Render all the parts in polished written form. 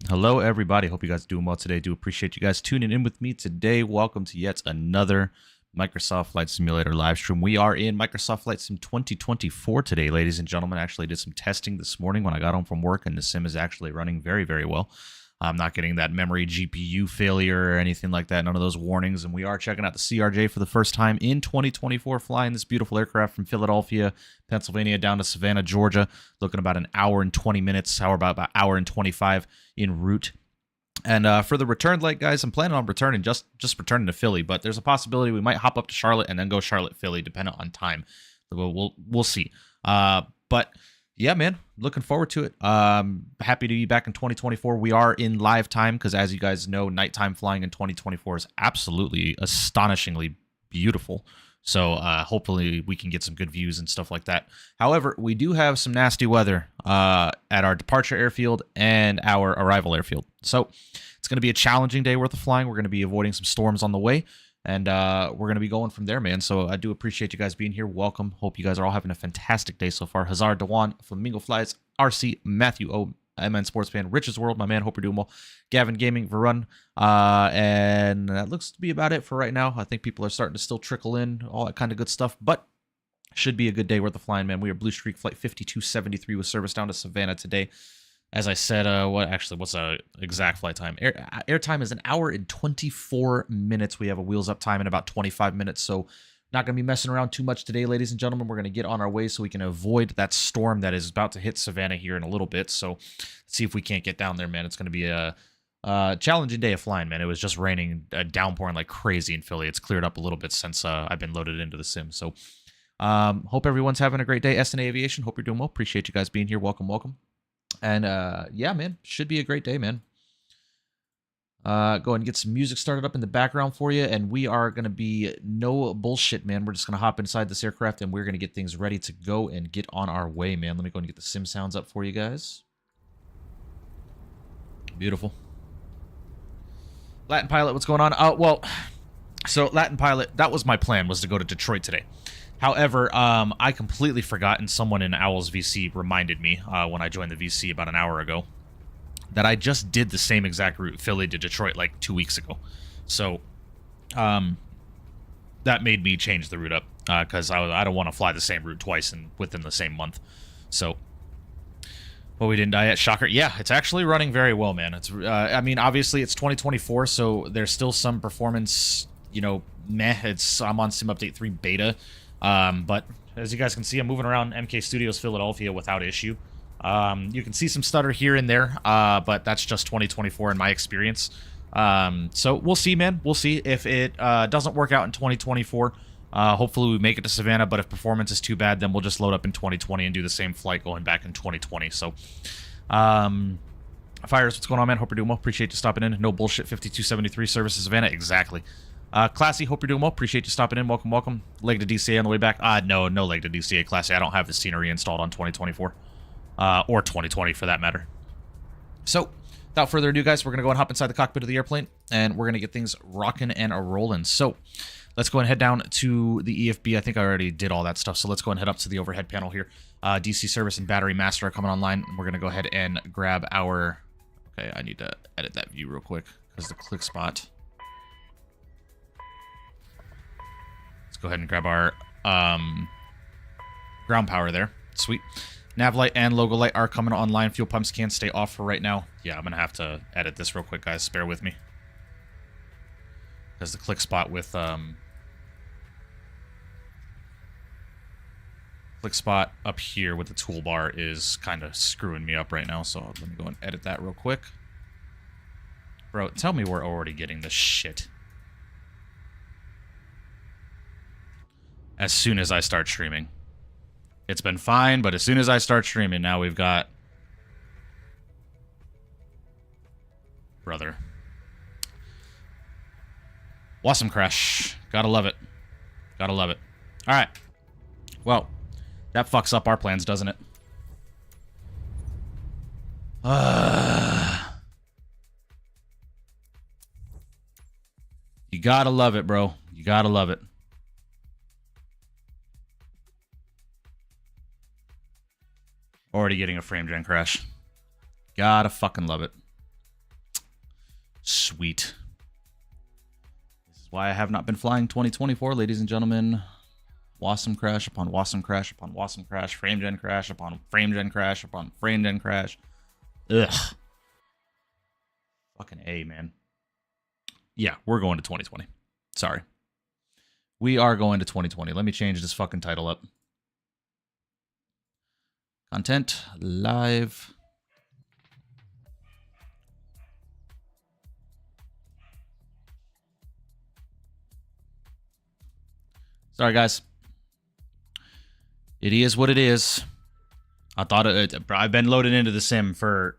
Hello, everybody. Hope you guys are doing well today. Do appreciate you guys tuning in with me today. Welcome to yet another Microsoft Flight Simulator live stream. We are in Microsoft Flight Sim 2024 today, ladies and gentlemen. I actually did some testing this morning when I got home from work, and the sim is actually running very, very well. I'm not getting that memory GPU failure or anything like that, none of those warnings. And we are checking out the CRJ for the first time in 2024, flying this beautiful aircraft from Philadelphia, Pennsylvania, down to Savannah, Georgia, looking about an hour and 20 minutes, about an hour and 25 en route. And for the return leg, guys, I'm planning on returning, just returning to Philly, but there's a possibility we might hop up to Charlotte and then go Charlotte-Philly, depending on time. We'll see. But yeah, man, looking forward to it. Happy to be back in 2024. We are in live time because, as you guys know, nighttime flying in 2024 is absolutely astonishingly beautiful. So hopefully we can get some good views and stuff like that. However, we do have some nasty weather at our departure airfield and our arrival airfield. So it's going to be a challenging day worth of flying. We're going to be avoiding some storms on the way. And we're going to be going from there, man. So I do appreciate you guys being here. Welcome. Hope you guys are all having a fantastic day so far. Hazar Dewan, Flamingo Flies, RC, Matthew O, MN Sports Fan, Rich's World, my man. Hope you're doing well. Gavin Gaming, Varun. And that looks to be about it for right now. I think people are starting to still trickle in, all that kind of good stuff. But should be a good day worth of flying, man. We are Blue Streak Flight 5273 with service down to Savannah today. As I said, what's the exact flight time? Air time is an hour and 24 minutes. We have a wheels up time in about 25 minutes, so not going to be messing around too much today, ladies and gentlemen. We're going to get on our way so we can avoid that storm that is about to hit Savannah here in a little bit. So let's see if we can't get down there, man. It's going to be a challenging day of flying, man. It was just raining, downpouring like crazy in Philly. It's cleared up a little bit since I've been loaded into the sim. So hope everyone's having a great day. SNA Aviation, hope you're doing well. Appreciate you guys being here. Welcome, welcome. And yeah, man, should be a great day, man. Go ahead and get some music started up in the background for you, and we are going to be no bullshit, man. We're just going to hop inside this aircraft, and we're going to get things ready to go and get on our way, man. Let me go and get the sim sounds up for you guys. Beautiful. Latin Pilot, what's going on? Well, so Latin Pilot, that was my plan, was to go to Detroit today. However, I completely forgot, and someone in Owl's VC reminded me when I joined the VC about an hour ago that I just did the same exact route, Philly to Detroit, like 2 weeks ago. So that made me change the route up because I don't want to fly the same route twice within the same month. So, well, we didn't die yet. Shocker. Yeah, it's actually running very well, man. It's I mean, obviously, it's 2024, so there's still some performance, meh. I'm on Sim Update 3 beta. But as you guys can see, I'm moving around MK Studios Philadelphia without issue. You can see some stutter here and there, but that's just 2024 in my experience. So we'll see, man. We'll see if it doesn't work out in 2024. Hopefully we make it to Savannah, but if performance is too bad, then we'll just load up in 2020 and do the same flight going back in 2020. So, Fires, what's going on, man? Hope you're doing well. Appreciate you stopping in. No bullshit, 5273 service to Savannah. Exactly. Classy, hope you're doing well. Appreciate you stopping in. Welcome, welcome. Leg to DCA on the way back. No leg to DCA, Classy. I don't have the scenery installed on 2024. Or 2020, for that matter. So, without further ado, guys, we're going to go and hop inside the cockpit of the airplane, and we're going to get things rocking and rolling. So, let's go and head down to the EFB. I think I already did all that stuff, so let's go and head up to the overhead panel here. DC service and battery master are coming online. We're going to go ahead and grab our... Okay, I need to edit that view real quick, because the click spot... Go ahead and grab our ground power there. Sweet. Nav light and logo light are coming online. Fuel pumps can stay off for right now. Yeah, I'm going to have to edit this real quick, guys. Bear with me. Because the click spot with... click spot up here with the toolbar is kind of screwing me up right now. So let me go and edit that real quick. Bro, tell me we're already getting this shit. As soon as I start streaming. It's been fine, but as soon as I start streaming, now we've got... Brother. Awesome crash. Gotta love it. Gotta love it. Alright. Well, that fucks up our plans, doesn't it? You gotta love it, bro. You gotta love it. Already getting a frame gen crash. Gotta fucking love it. Sweet. This is why I have not been flying 2024, ladies and gentlemen. Wasm crash upon Wasm crash upon Wasm crash. Frame gen crash upon frame gen crash upon frame gen crash. Ugh. Fucking A, man. Yeah, we're going to 2020. Sorry. We are going to 2020. Let me change this fucking title up. Content, live. Sorry, guys. It is what it is. I thought I've been loaded into the sim for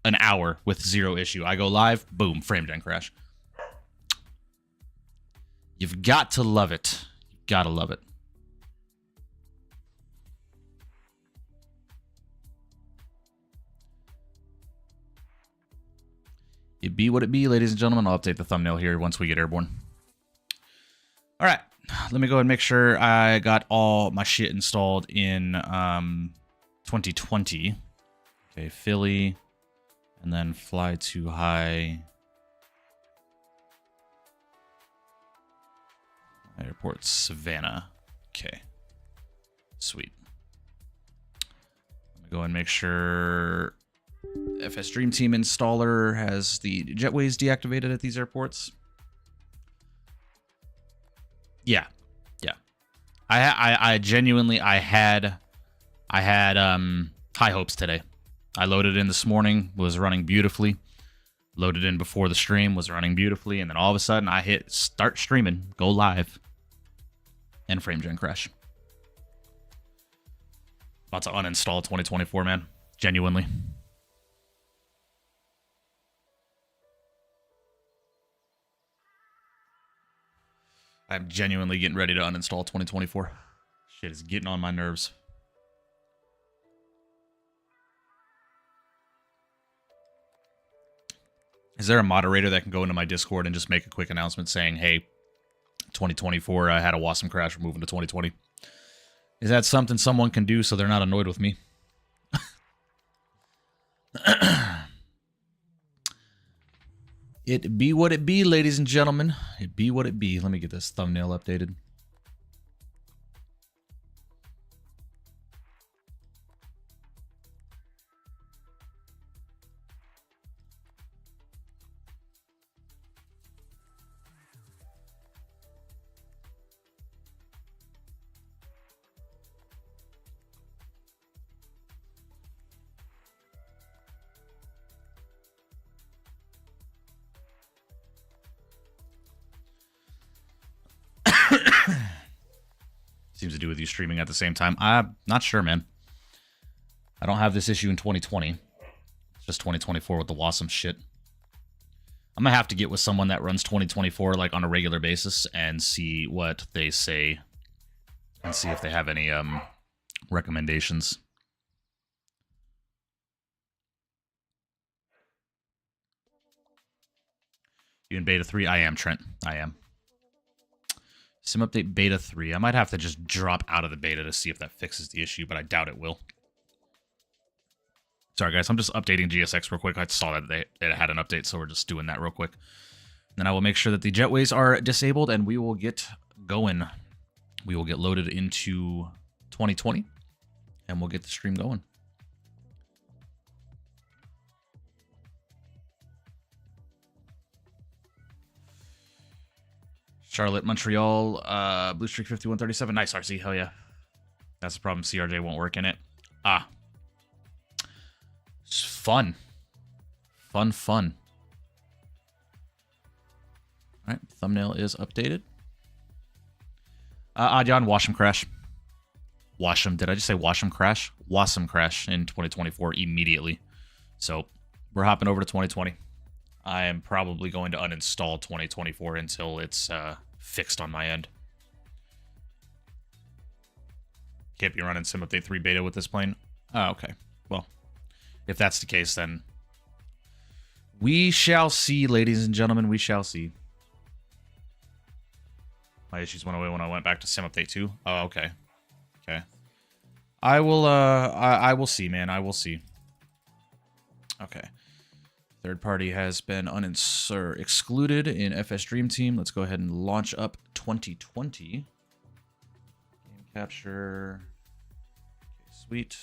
an hour with zero issue. I go live, boom, frame gen crash. You've got to love it. You've got to love it. It be what it be, ladies and gentlemen. I'll update the thumbnail here once we get airborne. All right. Let me go ahead and make sure I got all my shit installed in 2020. Okay, Philly. And then fly to high. Airport Savannah. Okay. Sweet. Let me go ahead and make sure FS Dream Team installer has the jetways deactivated at these airports. Yeah. Yeah. I genuinely had high hopes today. I loaded in this morning, was running beautifully. Loaded in before the stream, was running beautifully, and then all of a sudden I hit start streaming, go live, and frame gen crash. About to uninstall 2024, man. Genuinely. I'm genuinely getting ready to uninstall 2024. Shit is getting on my nerves. Is there a moderator that can go into my Discord and just make a quick announcement saying, hey, 2024, I had a Wasm crash, we're moving to 2020? Is that something someone can do so they're not annoyed with me? It be what it be, ladies and gentlemen. It be what it be. Let me get this thumbnail updated. Seems to do with you streaming at the same time. I'm not sure, man. I don't have this issue in 2020. It's just 2024 with the Wasm shit. I'm gonna have to get with someone that runs 2024 like on a regular basis and see what they say and see if they have any recommendations. You in beta 3? I am, Trent. I am. Sim update beta 3. I might have to just drop out of the beta to see if that fixes the issue, but I doubt it will. Sorry, guys. I'm just updating GSX real quick. I saw that it had an update, so we're just doing that real quick. Then I will make sure that the jetways are disabled, and we will get going. We will get loaded into 2020, and we'll get the stream going. Charlotte, Montreal, Blue Streak 5137. Nice, RC. Hell yeah. That's the problem. CRJ won't work in it. It's fun. Fun. All right. Thumbnail is updated. Adyan, Wasm crash. Wasm. Did I just say Wasm crash? Wasm crash in 2024 immediately. So we're hopping over to 2020. I am probably going to uninstall 2024 until it's fixed on my end. Can't be running Sim Update 3 beta with this plane. Oh, okay. Well, if that's the case, then we shall see, ladies and gentlemen. We shall see. My issues went away when I went back to Sim Update 2. Oh, okay. Okay. I will see, man. I will see. Okay. Third party has been excluded in FS Dream Team. Let's go ahead and launch up 2020. Game capture. Okay, sweet.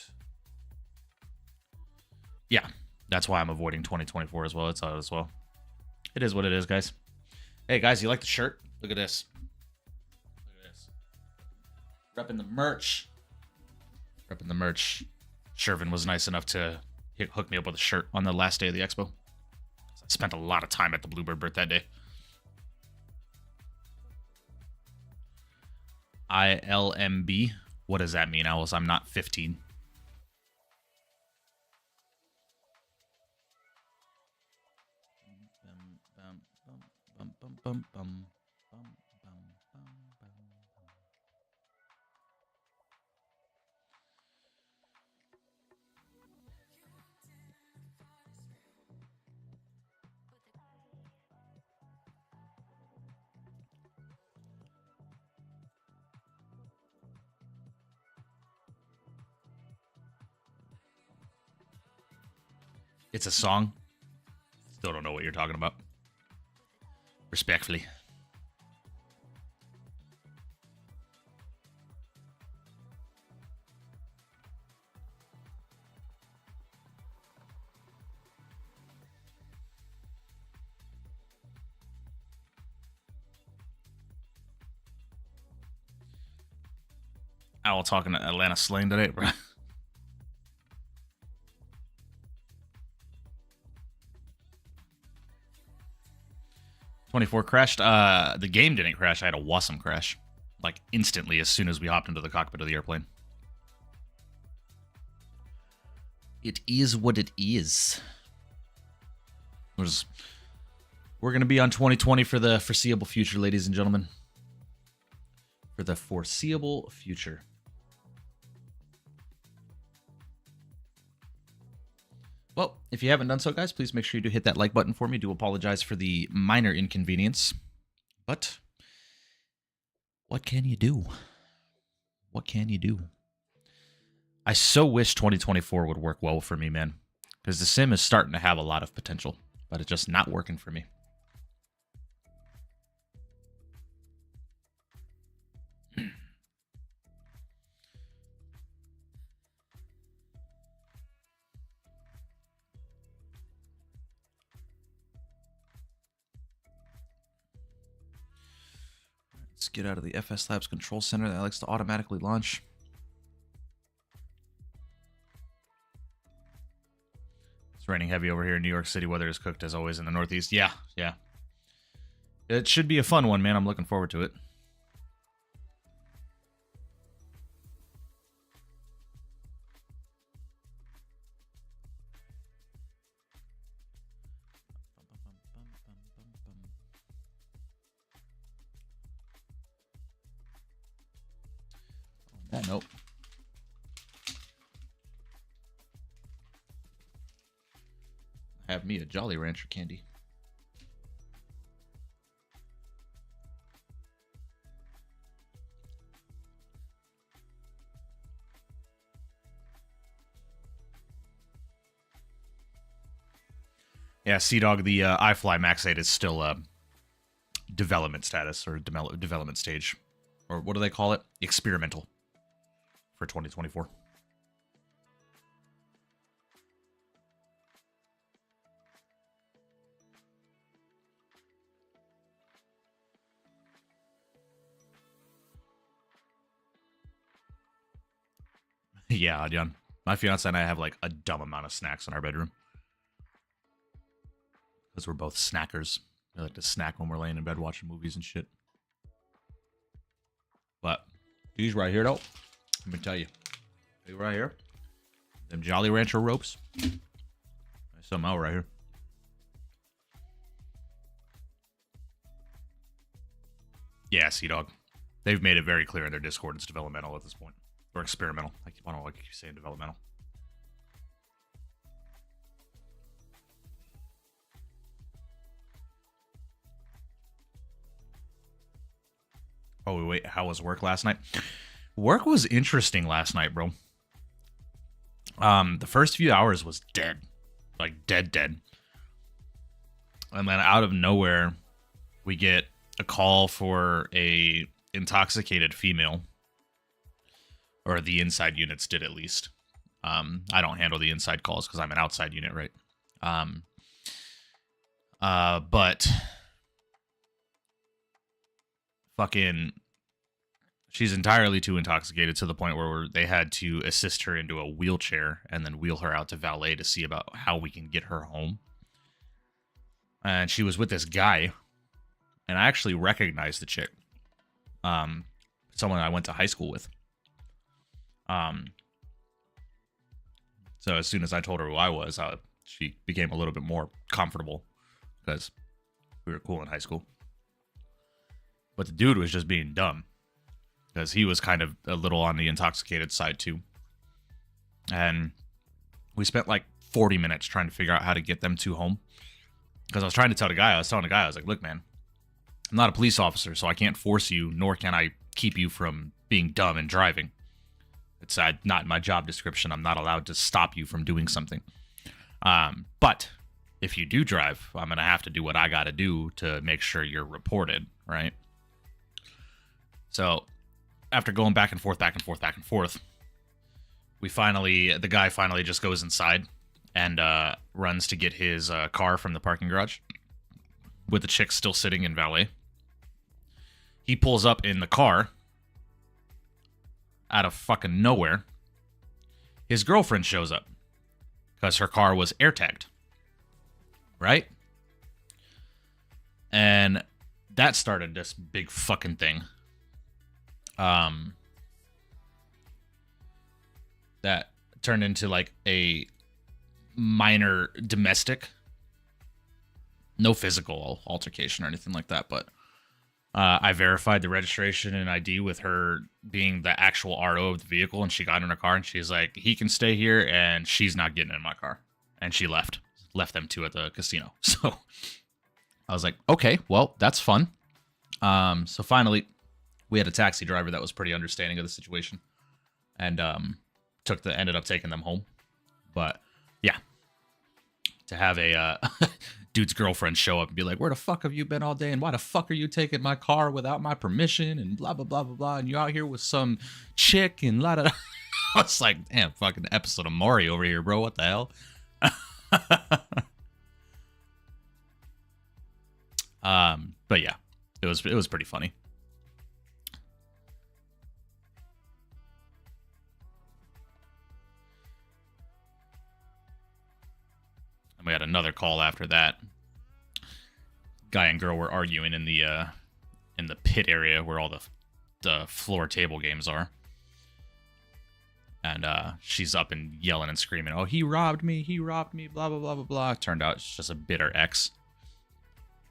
Yeah, that's why I'm avoiding 2024 as well. It's out as well. It is what it is, guys. Hey, guys, you like the shirt? Look at this. Look at this. Repping the merch. Repping the merch. Shervin was nice enough to hook me up with a shirt on the last day of the expo. I spent a lot of time at the Bluebird booth that day. ILMB. What does that mean, Owls? I'm not 15. It's a song. Still don't know what you're talking about. Respectfully. Owl talking to Atlanta slang today, bro. 24 crashed. The game didn't crash. I had a Wasm crash. Like, instantly as soon as we hopped into the cockpit of the airplane. It is what it is. We're going to be on 2020 for the foreseeable future, ladies and gentlemen. For the foreseeable future. Well, if you haven't done so, guys, please make sure you do hit that like button for me. I do apologize for the minor inconvenience. But what can you do? What can you do? I so wish 2024 would work well for me, man. Because the sim is starting to have a lot of potential. But it's just not working for me. Let's get out of the FS Labs control center that likes to automatically launch. It's raining heavy over here in New York City. Weather is cooked as always in the Northeast. Yeah. It should be a fun one, man. I'm looking forward to it. Nope. Have me a Jolly Rancher candy. Yeah, Sea-Dog, the iFly Max 8 is still development status or development stage. Or what do they call it? Experimental. For 2024. Yeah, Adyan. My fiance and I have like a dumb amount of snacks in our bedroom. Because we're both snackers. We like to snack when we're laying in bed watching movies and shit. But these right here, though. Let me tell you. Right here. Them Jolly Rancher ropes. There's something out right here. Yeah, Sea-Dog. They've made it very clear in their Discord it's developmental at this point. Or experimental. I don't know why I keep saying developmental. Oh, wait. How was work last night? Work was interesting last night, bro. The first few hours was dead. Like, dead. And then out of nowhere, we get a call for a intoxicated female, or the inside units did at least. I don't handle the inside calls because I'm an outside unit, right? But fucking, she's entirely too intoxicated to the point where they had to assist her into a wheelchair and then wheel her out to valet to see about how we can get her home. And she was with this guy, and I actually recognized the chick. Someone I went to high school with. So as soon as I told her who I was, she became a little bit more comfortable because we were cool in high school. But the dude was just being dumb because he was kind of a little on the intoxicated side too. And we spent like 40 minutes trying to figure out how to get them to home. Because I was telling the guy, I was like, look, man, I'm not a police officer, so I can't force you, nor can I keep you from being dumb and driving. It's not in my job description. I'm not allowed to stop you from doing something. But if you do drive, I'm going to have to do what I got to do to make sure you're reported, right? So after going back and forth, the guy finally just goes inside and runs to get his car from the parking garage with the chick still sitting in valet. He pulls up in the car out of fucking nowhere. His girlfriend shows up because her car was air tagged, right? And that started this big fucking thing. That turned into like a minor domestic, no physical altercation or anything like that, but I verified the registration and ID with her being the actual RO of the vehicle, and she got in her car and she's like, he can stay here and she's not getting in my car. And she left them two at the casino. So I was like, okay, well, that's fun. So finally we had a taxi driver that was pretty understanding of the situation and ended up taking them home. But yeah, to have a dude's girlfriend show up and be like, where the fuck have you been all day? And why the fuck are you taking my car without my permission? And blah, blah, blah, blah, blah. And you out here with some chick and la da da. I was like, damn, fucking episode of Maury over here, bro. What the hell? But yeah, it was pretty funny. We had another call after that. Guy and girl were arguing in the pit area where all the floor table games are. And she's up and yelling and screaming, oh, he robbed me, blah, blah, blah, blah, blah. Turned out it's just a bitter ex.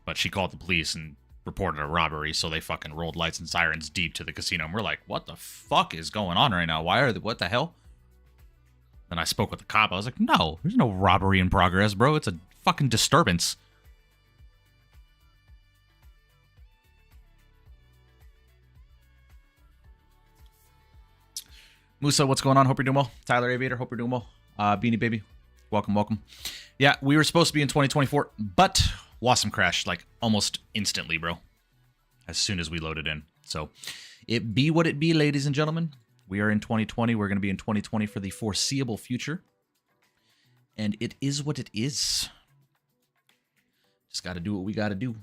But she called the police and reported a robbery, so they fucking rolled lights and sirens deep to the casino. And we're like, what the fuck is going on right now? What the hell? Then I spoke with the cop. I was like, no, there's no robbery in progress, bro. It's a fucking disturbance. Musa, what's going on? Hope you're doing well. Tyler Aviator, hope you're doing well. Beanie Baby, welcome. Yeah, we were supposed to be in 2024, but Wasm crashed like almost instantly, bro. As soon as we loaded in. So it be what it be, ladies and gentlemen. We are in 2020. We're going to be in 2020 for the foreseeable future. And it is what it is. Just got to do what we got to do.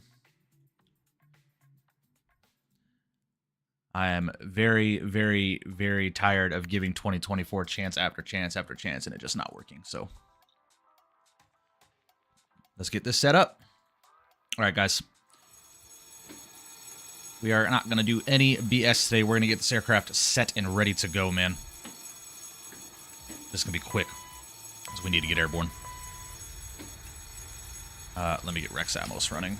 I am very, very, very tired of giving 2024 chance after chance after chance and it just not working. So let's get this set up. All right, guys. We are not going to do any BS today. We're going to get this aircraft set and ready to go, man. This is going to be quick, because we need to get airborne. Let me get Rex Atmos running.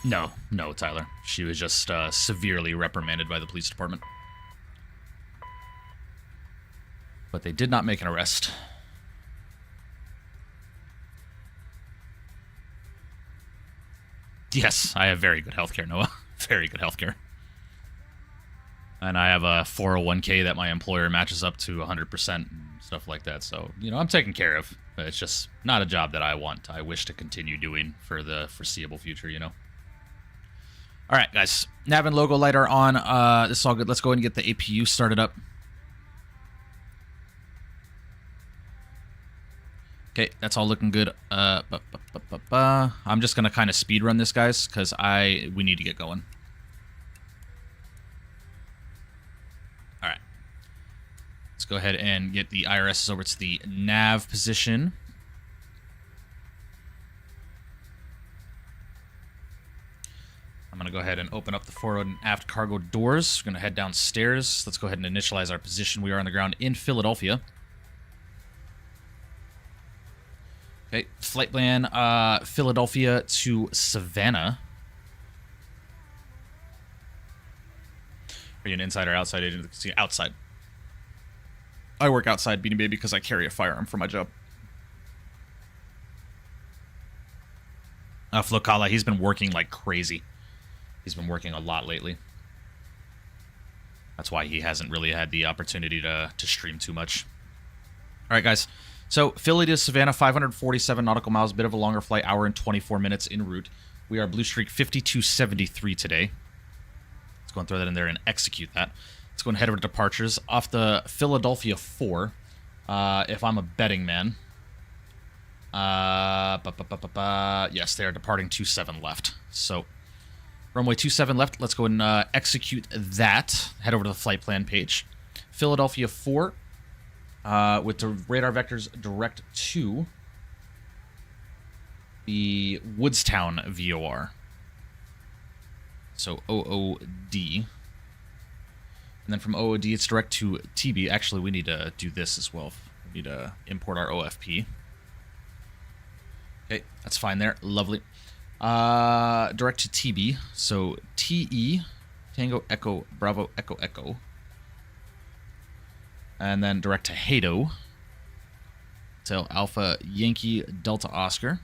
No, Tyler. She was just severely reprimanded by the police department. But they did not make an arrest. Yes, I have very good healthcare, Noah. Very good healthcare. And I have a 401k that my employer matches up to 100% and stuff like that. So, I'm taken care of. It's just not a job that I wish to continue doing for the foreseeable future, you know. All right, guys. Nav and logo light are on. This is all good. Let's go ahead and get the APU started up. Okay, that's all looking good. I'm just gonna kind of speed run this, guys, because we need to get going. All right, let's go ahead and get the IRS over to the nav position. I'm gonna go ahead and open up the forward and aft cargo doors. We're gonna head downstairs. Let's go ahead and initialize our position. We are on the ground in Philadelphia. Okay, flight plan, Philadelphia to Savannah. Are you an inside or outside agent of the casino? Outside. I work outside, Beanie Baby, because I carry a firearm for my job. Flocala, he's been working like crazy. He's been working a lot lately. That's why he hasn't really had the opportunity to stream too much. All right, guys. So, Philly to Savannah, 547 nautical miles, bit of a longer flight, hour and 24 minutes en route. We are Blue Streak 5273 today. Let's go and throw that in there and execute that. Let's go and head over to departures. Off the Philadelphia 4, if I'm a betting man. Yes, they are departing 27 left. So, runway 27 left. Let's go and execute that. Head over to the flight plan page. Philadelphia 4. With the radar vectors direct to the Woodstown VOR. So OOD. And then from OOD, it's direct to TB. Actually, we need to do this as well. We need to import our OFP. Okay, that's fine there. Lovely. Direct to TB. So TE, Tango Echo, Bravo Echo Echo. And then direct to Hado. So Alpha Yankee Delta Oscar.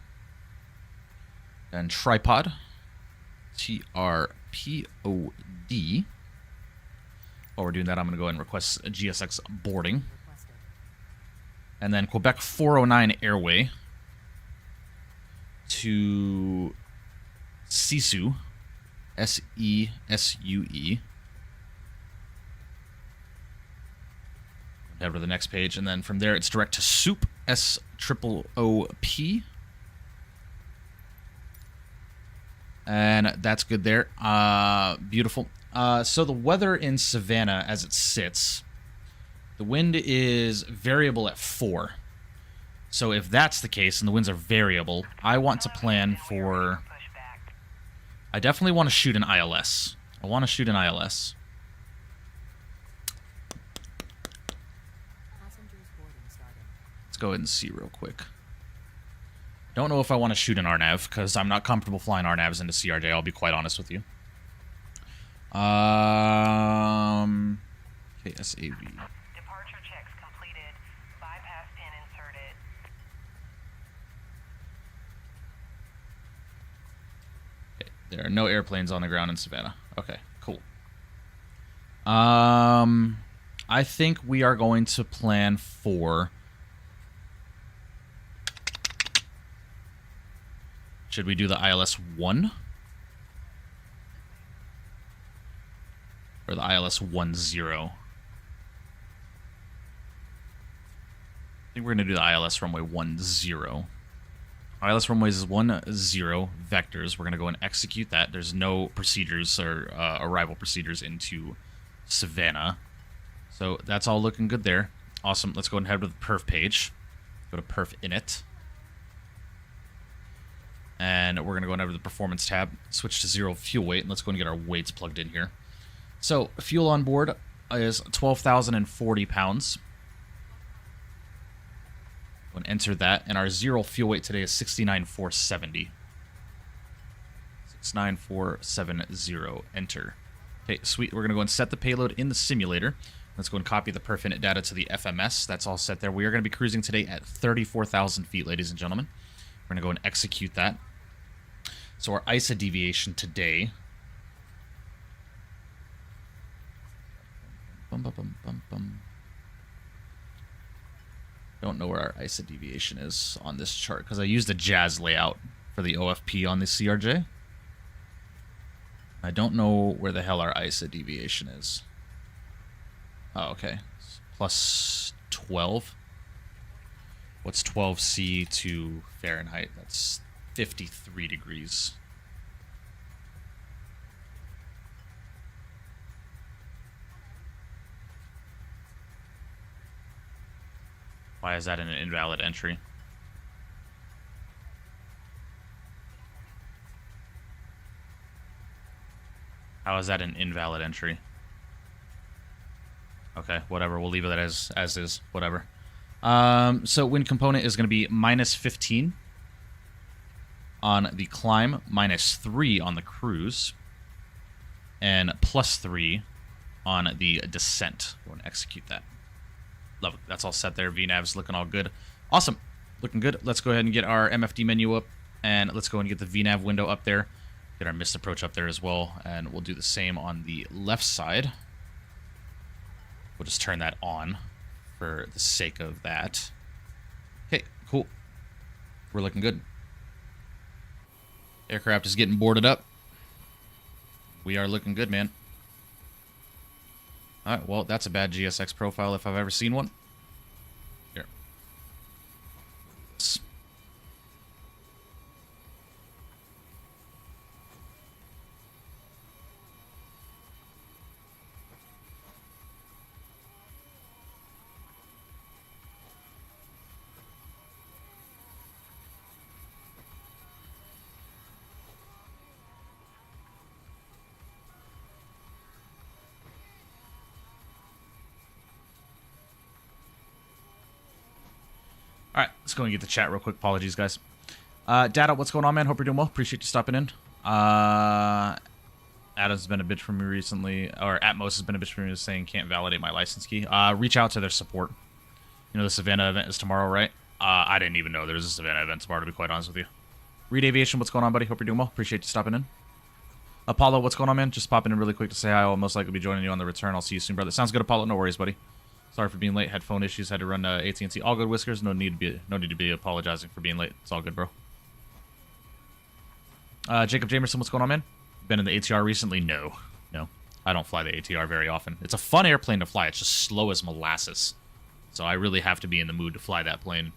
And tripod. TRPOD. While we're doing that, I'm going to go ahead and request a GSX boarding. And then Quebec 409 Airway to Sisu. SESUE. Head over to the next page, and then from there it's direct to Soup, SOOP. And that's good there. Beautiful. So the weather in Savannah as it sits, the wind is variable at 4. So if that's the case, and the winds are variable, I want to plan for... I definitely want to shoot an ILS. I want to shoot an ILS. Go ahead and see real quick. Don't know if I want to shoot an RNAV because I'm not comfortable flying RNAVs into CRJ. I'll be quite honest with you. Okay, SAV. Departure checks completed. Bypass pin inserted. Okay, there are no airplanes on the ground in Savannah. Okay, cool. I think we are going to plan for... Should we do the ILS 1? Or the ILS 10? I think we're going to do the ILS runway 10. ILS runways is 10 vectors. We're going to go and execute that. There's no procedures or arrival procedures into Savannah. So that's all looking good there. Awesome. Let's go and head to the perf page. Go to perf init. And we're going to go over to the performance tab, switch to 0 fuel weight, and let's go and get our weights plugged in here. So fuel on board is 12,040 pounds. Go and enter that, and our 0 fuel weight today is 69,470. 69470, enter. Okay, sweet. We're going to go and set the payload in the simulator. Let's go and copy the perf init data to the FMS. That's all set there. We are going to be cruising today at 34,000 feet, ladies and gentlemen. We're going to go and execute that. So our ISA deviation today Don't know where our ISA deviation is on this chart because I used the Jazz layout for the OFP on the CRJ. I don't know where the hell our ISA deviation is. Oh, okay. It's plus 12. What's 12C to Fahrenheit? That's 53 degrees. Why is that an invalid entry? How is that an invalid entry? Okay, whatever. We'll leave it as is. Whatever. So wind component is going to be minus 15 on the climb, minus 3 on the cruise, and plus 3 on the descent. We're going to execute that. Love it. That's all set there. VNav's looking all good. Awesome. Looking good. Let's go ahead and get our MFD menu up, and let's go and get the VNav window up there. Get our missed approach up there as well, and we'll do the same on the left side. We'll just turn that on for the sake of that. Okay, cool. We're looking good. Aircraft is getting boarded up. We are looking good, man. Alright, well, that's a bad GSX profile if I've ever seen one. Here. Alright, let's go and get the chat real quick. Apologies, guys. Data, what's going on, man? Hope you're doing well. Appreciate you stopping in. Adam's been a bitch for me recently, or Atmos has been a bitch for me saying can't validate my license key. Reach out to their support. You know, the Savannah event is tomorrow, right? I didn't even know there was a Savannah event tomorrow, to be quite honest with you. Reed Aviation, what's going on, buddy? Hope you're doing well. Appreciate you stopping in. Apollo, what's going on, man? Just popping in really quick to say hi. I'll most likely be joining you on the return. I'll see you soon, brother. Sounds good, Apollo. No worries, buddy. Sorry for being late. Had phone issues. Had to run AT&T. All good, Whiskers. No need to be apologizing for being late. It's all good, bro. Jacob Jamerson, what's going on, man? Been in the ATR recently? No. I don't fly the ATR very often. It's a fun airplane to fly. It's just slow as molasses. So I really have to be in the mood to fly that plane.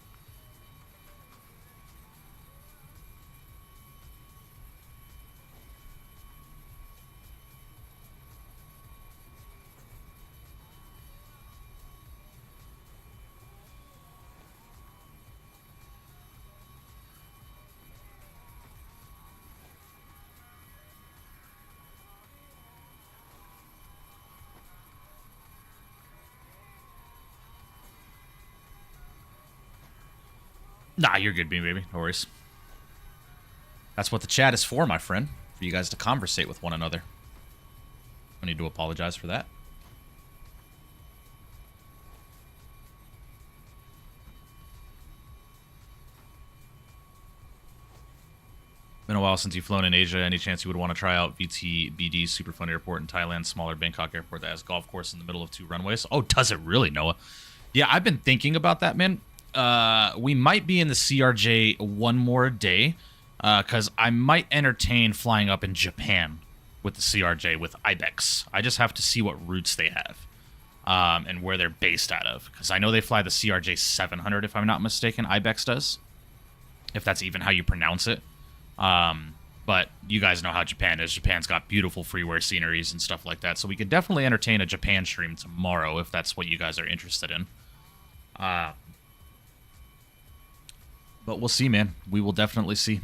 Nah, you're good, baby. No worries. That's what the chat is for, my friend. For you guys to conversate with one another. I need to apologize for that. Been a while since you've flown in Asia. Any chance you would want to try out VTBD super fun airport in Thailand, smaller Bangkok airport that has golf course in the middle of 2 runways? Oh, does it really, Noah? Yeah, I've been thinking about that, man. We might be in the CRJ one more day, because I might entertain flying up in Japan with the CRJ with Ibex. I just have to see what routes they have, and where they're based out of, because I know they fly the CRJ 700, if I'm not mistaken. Ibex does, if that's even how you pronounce it. But you guys know how Japan is. Japan's got beautiful freeware sceneries and stuff like that, so we could definitely entertain a Japan stream tomorrow if that's what you guys are interested in. But we'll see, man. We will definitely see.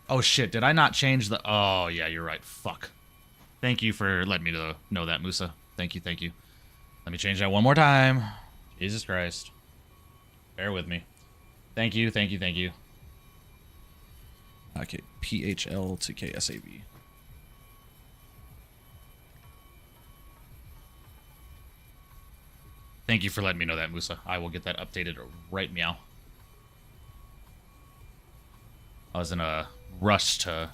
Oh, shit. Did I not change the... Oh, yeah, you're right. Fuck. Thank you for letting me know that, Musa. Thank you, thank you. Let me change that one more time. Jesus Christ. Bear with me. Thank you, thank you, thank you. Okay, PHL to KSAV. Thank you for letting me know that, Musa. I will get that updated right meow. I was in a rush to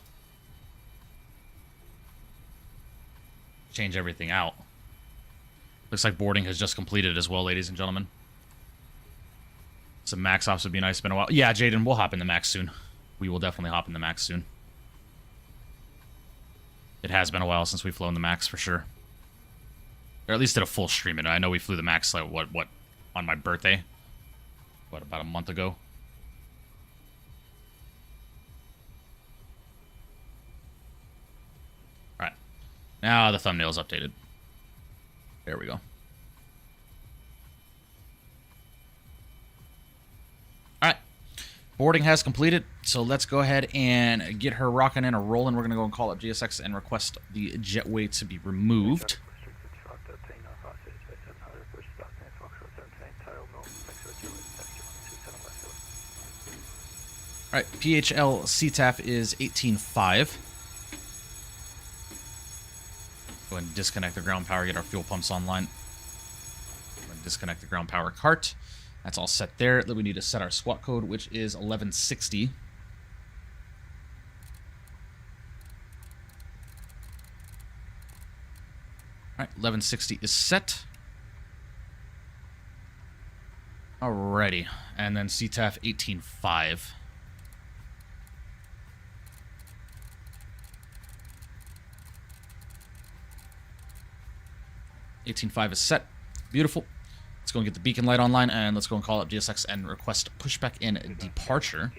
change everything out. Looks like boarding has just completed as well, ladies and gentlemen. Some max ops would be nice. It's been a while. Yeah, Jaden, we'll hop in the max soon. We will definitely hop in the max soon. It has been a while since we've flown the max for sure. Or at least did a full stream in it. I know we flew the max like what on my birthday. What, about a month ago? Alright. Now the thumbnail's updated. There we go. Alright. Boarding has completed, so let's go ahead and get her rocking and rolling. We're going to go and call up GSX and request the jetway to be removed. Alright, PHL CTAF is 18.5. Go ahead and disconnect the ground power, get our fuel pumps online. Go ahead and disconnect the ground power cart. That's all set there. Then we need to set our squat code, which is 1160. Alright, 1160 is set. Alrighty, and then CTAF 18.5. $18.5 is set. Beautiful. Let's go and get the beacon light online, and let's go and call up GSX and request pushback in departure.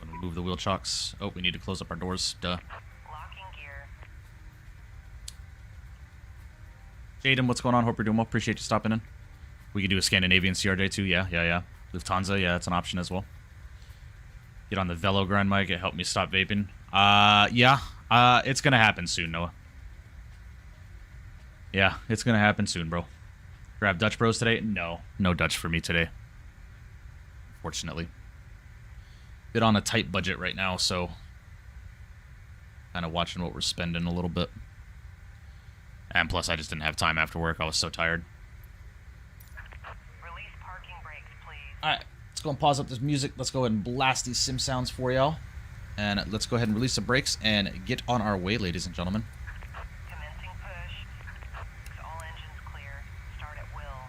I'm going to move the wheel chocks. Oh, we need to close up our doors. Duh. Jaden, what's going on? Hope you're doing well. Appreciate you stopping in. We could do a Scandinavian CRJ too. Yeah. Lufthansa, yeah, that's an option as well. Get on the Velo grind, Mike. It helped me stop vaping. Yeah. It's gonna happen soon, Noah. Yeah, it's gonna happen soon, bro. Grab Dutch Bros today? No Dutch for me today. Fortunately. Bit on a tight budget right now, so kind of watching what we're spending a little bit. And plus, I just didn't have time after work. I was so tired. Release parking brakes, please. Alright, let's go and pause up this music. Let's go ahead and blast these sim sounds for y'all. And let's go ahead and release the brakes and get on our way, ladies and gentlemen. Commencing push. All engines clear. Start at will.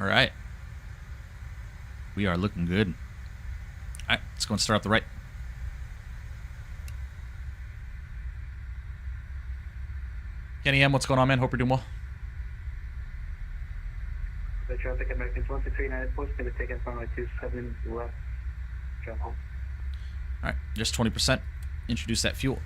Alright. We are looking good. Alright, let's go and start up the right. Kenny M, what's going on, man? Hope you're doing well. The traffic Americans 1639 post, maybe taken from 27 left. Jump home. Alright, just 20%. Introduce that fuel.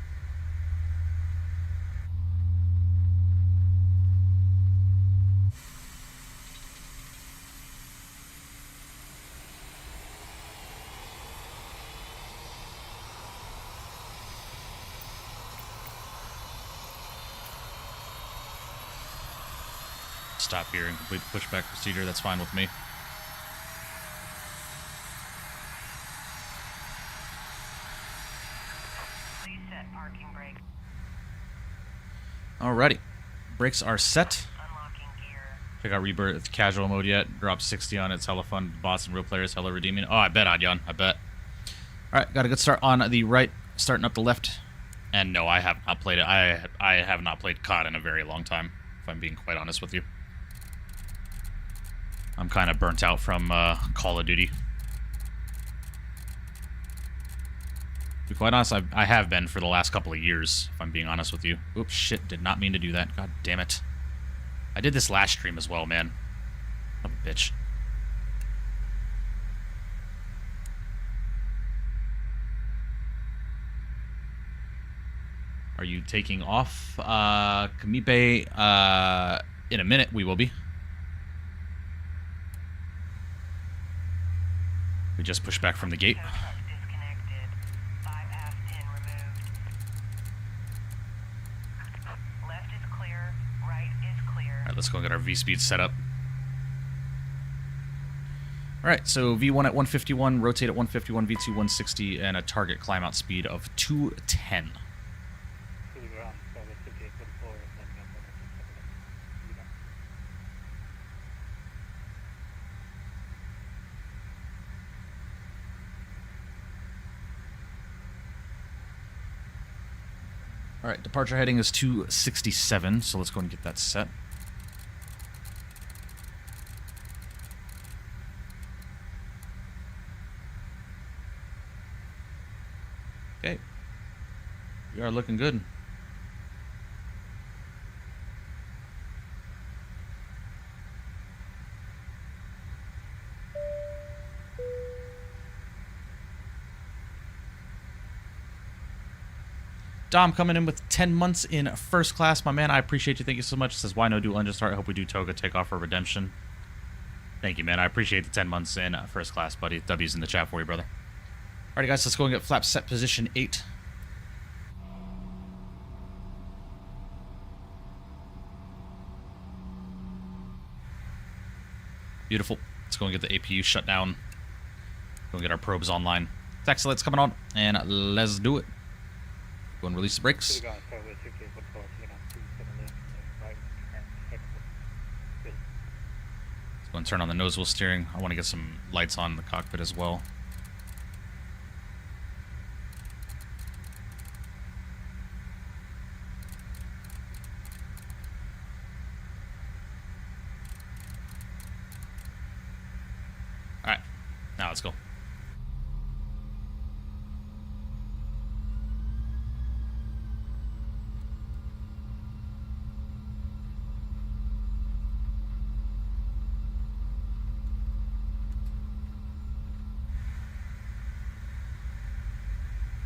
Stop here and complete the pushback procedure. That's fine with me. Please set parking brake. Alrighty. Brakes are set. Unlocking gear. Check out Rebirth casual mode yet. Drop 60 on it. It's hella fun. Bots and real players hella redeeming. Oh, I bet, Adyan. I bet. Alright, got a good start on the right. Starting up the left. And no, I have not played it. I have not played COD in a very long time, if I'm being quite honest with you. I'm kind of burnt out from Call of Duty. To be quite honest, I have been for the last couple of years, if I'm being honest with you. Oops, shit, did not mean to do that. God damn it. I did this last stream as well, man. Son of a bitch. Are you taking off? Kamipe, in a minute, we will be. We just pushed back from the gate. Tow truck disconnected. Bypass pin removed. Left is clear. Right is clear. Alright, let's go and get our V-speed set up. Alright, so V1 at 151, rotate at 151, V2 160, and a target climb out speed of 210. All right, departure heading is 267, so let's go and get that set. Okay. We are looking good. Dom coming in with 10 months in first class. My man, I appreciate you. Thank you so much. It says, why no dual engine start? I hope we do Toga take off for redemption. Thank you, man. I appreciate the 10 months in first class, buddy. W's in the chat for you, brother. Alrighty, guys, let's go and get flap set position 8. Beautiful. Let's go and get the APU shut down. Go and get our probes online. Taxilight's coming on, and let's do it. Go and release the brakes. Let's go and turn on the nose wheel steering. I want to get some lights on in the cockpit as well. Alright, now let's go.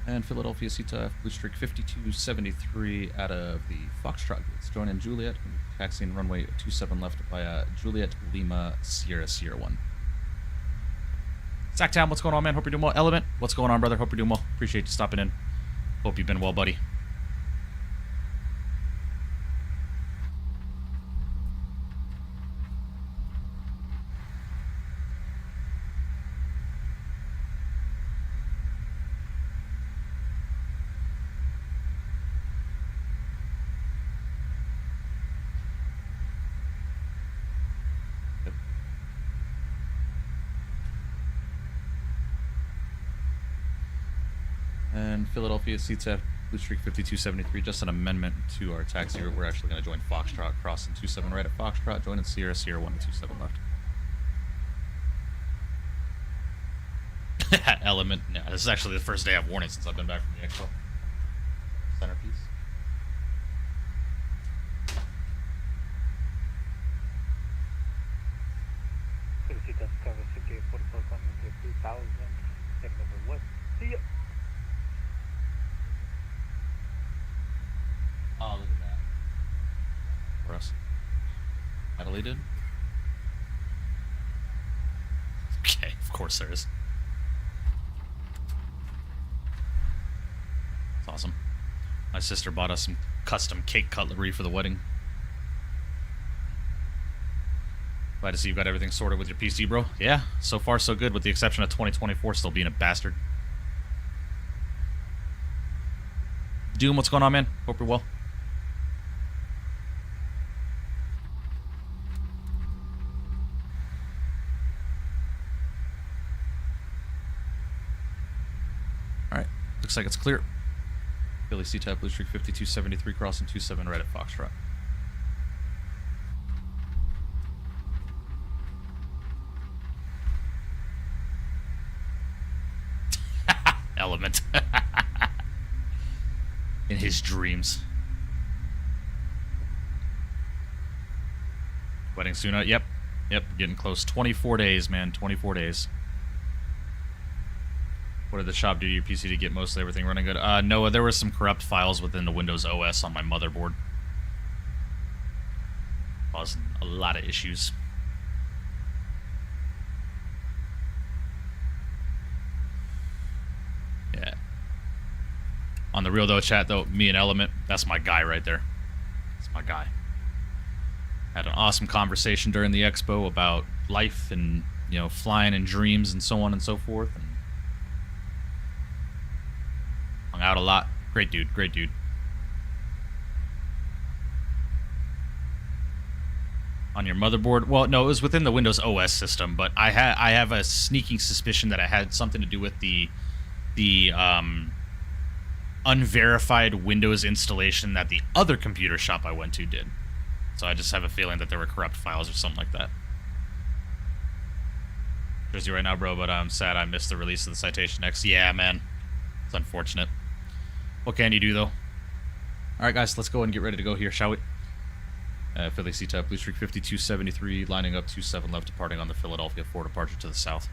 And Philadelphia CTF Blue Streak 5273 out of the Foxtrot. Let's join in Juliet. Taxiing runway 27 left via Juliet Lima Sierra Sierra 1. Sacktown, what's going on, man? Hope you're doing well. Element, what's going on, brother? Hope you're doing well. Appreciate you stopping in. Hope you've been well, buddy. And Philadelphia CTF Blue Streak 5273, just an amendment to our taxi route. We're actually going to join Foxtrot, crossing 27 right at Foxtrot, joining Sierra Sierra 1 and 27 left. Element. Yeah, this is actually the first day I've worn it since I've been back from the expo. Centerpiece. Oh, look at that. For us. Adelaide did? Okay, of course there is. That's awesome. My sister bought us some custom cake cutlery for the wedding. Glad to see you've got everything sorted with your PC, bro. Yeah, so far so good, with the exception of 2024 still being a bastard. Doom, what's going on, man? Hope you're well. Alright, looks like it's clear. Philly CTAP Blue Streak 5273 crossing 27 right at Foxtrot. Element. In his dreams. Wedding soon. Yep, getting close. 24 days, man. 24 days. What did the shop do to your PC to get mostly everything running good? No, there were some corrupt files within the Windows OS on my motherboard. Caused a lot of issues. Yeah. On the real though, chat though, me and Element, that's my guy right there. That's my guy. Had an awesome conversation during the expo about life and, you know, flying and dreams and so on and so forth. And hung out a lot. Great dude, great dude. On your motherboard? Well, no, it was within the Windows OS system, but I have a sneaking suspicion that it had something to do with the unverified Windows installation that the other computer shop I went to did. So I just have a feeling that there were corrupt files or something like that. Jersey right now, bro, but I'm sad I missed the release of the Citation X. Yeah, man. It's unfortunate. What can you do, though? Alright, guys, let's go and get ready to go here, shall we? Philly C-Type, Blue Streak 5273, lining up 27 left, departing on the Philadelphia 4 departure to the south.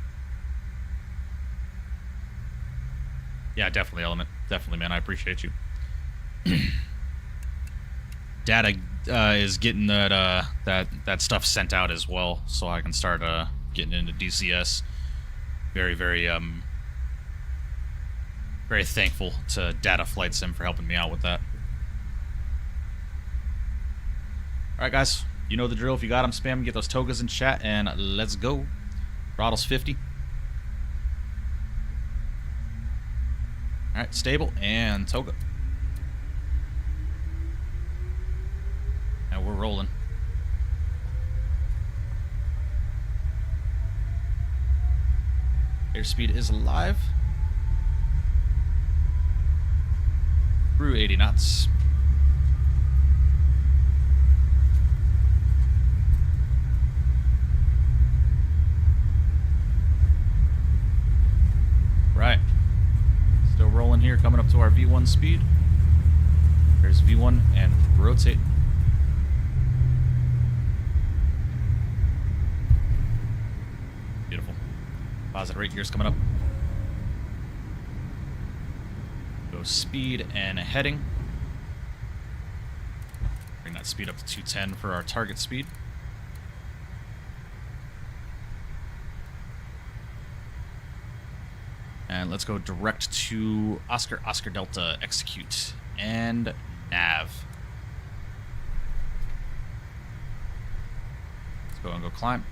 Yeah, definitely, Element. Definitely, man. I appreciate you. Data is getting that stuff sent out as well, so I can start getting into DCS. Very, very very thankful to Data Flight Sim for helping me out with that. Alright, guys. You know the drill. If you got them, spam them, get those togas in chat, and let's go. Throttle's 50. Alright, stable, and toga. And we're rolling. Airspeed is alive. Through 80 knots. Right. Still rolling here, coming up to our V1 speed. There's V1 and rotate. Beautiful. Positive rate gears coming up. Go speed and heading. Bring that speed up to 210 for our target speed. And let's go direct to Oscar Delta, execute, and nav. Let's go and go climb.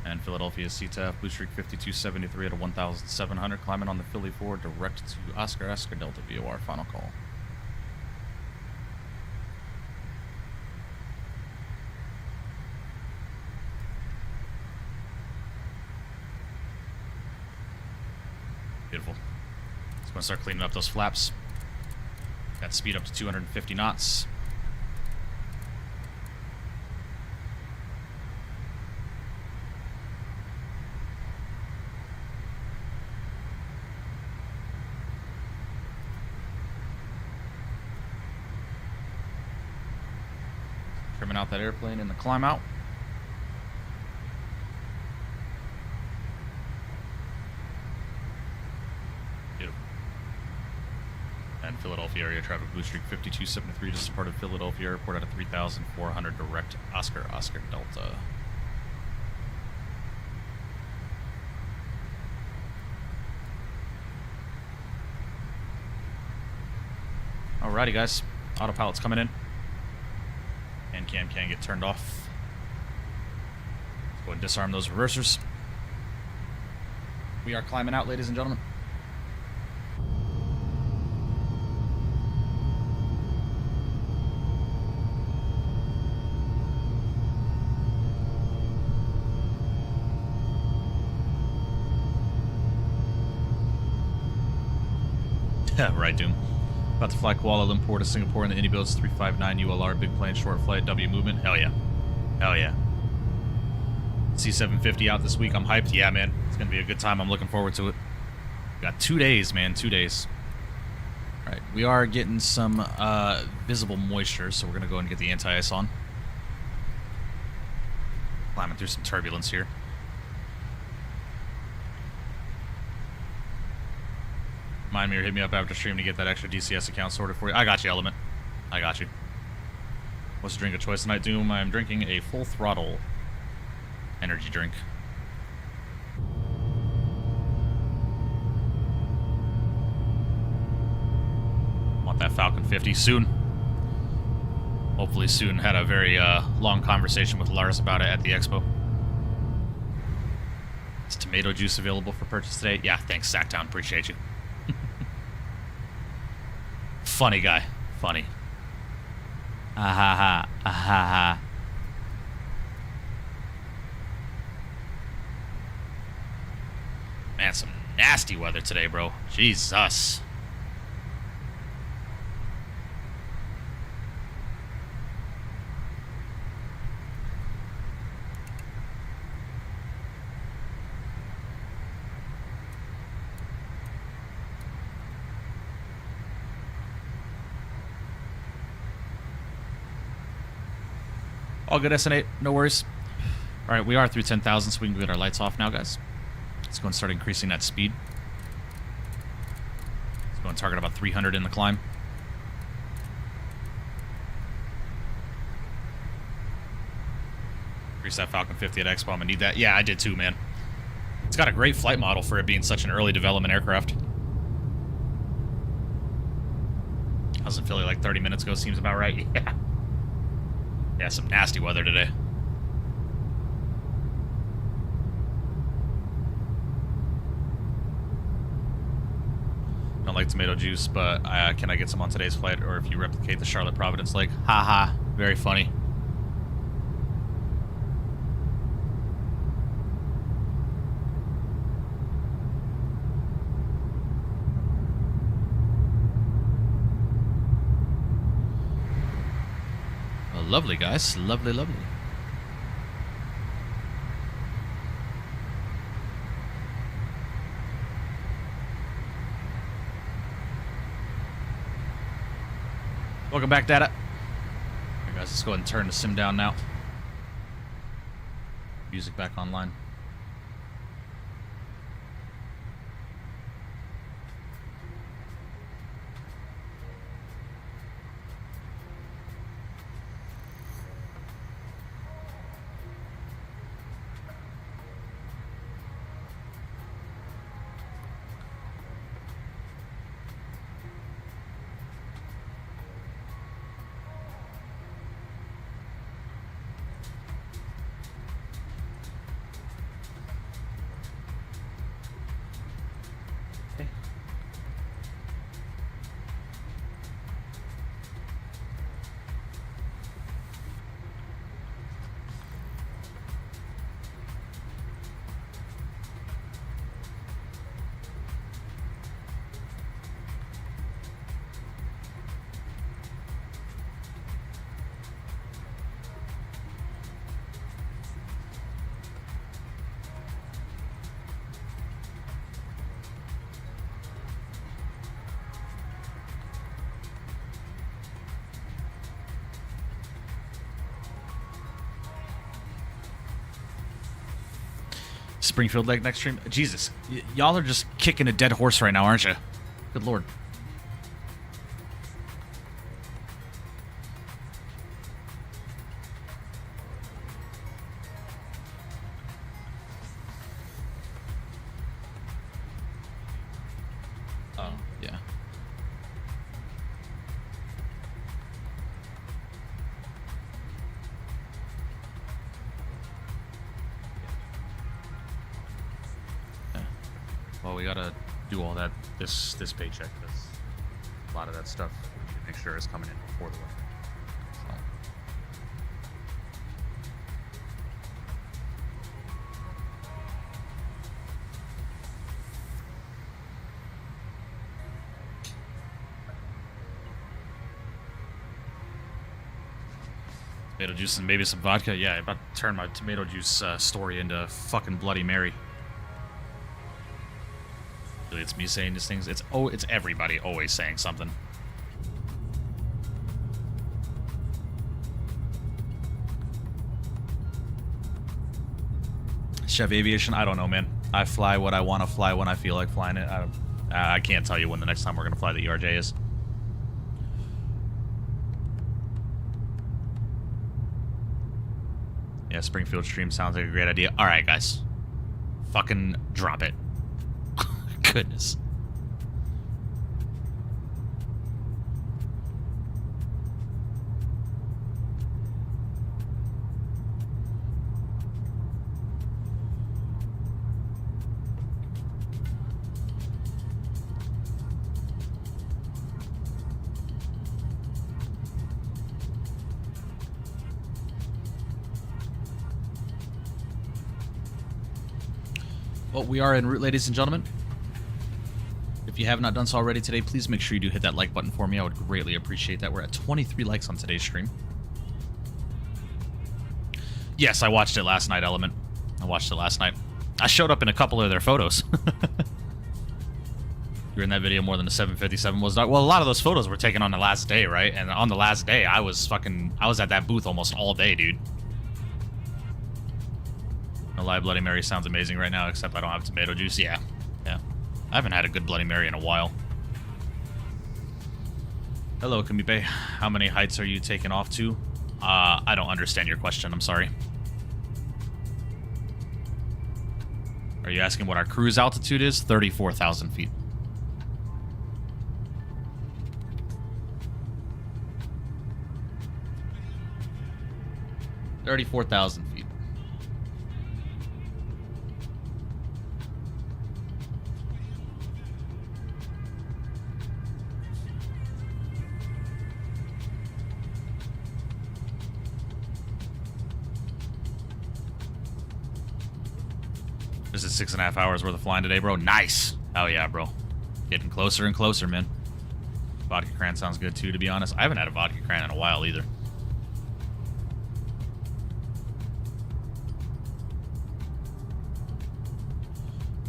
And Philadelphia CTAF, Blue Streak 5273 at 1,700, climbing on the Philly 4, direct to Oscar Delta, VOR, final call. Beautiful. Just want to start cleaning up those flaps. Got speed up to 250 knots. Trimming out that airplane in the climb out. And Philadelphia area traffic, Blue Streak 5273 just departed Philadelphia Airport at a 3,400 direct Oscar Delta. Alrighty, guys. Autopilot's coming in. And can get turned off. Let's go and disarm those reversers. We are climbing out, ladies and gentlemen. Right, Doom. About to fly Kuala Lumpur to Singapore in the Indy Builds 359 ULR, big plane, short flight, W movement. Hell yeah. Hell yeah. C750 out this week. I'm hyped. Yeah, man. It's going to be a good time. I'm looking forward to it. Got 2 days, man. 2 days. All right. We are getting some visible moisture, so we're going to go and get the anti-ice on. Climbing through some turbulence here. Mind me or hit me up after stream to get that extra DCS account sorted for you. I got you, Element. I got you. What's the drink of choice tonight, Doom? I'm drinking a full throttle energy drink. Want that Falcon 50 soon. Hopefully soon. Had a very long conversation with Lars about it at the expo. Is tomato juice available for purchase today? Yeah, thanks, Sacktown. Appreciate you. Funny guy. Funny. Ah ha ha. Ah ha ha. Nasty weather today, bro. Jesus. All good, SN8. No worries. All right, we are through 10,000, so we can get our lights off now, guys. Let's go and start increasing that speed. Let's go and target about 300 in the climb. Increase that Falcon 50 at Expo. I'm gonna need that. Yeah, I did too, man. It's got a great flight model for it being such an early development aircraft. How's it feel like 30 minutes ago? Seems about right. Yeah. Yeah, some nasty weather today. Don't like tomato juice, but can I get some on today's flight? Or if you replicate the Charlotte Providence Lake? Haha, very funny. Lovely, guys. Lovely, lovely. Welcome back, Data. Here, guys, let's go ahead and turn the sim down now. Music back online. Springfield leg next stream. Jesus, y'all are just kicking a dead horse right now, aren't you? Good lord. Oh, yeah. Well, we gotta do all that this paycheck. That's a lot of that stuff. We need to make sure it's coming in before the weather. So. Tomato juice and maybe some vodka. Yeah, I'm about to turn my tomato juice story into fucking Bloody Mary. It's me saying these things. It's everybody always saying something. Chef Aviation, I don't know, man. I fly what I want to fly when I feel like flying it. I can't tell you when the next time we're gonna fly the CRJ is. Yeah, Springfield stream sounds like a great idea. All right, guys, fucking drop it. Goodness. Well, we are en route, ladies and gentlemen. If you have not done so already today, please make sure you do hit that like button for me. I would greatly appreciate that. We're at 23 likes on today's stream. Yes, I watched it last night, Element. I watched it last night. I showed up in a couple of their photos. You're in that video more than the 757 was not. Well, a lot of those photos were taken on the last day, right? And on the last day, I was at that booth almost all day, dude. No lie, Bloody Mary sounds amazing right now, except I don't have tomato juice. Yeah. Yeah. I haven't had a good Bloody Mary in a while. Hello, Kamipe. How many heights are you taking off to? I don't understand your question. I'm sorry. Are you asking what our cruise altitude is? 34,000 feet. 34,000 feet. This is 6.5 hours worth of flying today, bro. Nice. Oh yeah, bro. Getting closer and closer, man. Vodka cran sounds good too, to be honest. I haven't had a vodka cran in a while either.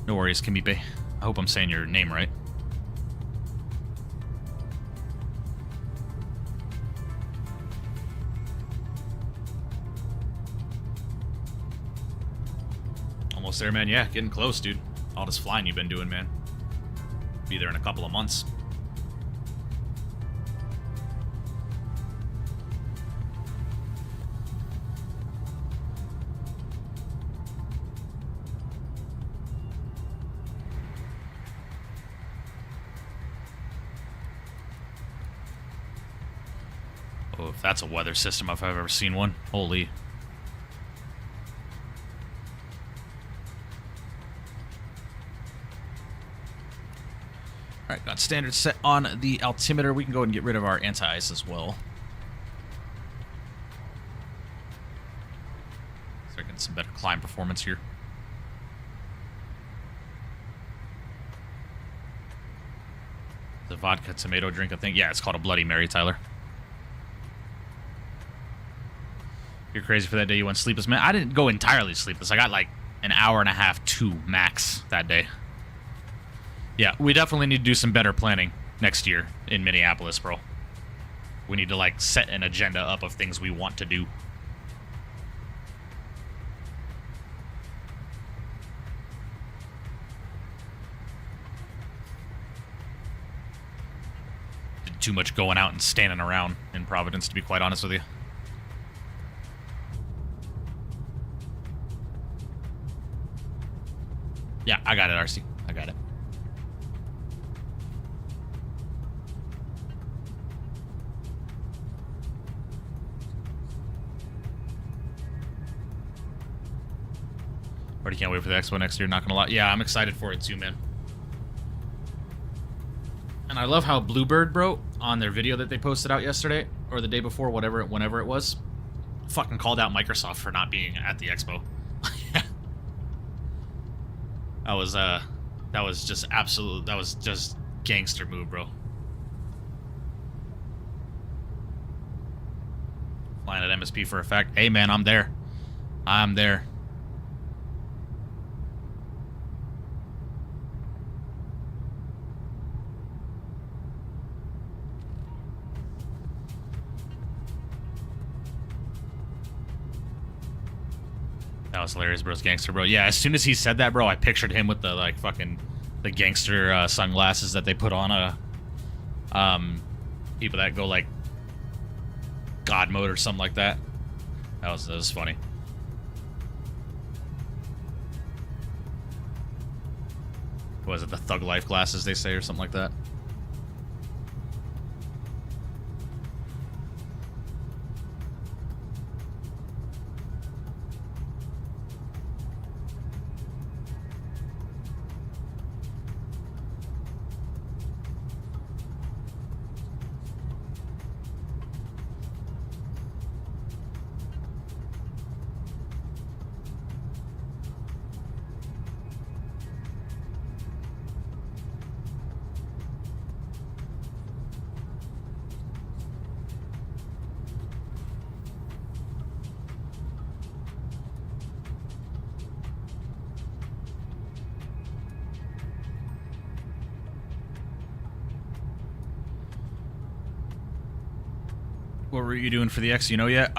No worries, Kamipe. I hope I'm saying your name right. Almost there, man. Yeah, getting close, dude. All this flying you've been doing, man. Be there in a couple of months. Oh, if that's a weather system if I've ever seen one. Holy. Alright, got standard set on the altimeter. We can go ahead and get rid of our anti-ice as well. Start getting some better climb performance here. The vodka tomato drink, I think. Yeah, it's called a Bloody Mary, Tyler. You're crazy for that day you went sleepless. Man, I didn't go entirely sleepless. I got like an hour and a half, 2 max that day. Yeah, we definitely need to do some better planning next year in Minneapolis, bro. We need to, like, set an agenda up of things we want to do. Did too much going out and standing around in Providence, to be quite honest with you. Yeah, I got it, RC. I got it. Already can't wait for the expo next year, not gonna lie. Yeah, I'm excited for it too, man. And I love how Bluebird, bro, on their video that they posted out yesterday, or the day before, whenever it was, fucking called out Microsoft for not being at the expo. That was just absolute, that was just gangster move, bro. Flying at MSP for a fact. Hey, man, I'm there. I'm there. That was hilarious, bro. It's gangster, bro. Yeah, as soon as he said that, bro, I pictured him with the, like, fucking, the gangster sunglasses that they put on people that go, like, God mode or something like that. That was funny. What was it, the Thug Life glasses, they say, or something like that? What were you doing for the X? You know yet?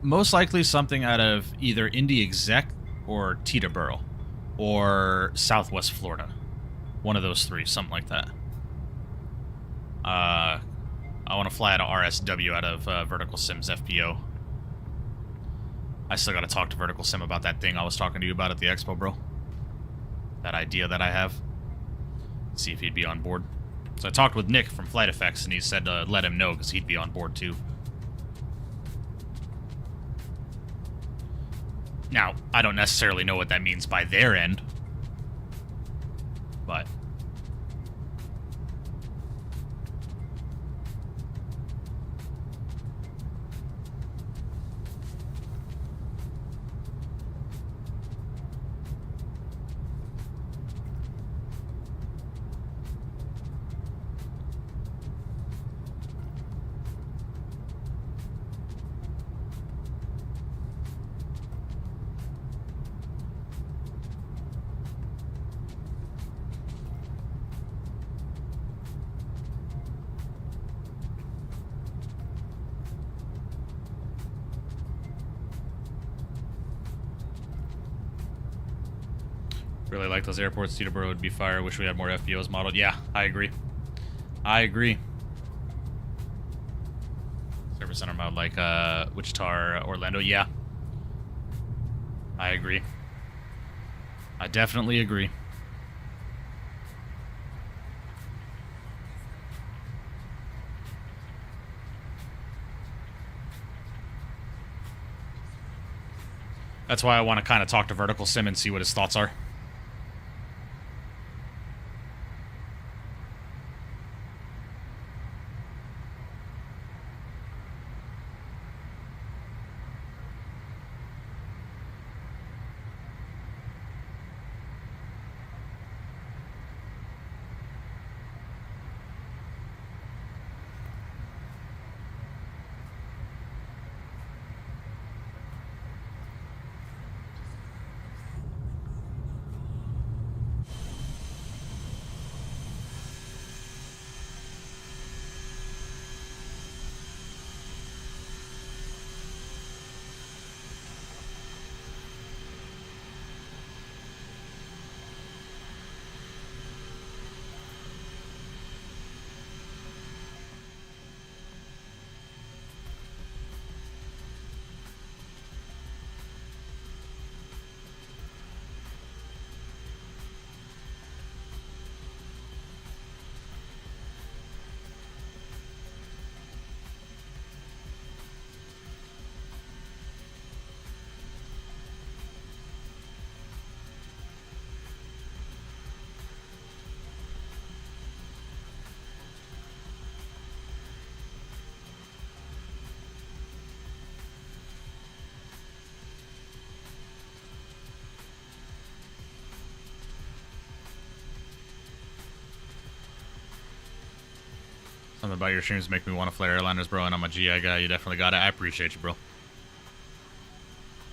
Most likely something out of either Indy Exec or Teterboro or Southwest Florida. One of those three, something like that. I want to fly out of RSW out of Vertical Sim's FPO. I still got to talk to Vertical Sim about that thing I was talking to you about at the expo, bro. That idea that I have. See if he'd be on board. So I talked with Nick from Flight Effects, and he said to let him know because he'd be on board too. Now, I don't necessarily know what that means by their end, but... Really like those airports. Teterboro would be fire. Wish we had more FBOs modeled. Yeah, I agree. I agree. Service center mode like Wichita or Orlando. Yeah. I agree. I definitely agree. That's why I want to kind of talk to Vertical Sim and see what his thoughts are. Something about your streams make me want to fly airliners, bro, and I'm a GI guy. You definitely got it. I appreciate you, bro.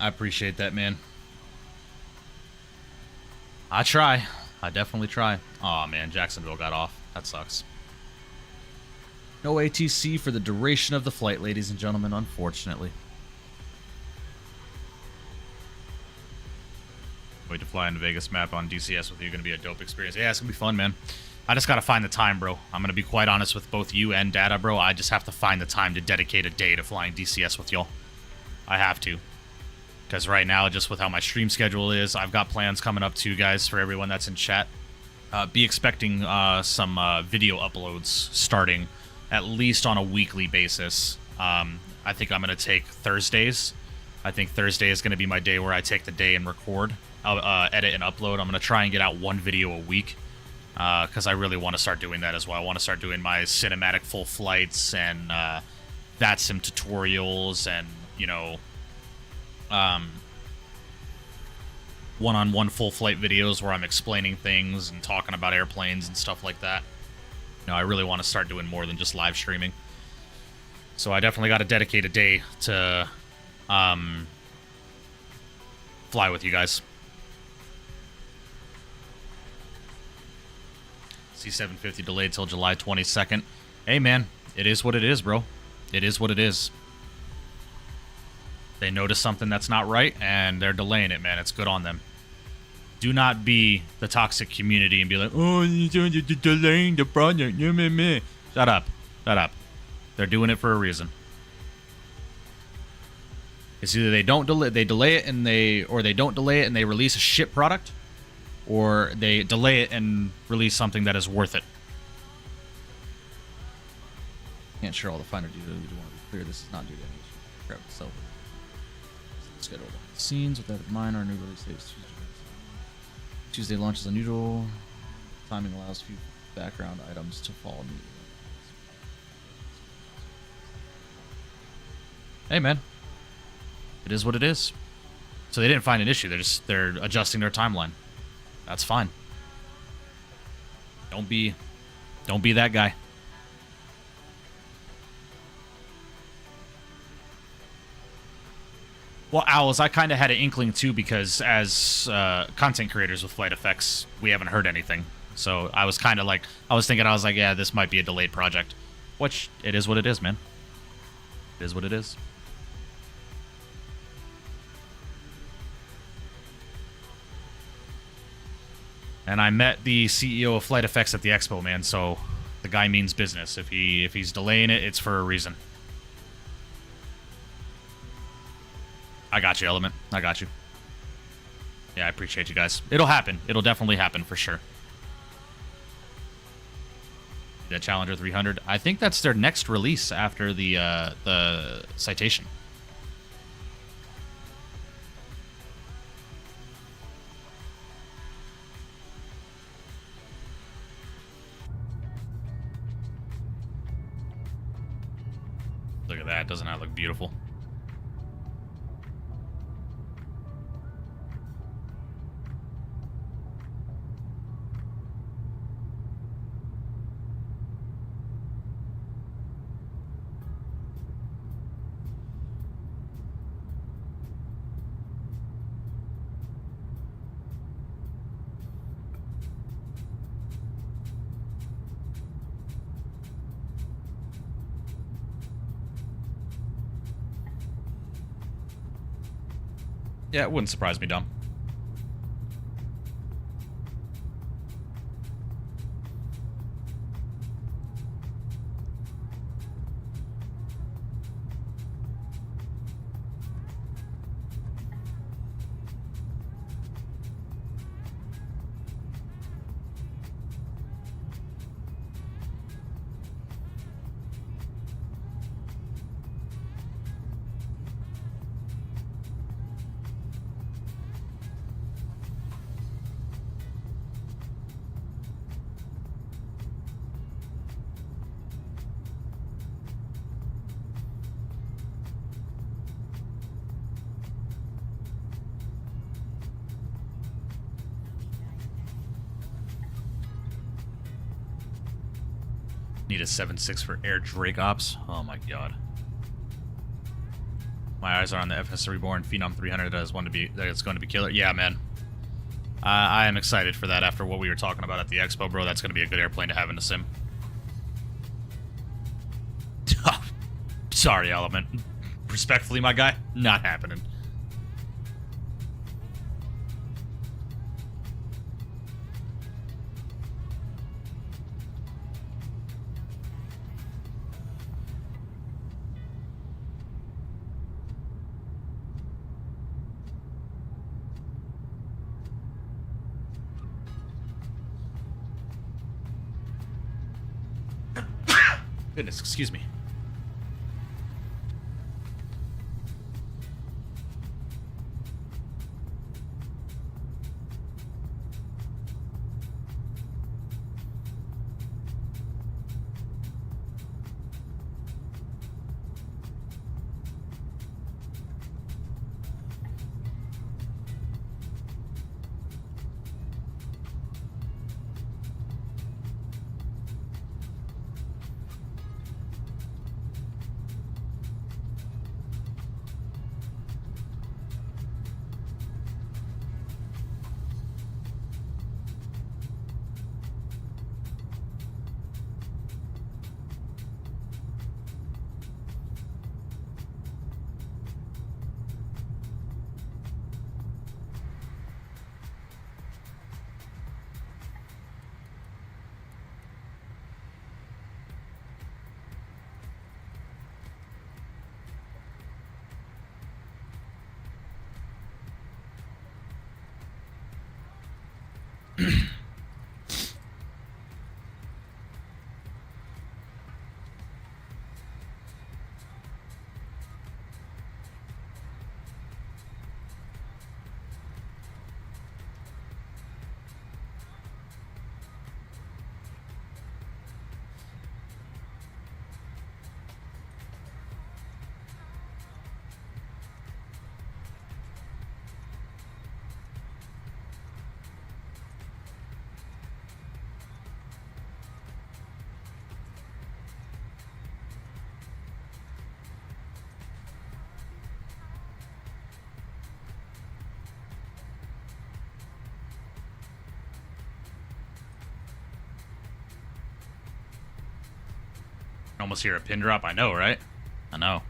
I appreciate that, man. I try. I definitely try. Aw, man, Jacksonville got off. That sucks. No ATC for the duration of the flight, ladies and gentlemen, unfortunately. Wait to fly into Vegas map on DCS with you. Going to be a dope experience. Yeah, it's going to be fun, man. I just got to find the time, bro. I'm going to be quite honest with both you and Data, bro. I just have to find the time to dedicate a day to flying DCS with y'all. I have to. Because right now, just with how my stream schedule is, I've got plans coming up too, guys, for everyone that's in chat. Be expecting some video uploads starting at least on a weekly basis. I think I'm going to take Thursdays. I think Thursday is going to be my day where I take the day and record, edit, and upload. I'm going to try and get out one video a week. Because I really want to start doing that as well. I want to start doing my cinematic full flights and VATSIM tutorials and, you know, one-on-one full flight videos where I'm explaining things and talking about airplanes and stuff like that. You know, I really want to start doing more than just live streaming. So I definitely got to dedicate a day to fly with you guys. C750 delayed till July 22nd. Hey, man, it is what it is, bro. It is what it is. They notice something that's not right, and they're delaying it, man. It's good on them. Do not be the toxic community and be like, oh, you're delaying the project. Shut up. Shut up. They're doing it for a reason. It's either they delay it and they don't delay it and they release a shit product, or they delay it and release something that is worth it. Can't share all the finer details. We do want to be clear. This is not due to any issue. Grab it, so schedule the scenes. With that in mind, our new release date is Tuesday. Launches unusual. Timing allows few background items to fall immediately. Hey, man. It is what it is. So they didn't find an issue. They're adjusting their timeline. That's fine. Don't be that guy. Well, Owls, I kind of had an inkling too, because as content creators with Flight Effects, we haven't heard anything. So I was kind of like, I was thinking, yeah, this might be a delayed project. Which, it is what it is, man. It is what it is. And I met the CEO of Flight Effects at the expo, man, so the guy means business. If he's delaying it, it's for a reason. I got you, Element. I got you. Yeah, I appreciate you guys. It'll happen. It'll definitely happen for sure. The Challenger 300. I think that's their next release after the Citation. Look at that. Doesn't that look beautiful? Yeah, it wouldn't surprise me, Dom. Need a 7.6 for Air Drake Ops. Oh my god. My eyes are on the FS Reborn Phenom 300 that it's going to be killer. Yeah, man. I am excited for that after what we were talking about at the expo, bro. That's going to be a good airplane to have in the sim. Sorry, Element. Respectfully, my guy, not happening. Goodness, excuse me. Almost hear a pin drop. I know, right? I know.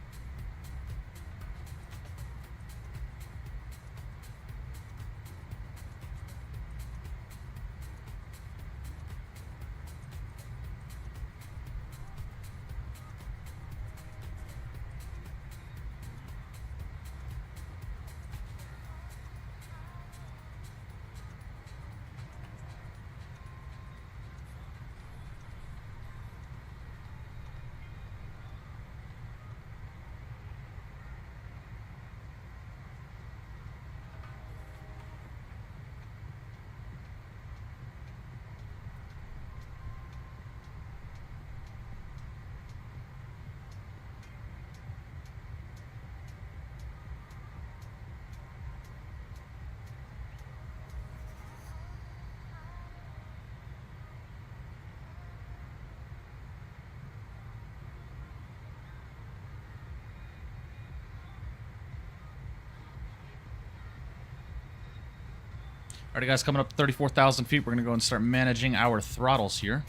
Alrighty, guys, coming up 34,000 feet. We're going to go and start managing our throttles here.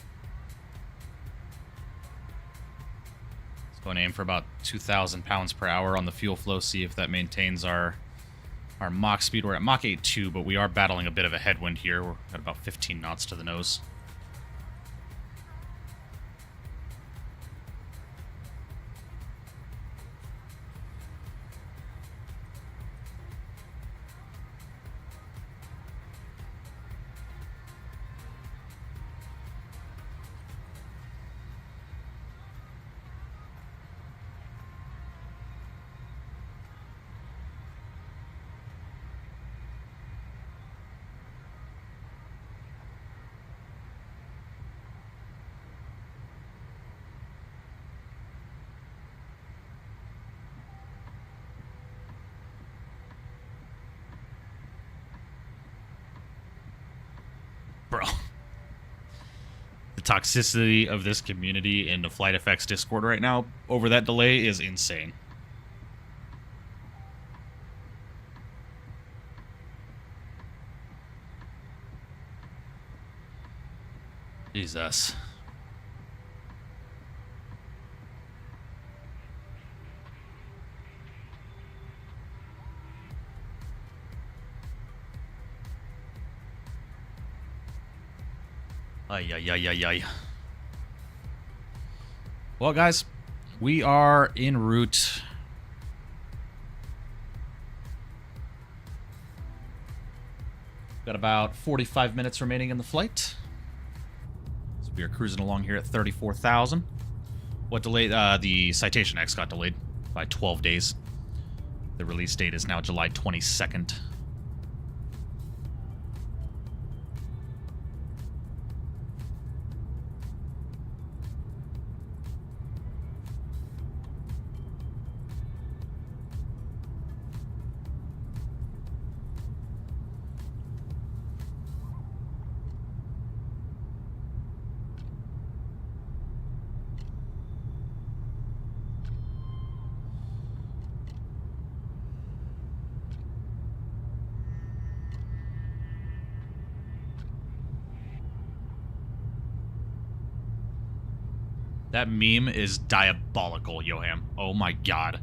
Let's go and aim for about 2,000 pounds per hour on the fuel flow, see if that maintains our Mach speed. We're at Mach 8.2, but we are battling a bit of a headwind here. We're at about 15 knots to the nose. Bro. The toxicity of this community in the Flight Effects Discord right now over that delay is insane. Jesus. Ay, ay, ay, ay, ay. Well, guys, we are en route. Got about 45 minutes remaining in the flight. So we are cruising along here at 34,000. What delayed? The Citation X got delayed by 12 days. The release date is now July 22nd. That meme is diabolical, Yoham. Oh my god.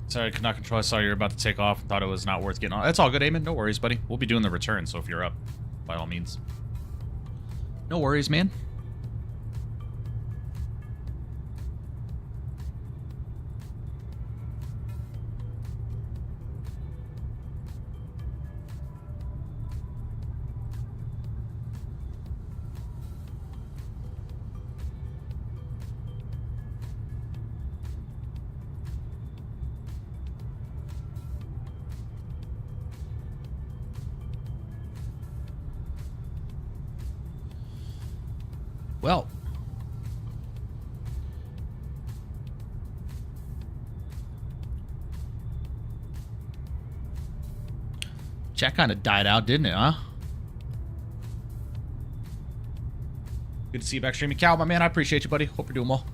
Sorry, I could not control. I saw you were about to take off and thought it was not worth getting on. That's all good, Eamon. No worries, buddy. We'll be doing the return, so if you're up, by all means. No worries, man. Well, chat kind of died out, didn't it, huh? Good to see you back streaming. Cal, my man, I appreciate you, buddy. Hope you're doing well.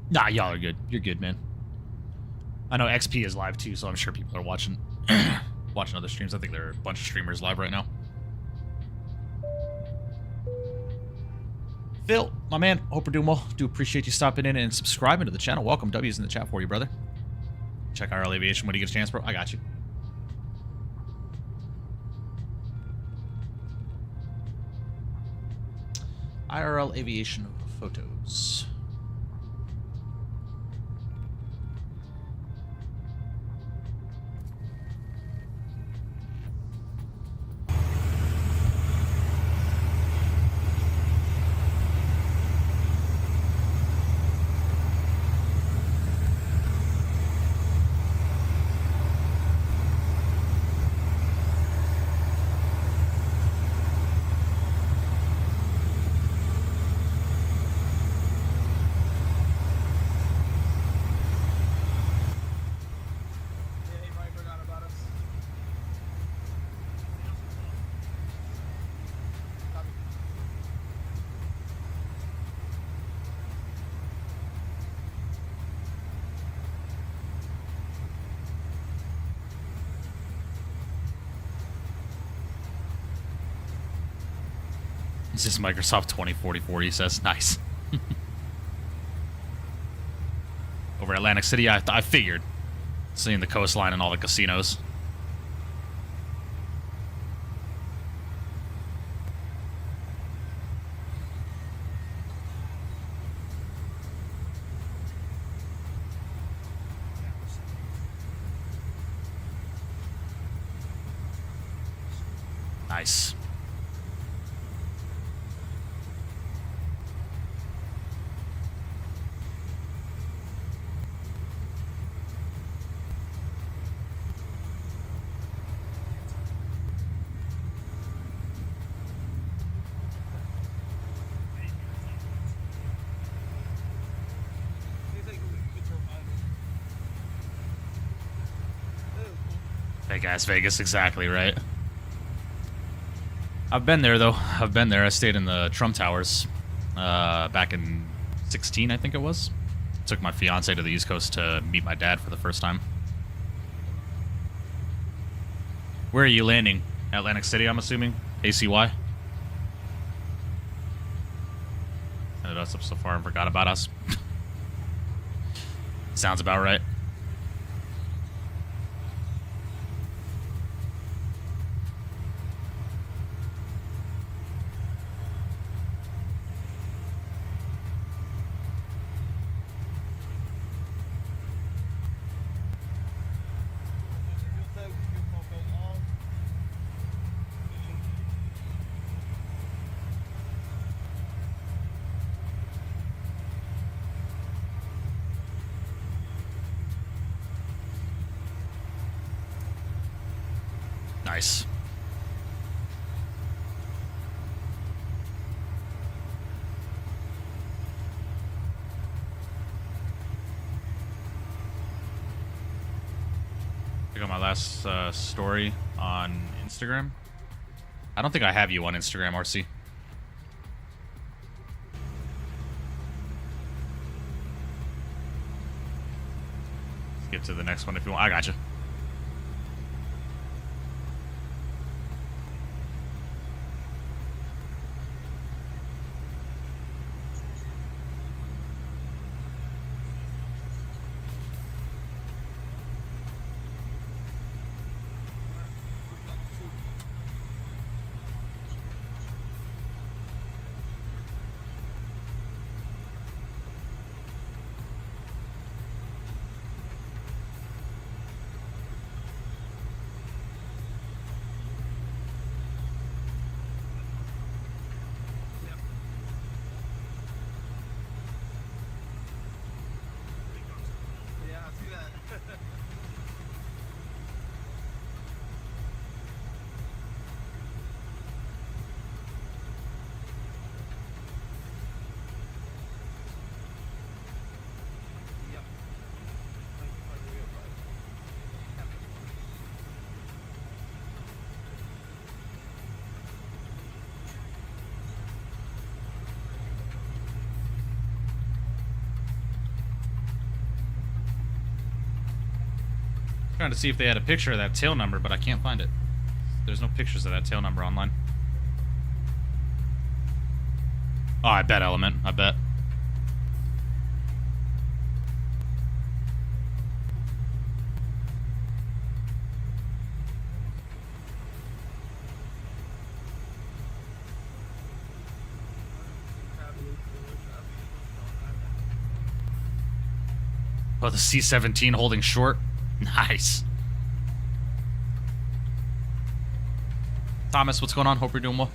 Nah, y'all are good. You're good, man. I know XP is live too, so I'm sure people are watching watching other streams. I think there are a bunch of streamers live right now. Phil, my man, hope you're doing well. Do appreciate you stopping in and subscribing to the channel. Welcome. W's in the chat for you, brother. Check IRL Aviation when you get a chance, bro. I got you. IRL Aviation photos. This is Microsoft 2044, he says. Nice. Over Atlantic City, I figured. Seeing the coastline and all the casinos. Nice. Fake ass Vegas, exactly right. I've been there though. I've been there. I stayed in the Trump Towers back in 16, I think it was. Took my fiance to the East Coast to meet my dad for the first time. Where are you landing? Atlantic City, I'm assuming. ACY. Ended us up so far and forgot about us. Sounds about right. Nice. Check out my last story on Instagram. I don't think I have you on Instagram, RC. Skip to the next one if you want. I got you. Trying to see if they had a picture of that tail number, but I can't find it. There's no pictures of that tail number online. Oh, I bet, Element. I bet. Oh, the C-17 holding short. Nice. Thomas, what's going on? Hope you're doing well.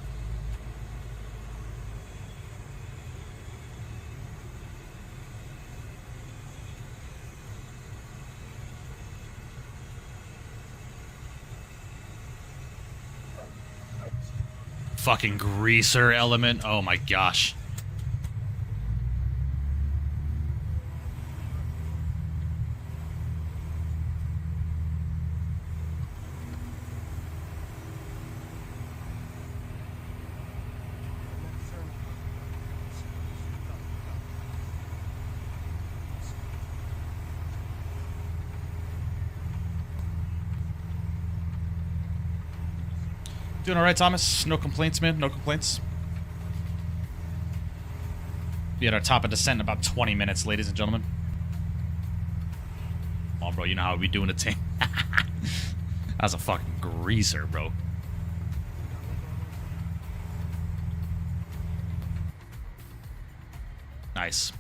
Fucking greaser, Element. Oh my gosh. Doing all right, Thomas? No complaints, man? No complaints? Be at our top of descent in about 20 minutes, ladies and gentlemen. Come on, bro. You know how we doing a thing. That's a fucking greaser, bro. Nice.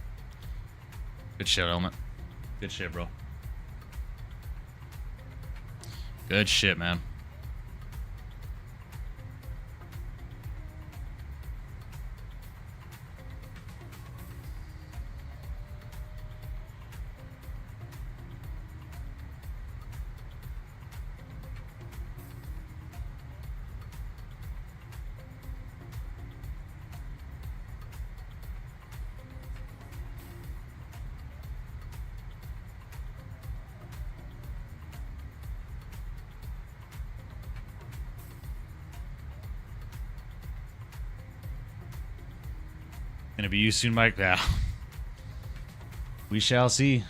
Good shit, Element. Good shit, bro. Good shit, man. Gonna be you soon, Mike? Yeah. We shall see.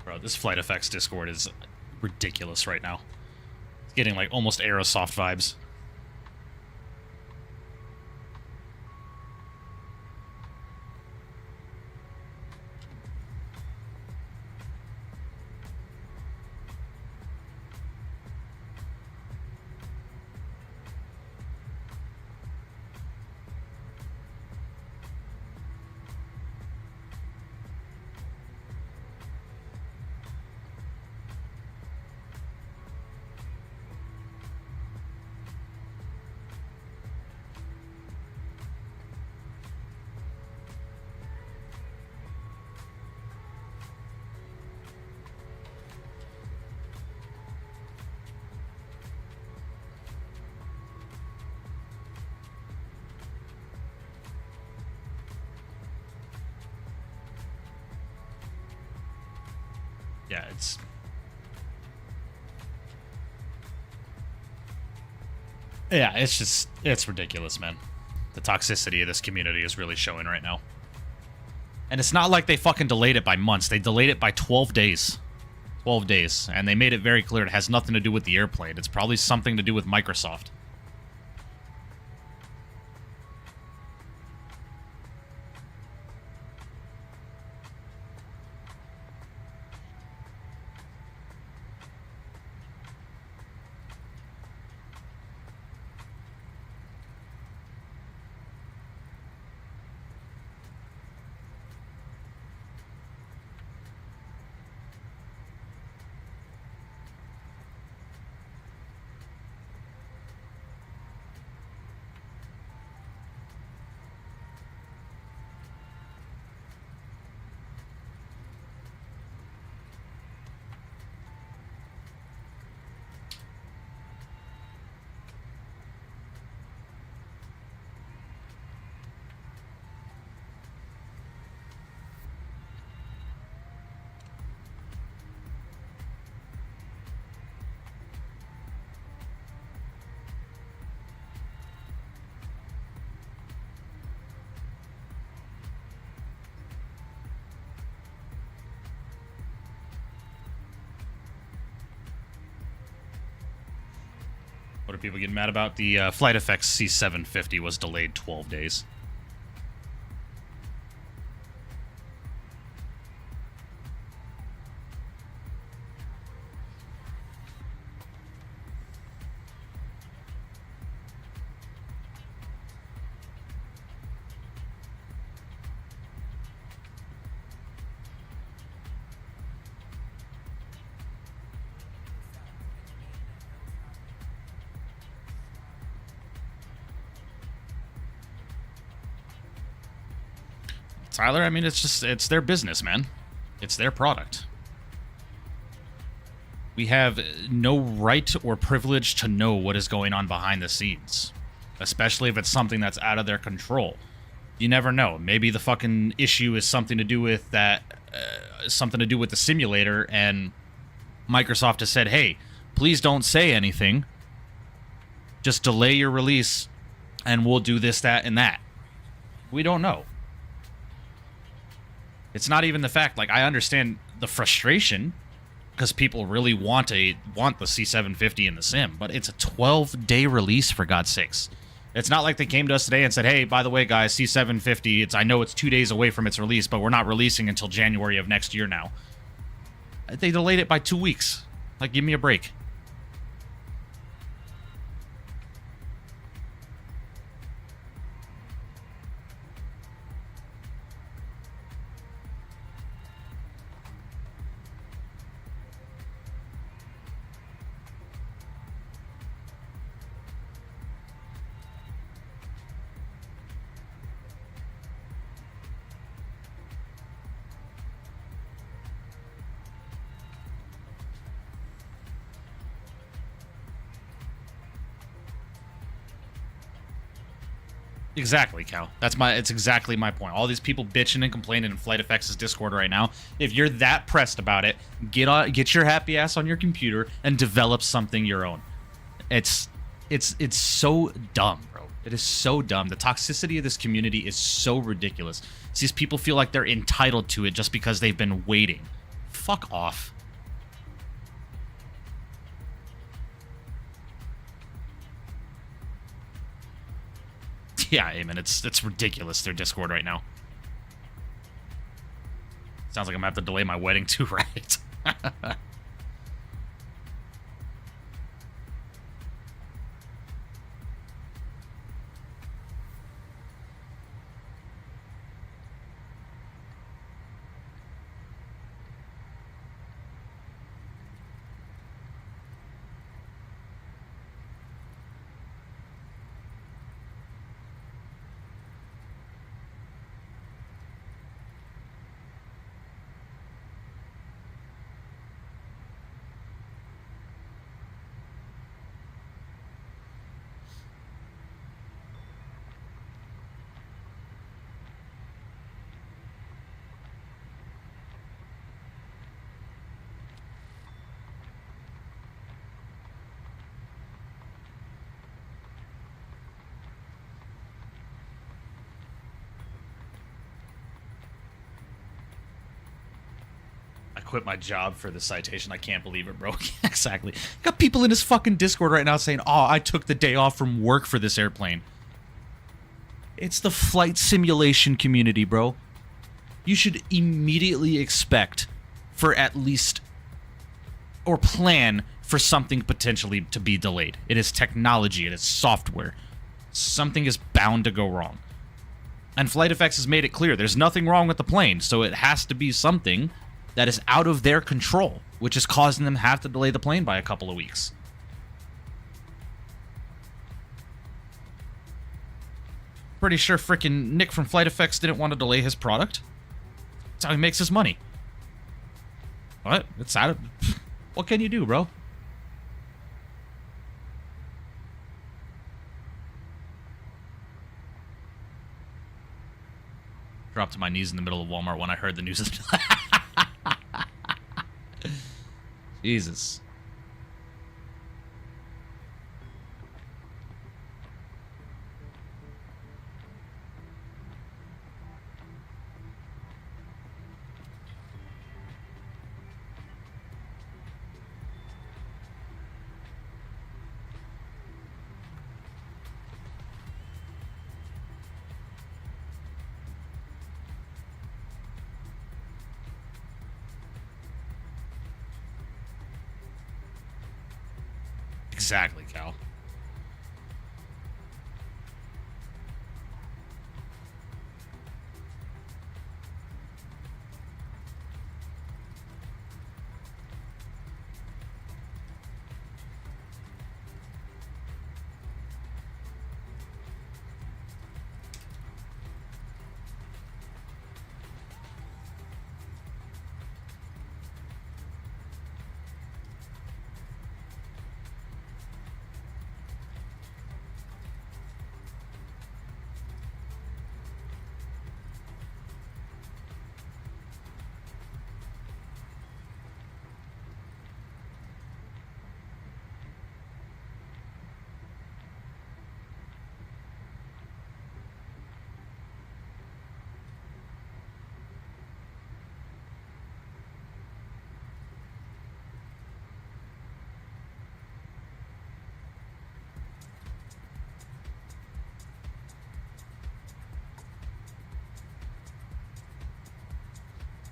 Bro, this Flight Effects Discord is ridiculous right now. It's getting like almost Aerosoft vibes. Yeah, it's ridiculous, man. The toxicity of this community is really showing right now. And it's not like they fucking delayed it by months. They delayed it by 12 days. 12 days. And they made it very clear it has nothing to do with the airplane. It's probably something to do with Microsoft. What are people getting mad about? The Flight Effects C750 was delayed 12 days. Tyler, I mean, it's their business, man. It's their product. We have no right or privilege to know what is going on behind the scenes, especially if it's something that's out of their control. You never know. Maybe the fucking issue is something to do with that, something to do with the simulator, and Microsoft has said, hey, please don't say anything. Just delay your release, and we'll do this, that, and that. We don't know. It's not even the fact, like, I understand the frustration because people really want the C750 in the sim, but it's a 12-day release, for God's sakes. It's not like they came to us today and said, hey, by the way, guys, C750, I know it's 2 days away from its release, but we're not releasing until January of next year now. They delayed it by 2 weeks. Like, give me a break. Exactly, Cal. It's exactly my point. All these people bitching and complaining in Flight Effects' Discord right now. If you're that pressed about it, get your happy ass on your computer and develop something your own. It's so dumb, bro. It is so dumb. The toxicity of this community is so ridiculous. These people feel like they're entitled to it just because they've been waiting. Fuck off. Yeah, Eamon, it's ridiculous, their Discord right now. Sounds like I'm gonna have to delay my wedding too, right? quit my job for the citation. I can't believe it, bro. Exactly. Got people in his fucking Discord right now saying, oh, I took the day off from work for this airplane. It's the flight simulation community, bro. You should immediately expect for at least, or plan for something potentially to be delayed. It is technology. It is software. Something is bound to go wrong. And FlightFX has made it clear there's nothing wrong with the plane, so it has to be something that is out of their control, which is causing them to have to delay the plane by a couple of weeks. Pretty sure frickin' Nick from FlightFX didn't want to delay his product. That's how he makes his money. What? It's out of... What can you do, bro? Dropped to my knees in the middle of Walmart when I heard the news of Jesus. Exactly, Cal.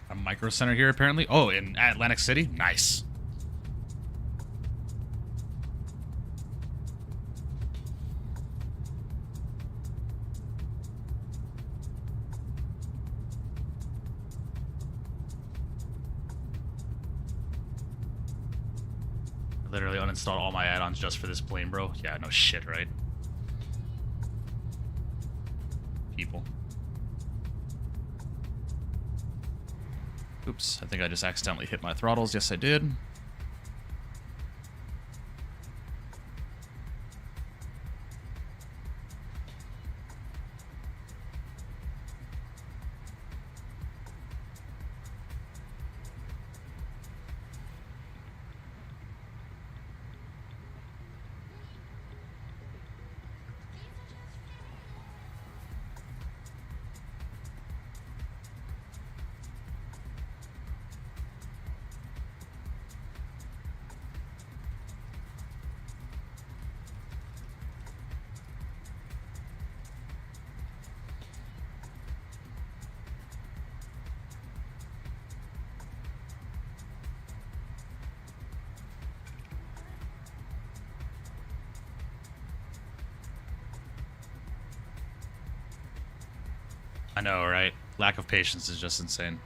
A micro center here, apparently. Oh, in Atlantic City? Nice. Literally uninstalled all my add-ons just for this plane, bro. Yeah, no shit, right? People. Oops, I think I just accidentally hit my throttles. Yes, I did. I know, right? Lack of patience is just insane.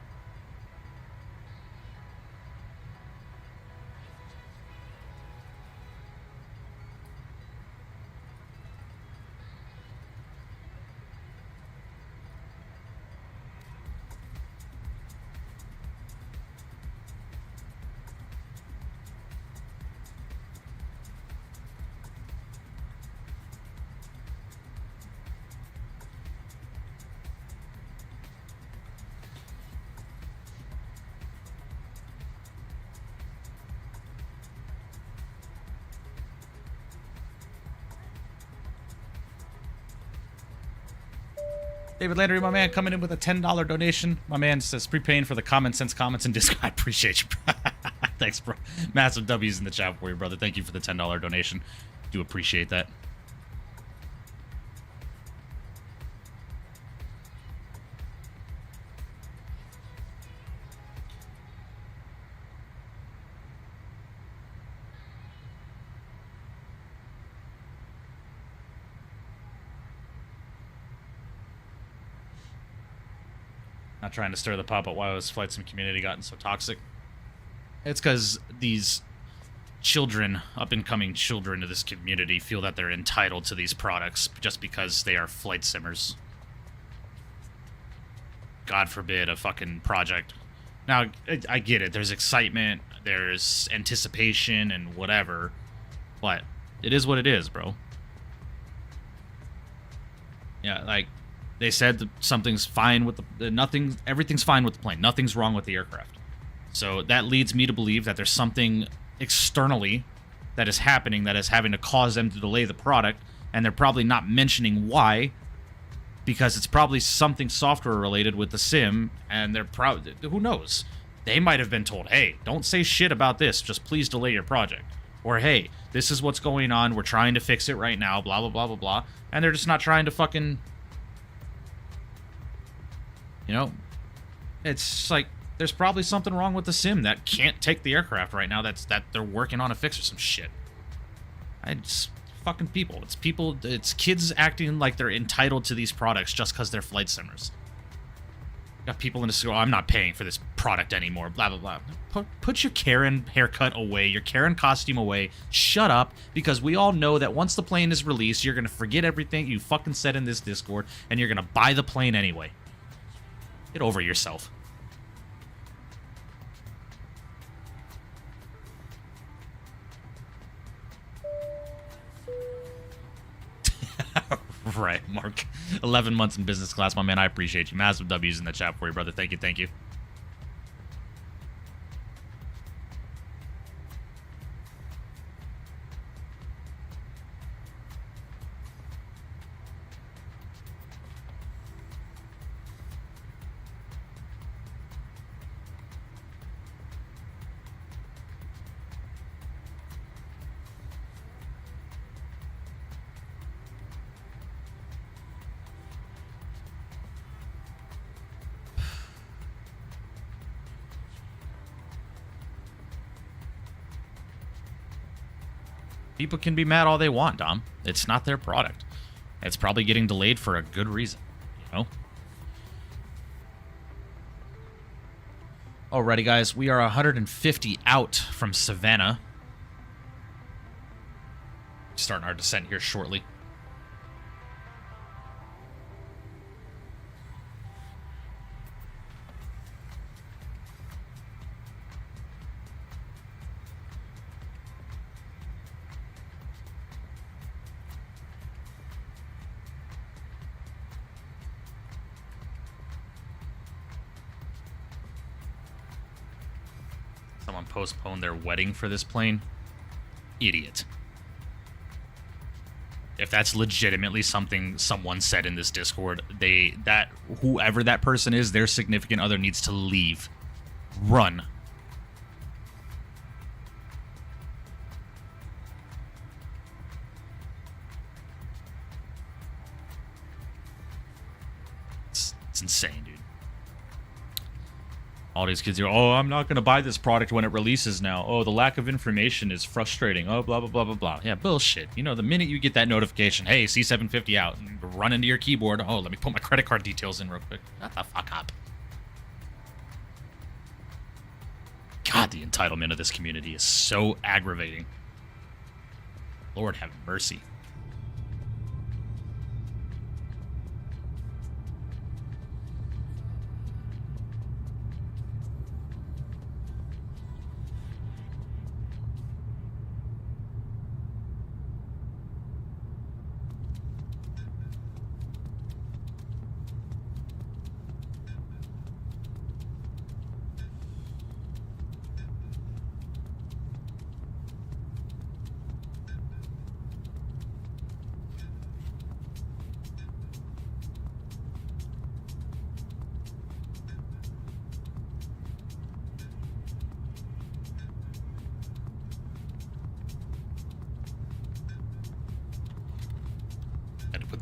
David Landry, my man, coming in with a $10 donation. My man says prepaying for the common sense comments and Discord. I appreciate you, bro. Thanks, bro. Massive W's in the chat for you, brother. Thank you for the $10 donation. Do appreciate that. Not trying to stir the pot, but why was Flight Sim community gotten so toxic? It's because these children, up-and-coming children of this community, feel that they're entitled to these products just because they are flight simmers. God forbid a fucking project. Now, I get it. There's excitement, there's anticipation, and whatever, but it is what it is, bro. Yeah, like, they said that something's fine with the everything's fine with the plane. Nothing's wrong with the aircraft. So that leads me to believe that there's something externally that is happening that is having to cause them to delay the product, and they're probably not mentioning why, because it's probably something software related with the sim, and they're probably, who knows? They might have been told, hey, don't say shit about this, just please delay your project. Or, hey, this is what's going on, we're trying to fix it right now, blah, blah, blah, blah, blah. And they're just not trying to fucking... You know, it's like there's probably something wrong with the sim that can't take the aircraft right now. That they're working on a fix or some shit. It's fucking people. It's people. It's kids acting like they're entitled to these products just because they're flight simmers. Got people in the school. Oh, I'm not paying for this product anymore. Blah blah blah. Put your Karen haircut away. Your Karen costume away. Shut up, because we all know that once the plane is released, you're gonna forget everything you fucking said in this Discord, and you're gonna buy the plane anyway. Get over yourself. Right, Mark. 11 months in business class, my man. I appreciate you. Massive W's in the chat for you, brother. Thank you, thank you. People can be mad all they want, Dom. It's not their product. It's probably getting delayed for a good reason, you know? Alrighty, guys. We are 150 out from Savannah. Starting our descent here shortly. Someone postponed their wedding for this plane. Idiot. If that's legitimately something someone said in this Discord, whoever that person is, their significant other needs to leave. Run. It's insane, dude. All these kids are, oh, I'm not going to buy this product when it releases now. Oh, the lack of information is frustrating. Oh, blah, blah, blah, blah, blah. Yeah, bullshit. You know, the minute you get that notification, hey, C750 out, and run into your keyboard, oh, let me put my credit card details in real quick. Shut the fuck up. God, the entitlement of this community is so aggravating. Lord have mercy.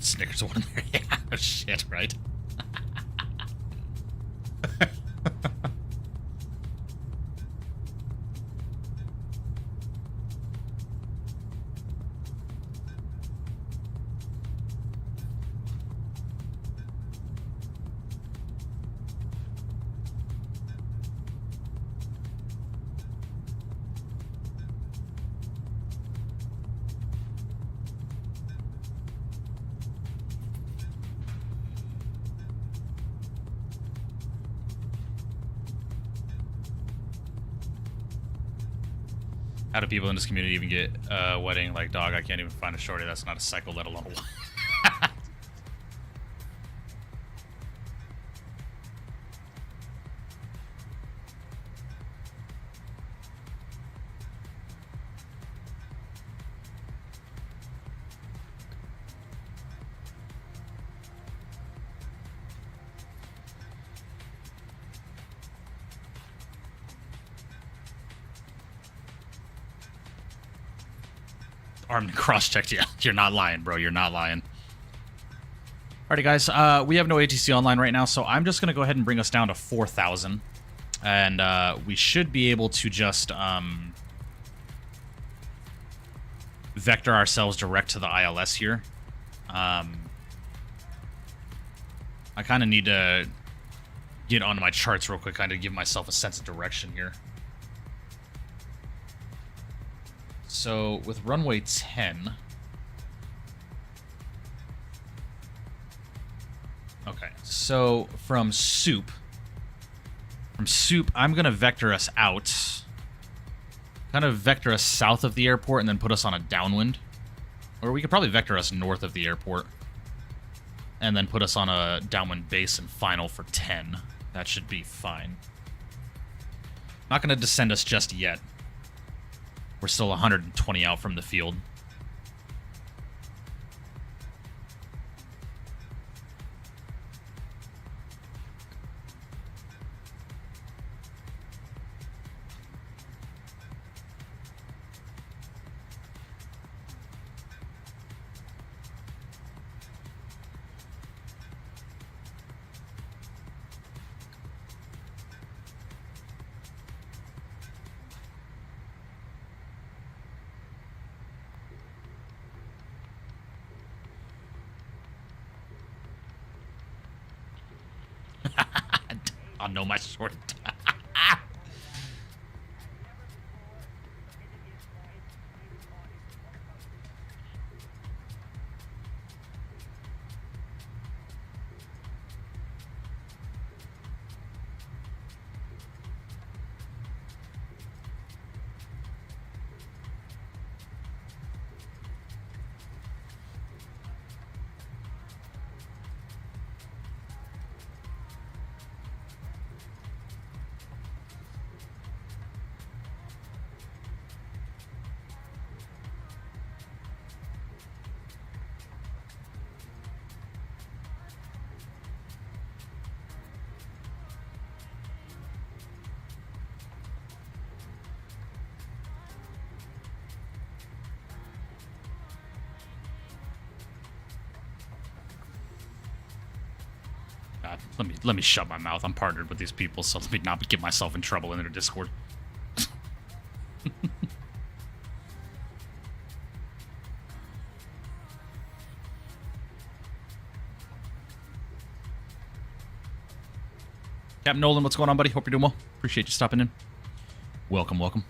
Snickers one in there. Yeah, oh, shit, right? How do people in this community even get a wedding? Like, dog, I can't even find a shorty that's not a cycle, let alone a one. Armed and cross-checked. Yeah, you're not lying, bro. You're not lying. Alrighty, guys. We have no ATC online right now, so I'm just going to go ahead and bring us down to 4,000. And we should be able to just vector ourselves direct to the ILS here. I kind of need to get onto my charts real quick, kind of give myself a sense of direction here. So, with runway 10... Okay, so from Soup, I'm going to vector us out. Kind of vector us south of the airport and then put us on a downwind. Or we could probably vector us north of the airport. And then put us on a downwind base and final for 10. That should be fine. Not going to descend us just yet. We're still 120 out from the field. I'll know my short. Let me shut my mouth. I'm partnered with these people, so let me not get myself in trouble in their Discord. Captain Nolan, what's going on, buddy? Hope you're doing well. Appreciate you stopping in. Welcome, welcome.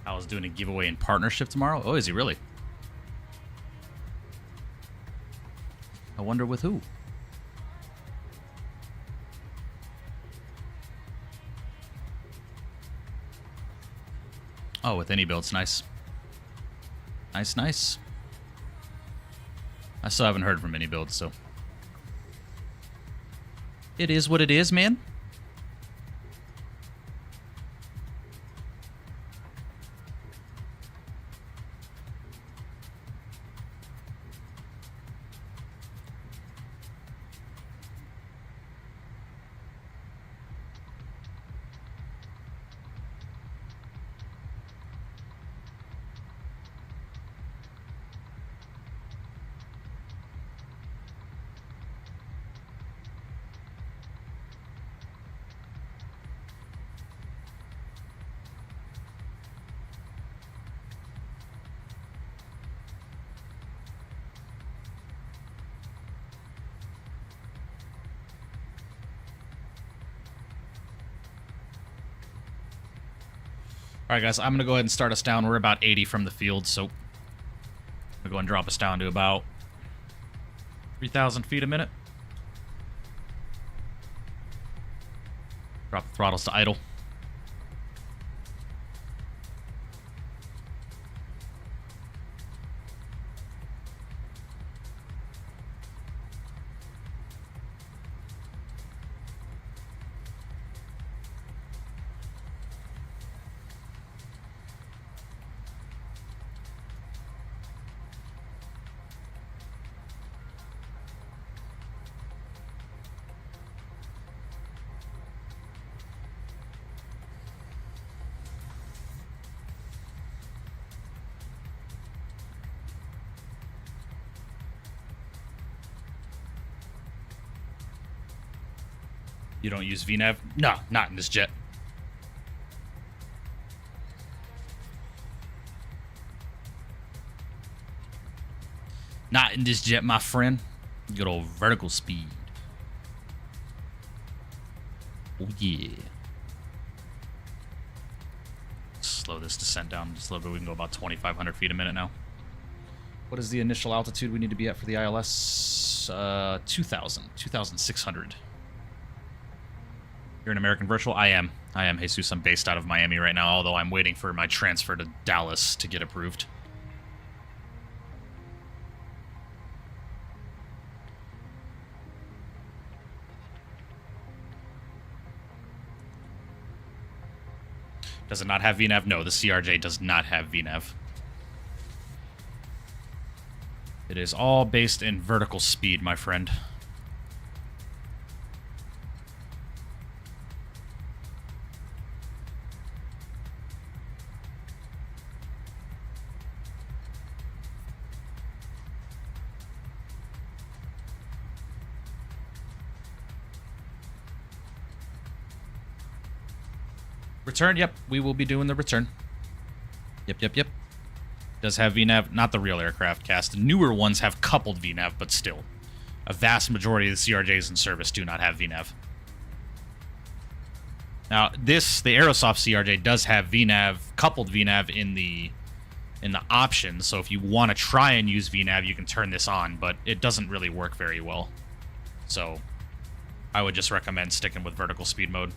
I was doing a giveaway in partnership tomorrow. Oh, is he really? I wonder with who. Oh, with any builds. Nice. Nice, nice. I still haven't heard from any builds, so. It is what it is, man. All right, guys, I'm going to go ahead and start us down. We're about 80 from the field, so I'm going to go and drop us down to about 3,000 feet a minute. Drop the throttles to idle. You don't use VNAV? No, not in this jet. Not in this jet, my friend. Good old vertical speed. Oh, yeah. Slow this descent down just a little bit. We can go about 2,500 feet a minute now. What is the initial altitude we need to be at for the ILS? 2,600. You're an American Virtual? I am, Jesus. I'm based out of Miami right now, although I'm waiting for my transfer to Dallas to get approved. Does it not have VNAV? No, the CRJ does not have VNAV. It is all based in vertical speed, my friend. Return? Yep, we will be doing the return. Yep. Does have VNAV, not the real aircraft cast. The newer ones have coupled VNAV, but still. A vast majority of the CRJs in service do not have VNAV. Now, the Aerosoft CRJ does have VNAV, coupled VNAV in the options, so if you want to try and use VNAV, you can turn this on, but it doesn't really work very well. So, I would just recommend sticking with vertical speed mode.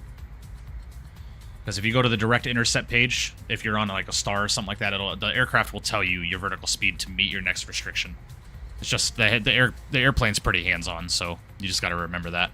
Because if you go to the direct intercept page, if you're on like a star or something like that, the aircraft will tell you your vertical speed to meet your next restriction. It's just the airplane's pretty hands-on, so you just got to remember that.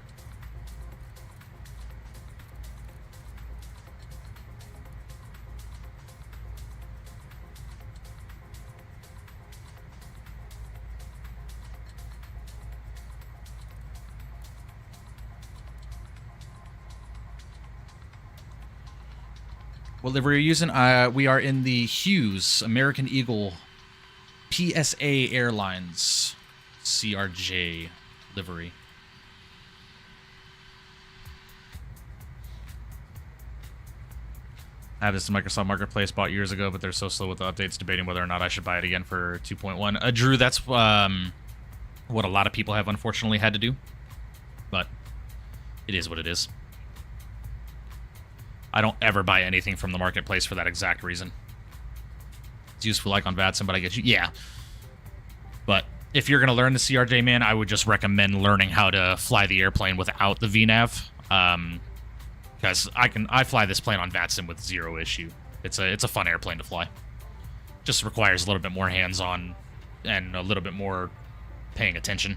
What livery are you using? We are in the Hughes American Eagle PSA Airlines CRJ livery. I have this in Microsoft Marketplace, bought years ago, but they're so slow with the updates, debating whether or not I should buy it again for 2.1. Drew, that's what a lot of people have unfortunately had to do, but it is what it is. I don't ever buy anything from the marketplace for that exact reason. It's useful like on VATSIM, but I get you. Yeah. But if you're going to learn the CRJ, man, I would just recommend learning how to fly the airplane without the VNAV. Because I fly this plane on VATSIM with zero issue. It's a fun airplane to fly. Just requires a little bit more hands-on and a little bit more paying attention.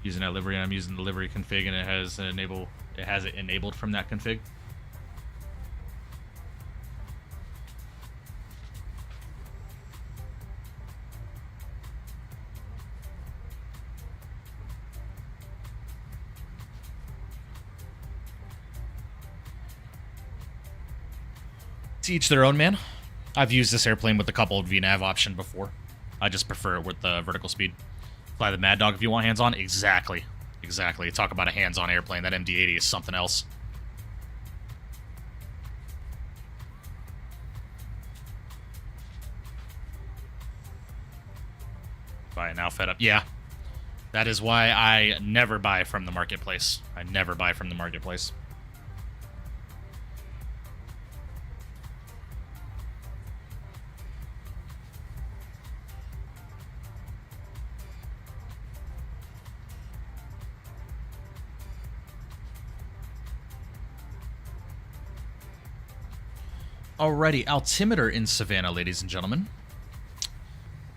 Using that livery, and I'm using the livery config, and it has it enabled from that config. To each their own, man. I've used this airplane with the coupled VNAV option before. I just prefer it with the vertical speed. Fly the Mad Dog if you want hands-on. Exactly. Exactly. Talk about a hands-on airplane. That MD-80 is something else. Buy it now, fed up. Yeah. That is why I never buy from the marketplace. I never buy from the marketplace. Alrighty, altimeter in Savannah, ladies and gentlemen.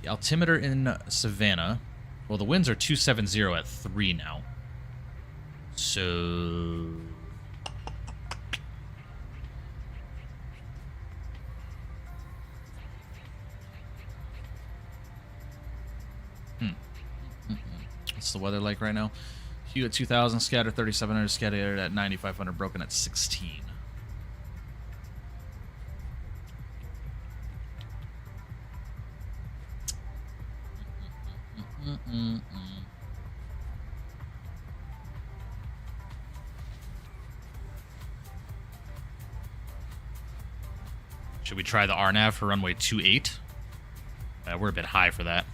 The altimeter in Savannah. Well, the winds are 270 at 3 now. So... What's the weather like right now? Hue at 2,000, scatter 3,700, scatter at 9,500, broken at 16. Should we try the RNAV for runway 28? We're a bit high for that,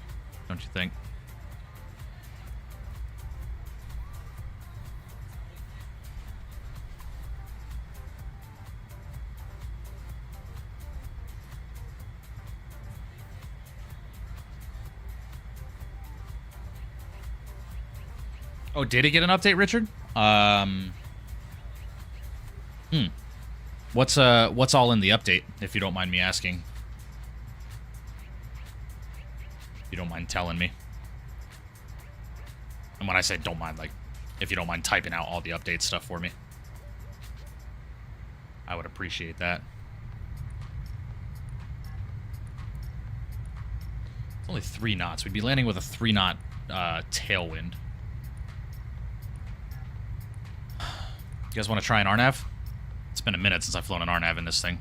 don't you think? Oh, did it get an update, Richard? What's all in the update, if you don't mind me asking? If you don't mind telling me. And when I say don't mind, like, if you don't mind typing out all the update stuff for me. I would appreciate that. It's only 3 knots. We'd be landing with a 3-knot tailwind. You guys want to try an RNAV? It's been a minute since I've flown an RNAV in this thing.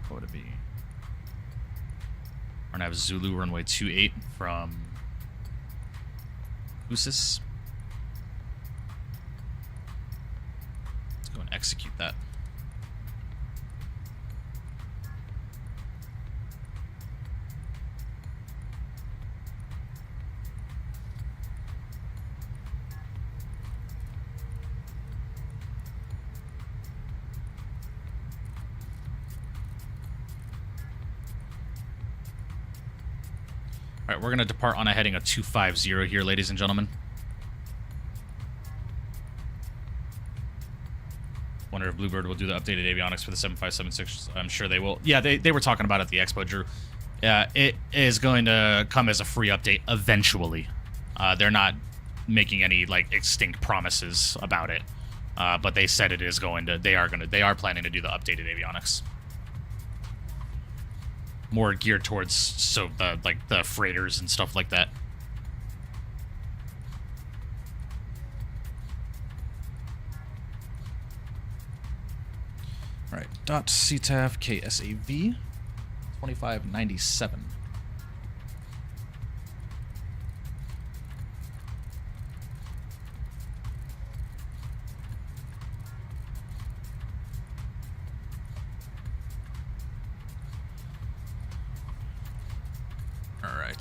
What would it be? RNAV Zulu runway 28 from Usis. Let's go and execute that. All right, we're going to depart on a heading of 250 here, ladies and gentlemen. Wonder if Bluebird will do the updated avionics for the 7576. I'm sure they will. Yeah, they were talking about it at the expo, Drew. Yeah, it is going to come as a free update eventually. They're not making any like extinct promises about it, but they said it is going to. They are planning to do the updated avionics. More geared towards the freighters and stuff like that. All right, .CTAF KSAV 2597.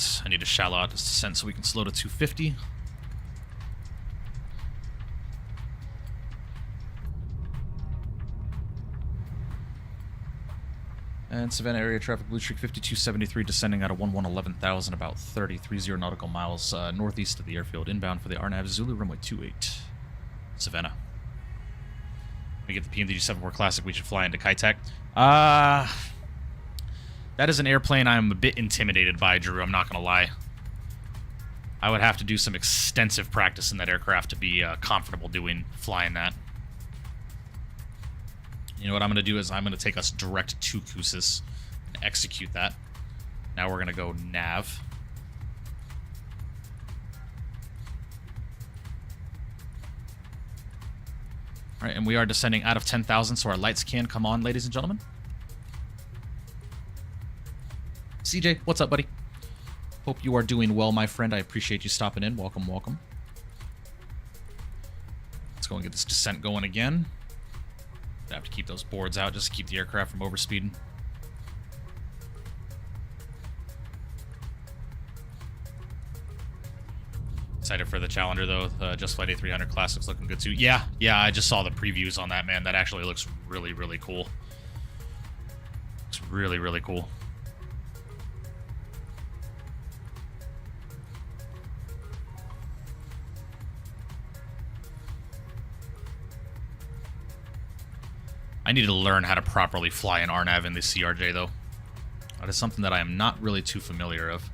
left. I need to shallow out this descent so we can slow to 250. And Savannah area traffic, Blue Streak 5273, descending out of 1110,000, about 30 nautical miles northeast of the airfield, inbound for the RNAV Zulu runway 28. Savannah. We get the PMDG-74 Classic, we should fly into Kitech. That is an airplane I'm a bit intimidated by, Drew, I'm not going to lie. I would have to do some extensive practice in that aircraft to be comfortable flying that. You know what I'm going to do is I'm going to take us direct to Kousis and execute that. Now we're going to go nav. All right, and we are descending out of 10,000, so our lights can come on, ladies and gentlemen. CJ, what's up, buddy? Hope you are doing well, my friend. I appreciate you stopping in. Welcome, welcome. Let's go and get this descent going again. I have to keep those boards out just to keep the aircraft from overspeeding. Excited for the Challenger, though. Just Flight A300 Classic's looking good, too. Yeah, I just saw the previews on that, man. That actually looks really, really cool. Looks really, really cool. I need to learn how to properly fly an RNAV in the CRJ, though. That is something that I am not really too familiar of.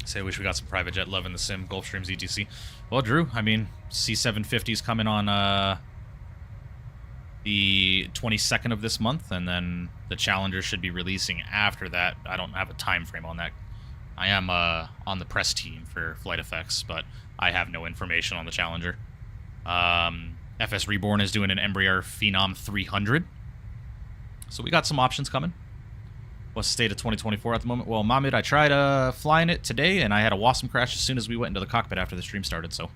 Say I wish we got some private jet love in the sim, Gulfstreams ETC. Well, Drew, I mean, C750 is coming on the 22nd of this month, and then the Challenger should be releasing after that. I don't have a time frame on that. I am on the press team for Flight Effects, but I have no information on the Challenger. FS Reborn is doing an Embraer Phenom 300. So we got some options coming. What's the state of 2024 at the moment? Well, Mahmoud, I tried flying it today, and I had a Wasm crash as soon as we went into the cockpit after the stream started, so...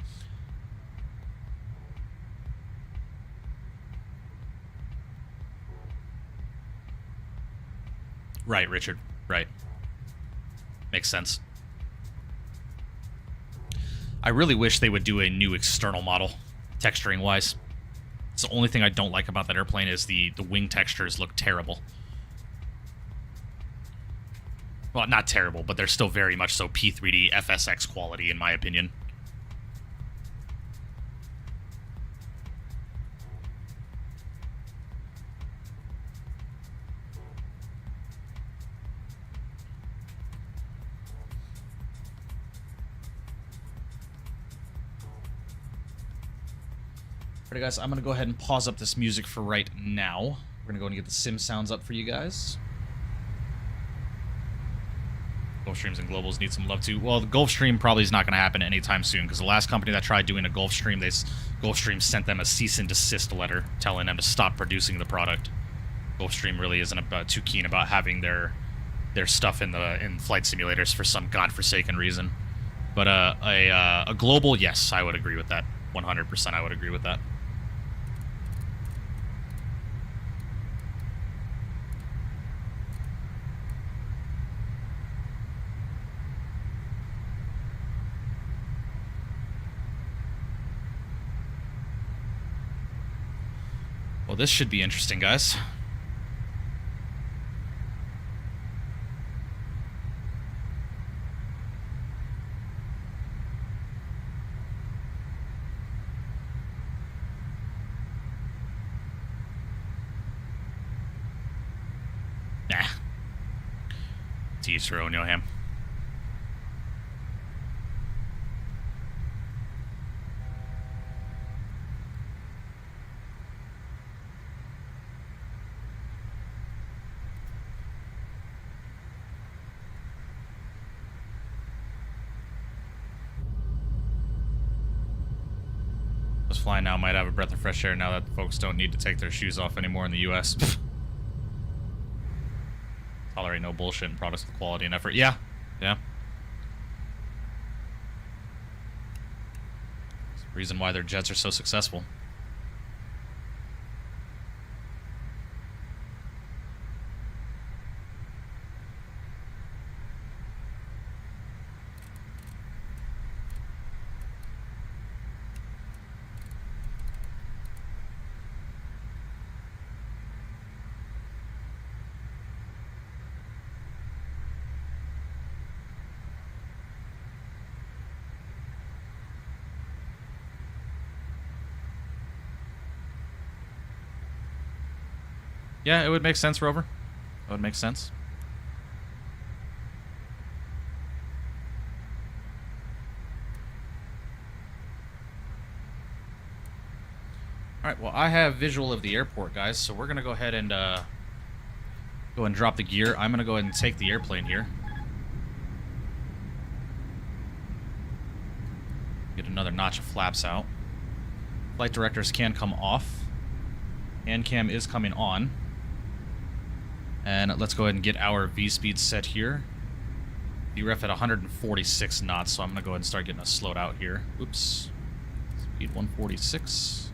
Right, Richard. Right. Makes sense. I really wish they would do a new external model, texturing-wise. It's the only thing I don't like about that airplane is the wing textures look terrible. Well, not terrible, but they're still very much so P3D FSX quality, in my opinion. Alright guys, I'm going to go ahead and pause up this music for right now. We're going to go and get the sim sounds up for you guys. Gulfstreams and Globals need some love too. Well, the Gulfstream probably is not going to happen anytime soon, because the last company that tried doing a Gulfstream, Gulfstream sent them a cease and desist letter telling them to stop producing the product. Gulfstream really isn't too keen about having their stuff in flight simulators for some godforsaken reason. But a Global, yes, I would agree with that. 100% I would agree with that. Well, this should be interesting, guys. Nah. To each their own, Yoham. Flying now might have a breath of fresh air now that folks don't need to take their shoes off anymore in the U.S. Tolerate no bullshit and products with quality and effort. Yeah. Yeah. It's the reason why their jets are so successful. Yeah, it would make sense, Rover. It would make sense. Alright, well, I have visual of the airport, guys, so we're going to go ahead and drop the gear. I'm going to go ahead and take the airplane here. Get another notch of flaps out. Flight directors can come off. Hand cam is coming on. And let's go ahead and get our V-speed set here. VREF at 146 knots, so I'm going to go ahead and start getting us slowed out here. Oops. Speed 146.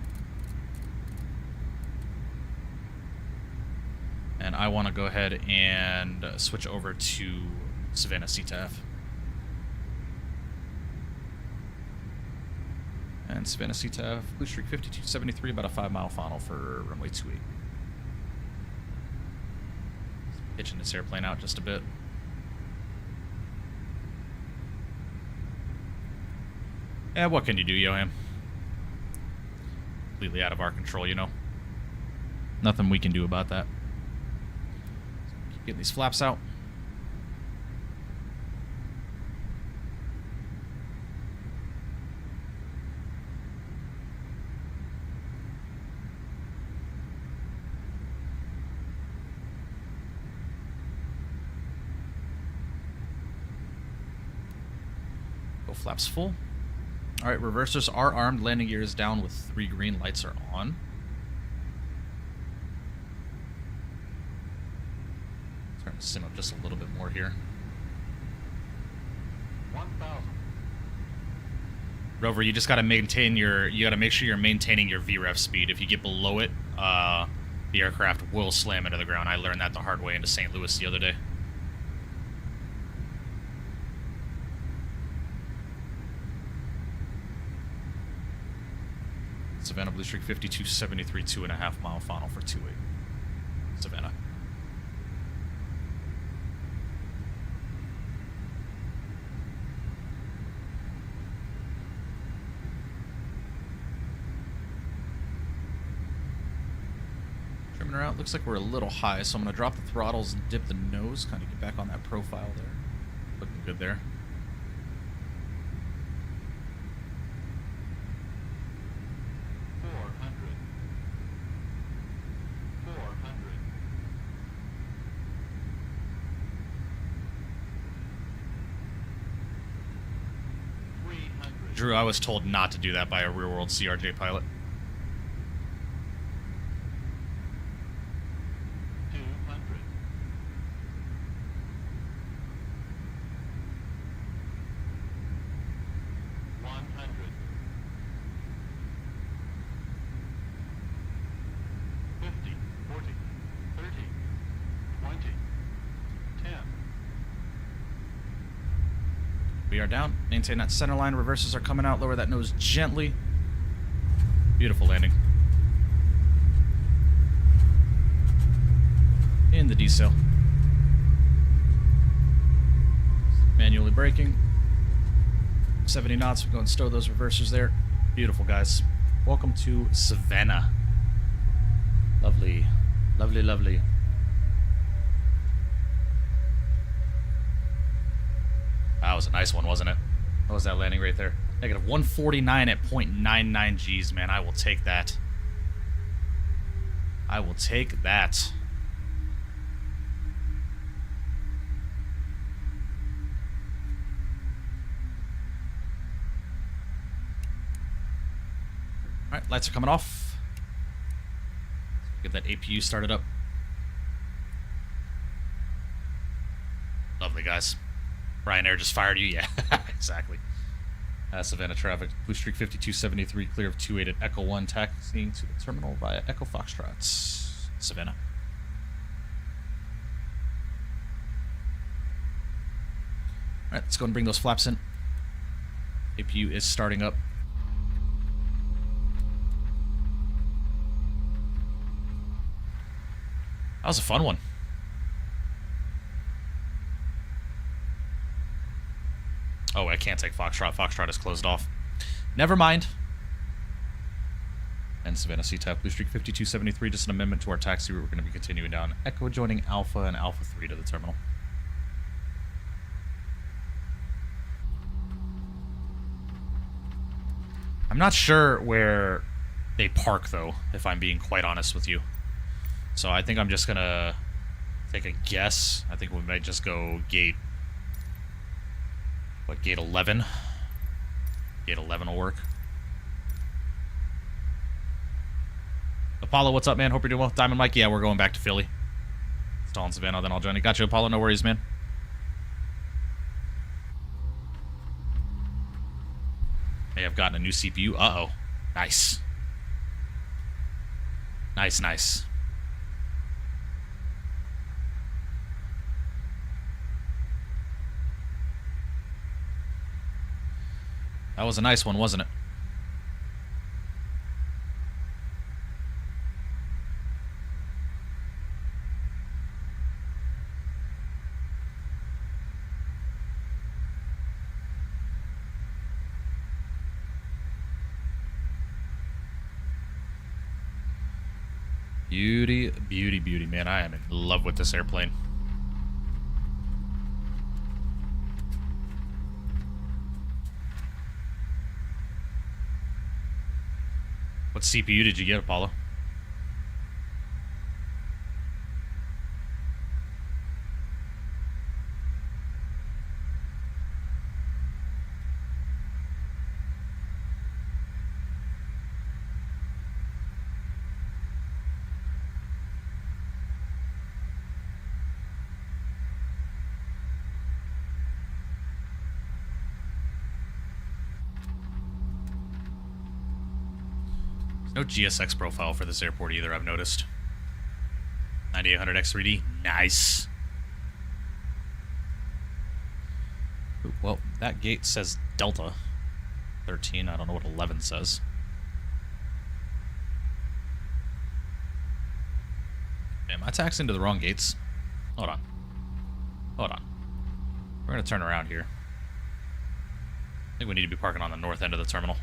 And I want to go ahead and switch over to Savannah CTAF. And Savannah CTAF, Blue Streak 5273, about a 5-mile final for runway 28. Pitching this airplane out just a bit. Yeah, what can you do, Yoham? Completely out of our control, you know. Nothing we can do about that. Keep getting these flaps out. Flaps full. Alright, reversers are armed. Landing gear is down with 3 green. Lights are on. Starting to sim up just a little bit more here. 1,000. Rover, you just gotta maintain your... You gotta make sure you're maintaining your VREF speed. If you get below it, the aircraft will slam into the ground. I learned that the hard way into St. Louis the other day. Savannah Blue Streak 5273, 2.5 mile final for 28. Savannah. Trimming her out. Looks like we're a little high, so I'm going to drop the throttles and dip the nose, kind of get back on that profile there. Looking good there. Drew, I was told not to do that by a real-world CRJ pilot. 200. 100. 50, 40, 30, 20, 10. We are down. Maintain that center line. Reverses are coming out. Lower that nose gently. Beautiful landing. In the decel. Manually braking. 70 knots. We're going to stow those reversers there. Beautiful, guys. Welcome to Savannah. Lovely. Lovely, lovely. That was a nice one, wasn't it? What was that landing right there? Negative 149 at 0.99 Gs, man. I will take that. I will take that. Alright, lights are coming off. Get that APU started up. Lovely, guys. Ryanair just fired you? Yeah, exactly. Savannah traffic. Blue Streak 5273, clear of 28 at Echo 1, taxiing to the terminal via Echo Foxtrot. Savannah. Alright, let's go and bring those flaps in. APU is starting up. That was a fun one. Oh, I can't take Foxtrot. Foxtrot is closed off. Never mind. And Savannah C-Tap, Blue Streak 5273, just an amendment to our taxi route. We're going to be continuing down Echo, joining Alpha and Alpha 3 to the terminal. I'm not sure where they park, though, if I'm being quite honest with you. So I think I'm just going to take a guess. I think we might just go gate... What, gate 11? Gate 11 will work. Apollo, what's up, man? Hope you're doing well. Diamond Mike, yeah, we're going back to Philly. Stalling Savannah, then I'll join you. Got you, Apollo. No worries, man. Hey, I've gotten a new CPU. Uh-oh. Nice. Nice, nice. That was a nice one, wasn't it? Beauty, beauty, beauty, man. I am in love with this airplane. What CPU did you get, Apollo? No GSX profile for this airport either, I've noticed. 9800 X3D, nice. Ooh, well, that gate says Delta 13. I don't know what 11 says. Am I taxiing to the wrong gates? Hold on. Hold on. We're going to turn around here. I think we need to be parking on the north end of the terminal.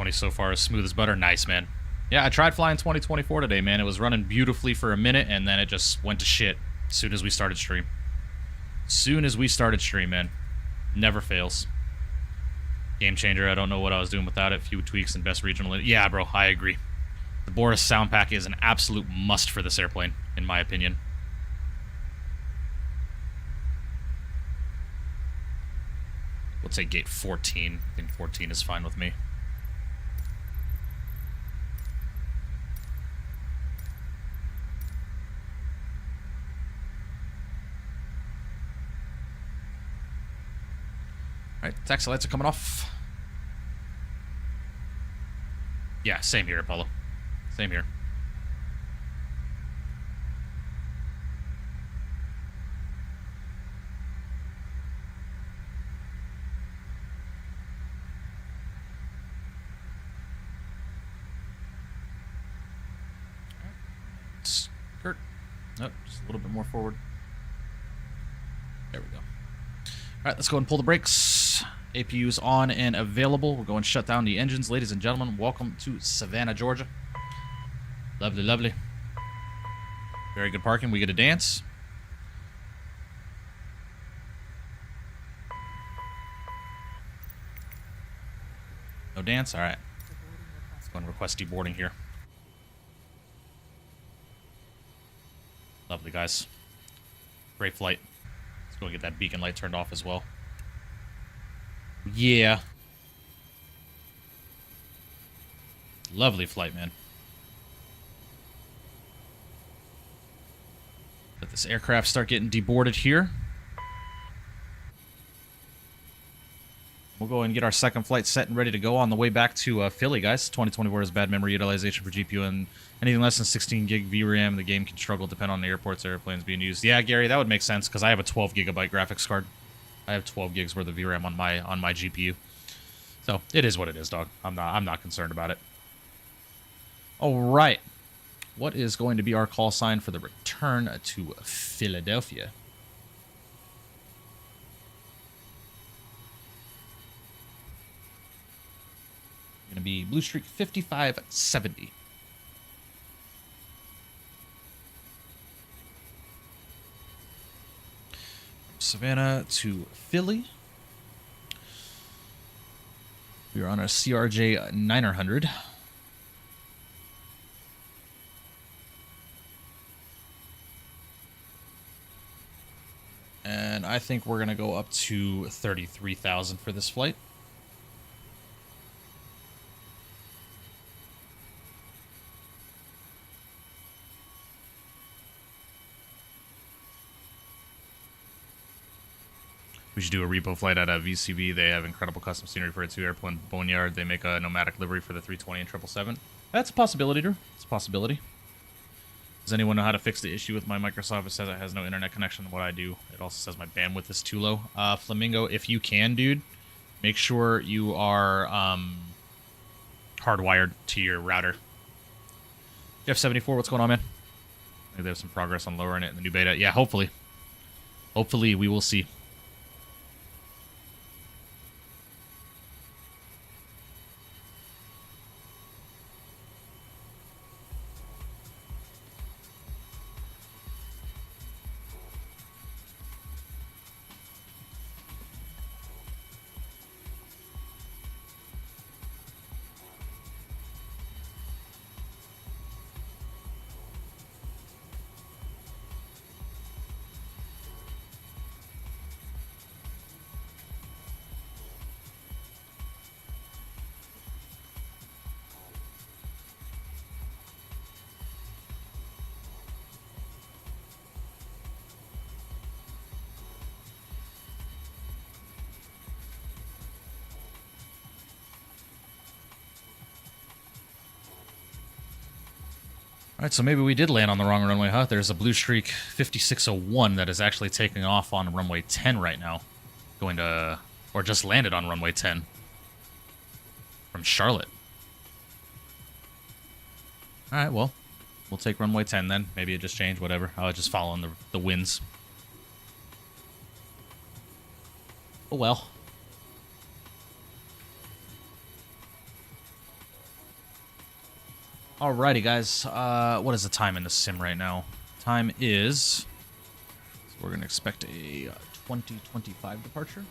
So far is smooth as butter. Nice, man. Yeah, I tried flying 2024 today, man. It was running beautifully for a minute, and then it just went to shit as soon as we started stream. Soon as we started stream, man. Never fails. Game changer. I don't know what I was doing without it. Few tweaks and best regional. Yeah, bro, I agree. The Boris sound pack is an absolute must for this airplane, in my opinion. We'll take gate 14. I think 14 is fine with me. Alright, taxi lights are coming off. Yeah, same here, Apollo. Same here. Skirt. Nope, just a little bit more forward. There we go. Alright, let's go and pull the brakes. APU's on and available. We're going to shut down the engines. Ladies and gentlemen, welcome to Savannah, Georgia. Lovely, lovely. Very good parking. We get a dance. No dance? Alright. Let's go and request deboarding here. Lovely, guys. Great flight. Let's go and get that beacon light turned off as well. Yeah. Lovely flight, man. Let this aircraft start getting deboarded here. We'll go and get our second flight set and ready to go on the way back to Philly, guys. 2024 is bad memory utilization for GPU, and anything less than 16 gig VRAM, the game can struggle depending on the airports airplanes being used. Yeah, Gary, that would make sense because I have a 12 gigabyte graphics card. I have 12 gigs worth of VRAM on my GPU. So it is what it is, dog. I'm not concerned about it. All right. What is going to be our call sign for the return to Philadelphia? Going to be Blue Streak 5570. Savannah to Philly. We are on our CRJ 900. And I think we're going to go up to 33,000 for this flight. We should do a repo flight at a VCV. They have incredible custom scenery for a two-airplane boneyard. They make a nomadic livery for the 320 and 777. That's a possibility, Drew. It's a possibility. Does anyone know how to fix the issue with my Microsoft? It says it has no internet connection. What I do, it also says my bandwidth is too low. Flamingo, if you can, dude, make sure you are hardwired to your router. Jeff74, what's going on, man? Maybe there's some progress on lowering it in the new beta. Yeah, hopefully. Hopefully, we will see. Alright, so maybe we did land on the wrong runway, huh? There's a Blue Streak 5601 that is actually taking off on runway 10 right now. Going to... or just landed on runway 10. From Charlotte. Alright, well, we'll take runway 10 then. Maybe it just changed, whatever. I'll just follow in the winds. Oh well. Alrighty, guys. What is the time in the sim right now? Time is... so we're going to expect a 2025 departure.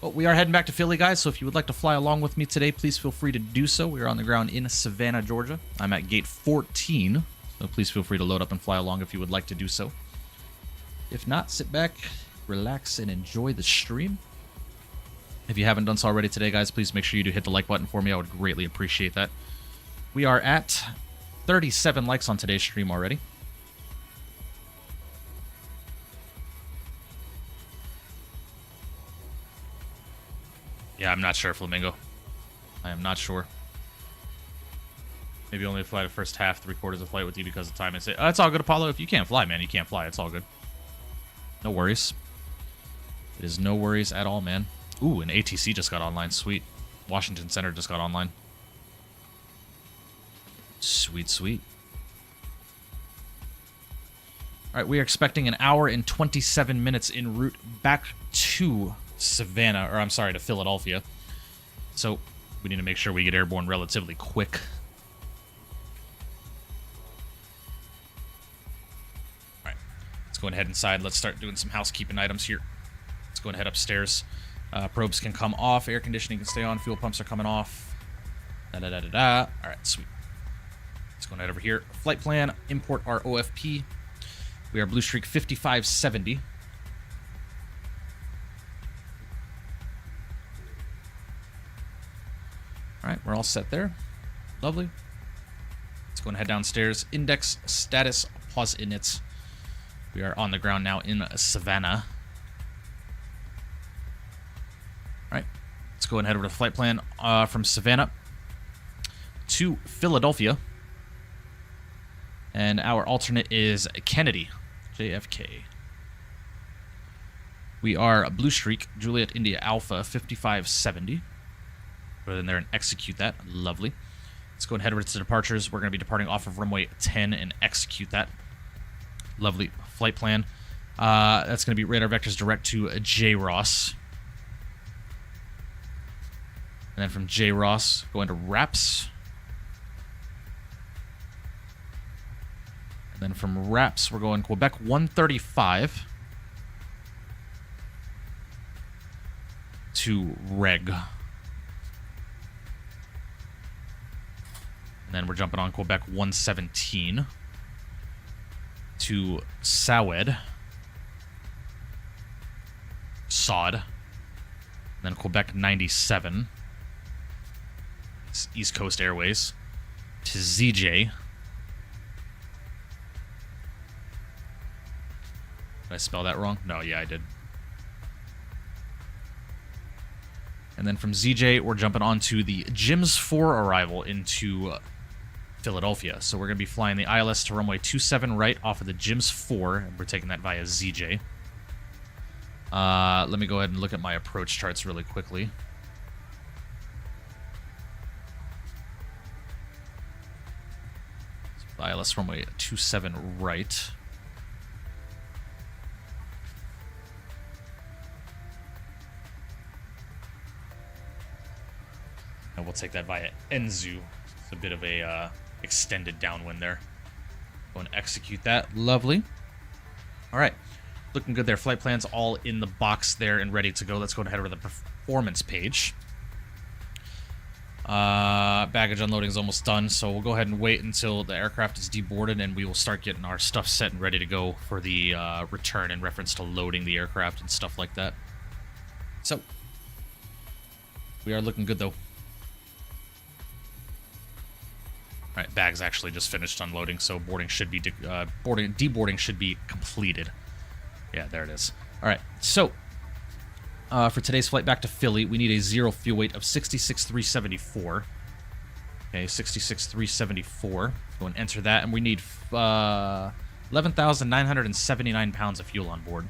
Well, we are heading back to Philly, guys, so if you would like to fly along with me today, please feel free to do so. We are on the ground in Savannah, Georgia. I'm at gate 14, so please feel free to load up and fly along if you would like to do so. If not, sit back, relax, and enjoy the stream. If you haven't done so already today, guys, please make sure you do hit the like button for me. I would greatly appreciate that. We are at 37 likes on today's stream already. Yeah, I'm not sure, Flamingo. I am not sure. Maybe only fly the first half, 3/4 of the flight with you because of time. And say, oh, it's all good, Apollo. If you can't fly, man, you can't fly. It's all good. No worries. It is no worries at all, man. Ooh, an ATC just got online. Sweet. Washington Center just got online. Sweet, sweet. All right, we are expecting an hour and 27 minutes en route back to Savannah, or I'm sorry, to Philadelphia. So we need to make sure we get airborne relatively quick. All right, let's go ahead inside. Let's start doing some housekeeping items here. Let's go and head upstairs. Probes can come off. Air conditioning can stay on. Fuel pumps are coming off. Da-da-da-da-da. All right, sweet. Let's go and head over here. Flight plan. Import our OFP. We are Blue Streak 5570. We're all set there. Lovely. Let's go and head downstairs. Index status, pause inits. We are on the ground now in Savannah. All right. Let's go and head over to the flight plan from Savannah to Philadelphia. And our alternate is Kennedy, JFK. We are Blue Streak, Juliet India Alpha 5570. Go in there and execute that. Lovely. Let's go and head over to departures. We're going to be departing off of runway 10 and execute that. Lovely flight plan. That's going to be radar vectors direct to J. Ross. And then from J. Ross, go into RAPS. And then from RAPS, we're going Quebec 135 to Reg. And then we're jumping on Quebec 117 to Sawed. Sod. And then Quebec 97. It's East Coast Airways. To ZJ. Did I spell that wrong? No, yeah, I did. And then from ZJ, we're jumping on to the JIMS 4 arrival into Philadelphia. So we're going to be flying the ILS to runway 27 right off of the JIMS 4, and we're taking that via ZJ. Let me go ahead and look at my approach charts really quickly. So ILS runway 27 right. And we'll take that via Enzu. It's a bit of a extended downwind there. Go and execute that. Lovely. All right. Looking good there. Flight plans all in the box there and ready to go. Let's go and head over to the performance page. Baggage unloading is almost done, so we'll go ahead and wait until the aircraft is deboarded, and we will start getting our stuff set and ready to go for the return in reference to loading the aircraft and stuff like that. So, we are looking good, though. All right, bags actually just finished unloading, so boarding should be deboarding should be completed. Yeah, there it is. All right, so for today's flight back to Philly, we need a zero fuel weight of 66,374. Okay, 66,374. Go and enter that, and we need 11,979 pounds of fuel on board.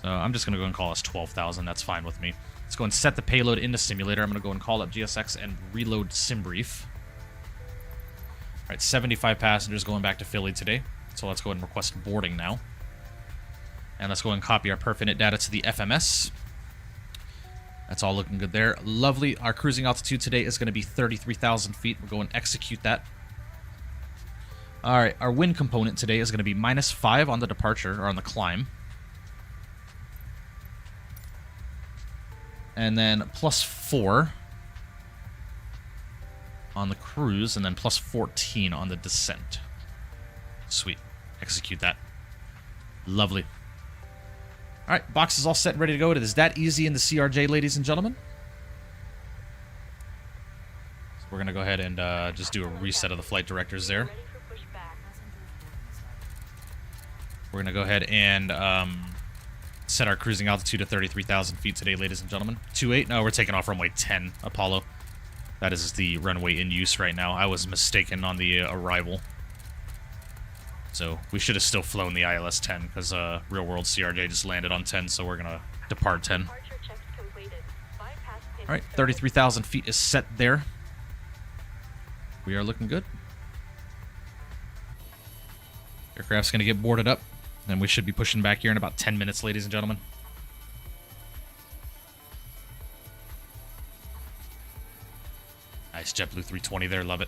So I'm just gonna go and call us 12,000. That's fine with me. Let's go and set the payload into simulator. I'm gonna go and call up GSX and reload SimBrief. All right, 75 passengers going back to Philly today. So let's go ahead and request boarding now. And let's go and copy our perf init data to the FMS. That's all looking good there. Lovely. Our cruising altitude today is going to be 33,000 feet. We'll go and execute that. All right, our wind component today is going to be -5 on the departure, or on the climb. And then +4 on the cruise, and then +14 on the descent. Sweet. Execute that. Lovely. All right, box is all set and ready to go. It is that easy in the CRJ, ladies and gentlemen. So we're going to go ahead and just do a reset of the flight directors there. We're going to go ahead and set our cruising altitude to 33,000 feet today, ladies and gentlemen. 28. No, we're taking off runway 10, Apollo. That is the runway in use right now. I was mistaken on the arrival. So we should have still flown the ILS 10 because real world CRJ just landed on 10, so we're going to depart 10. All right, 33,000 feet is set there. We are looking good. Aircraft's going to get boarded up, and we should be pushing back here in about 10 minutes, ladies and gentlemen. Nice JetBlue 320 there, love it.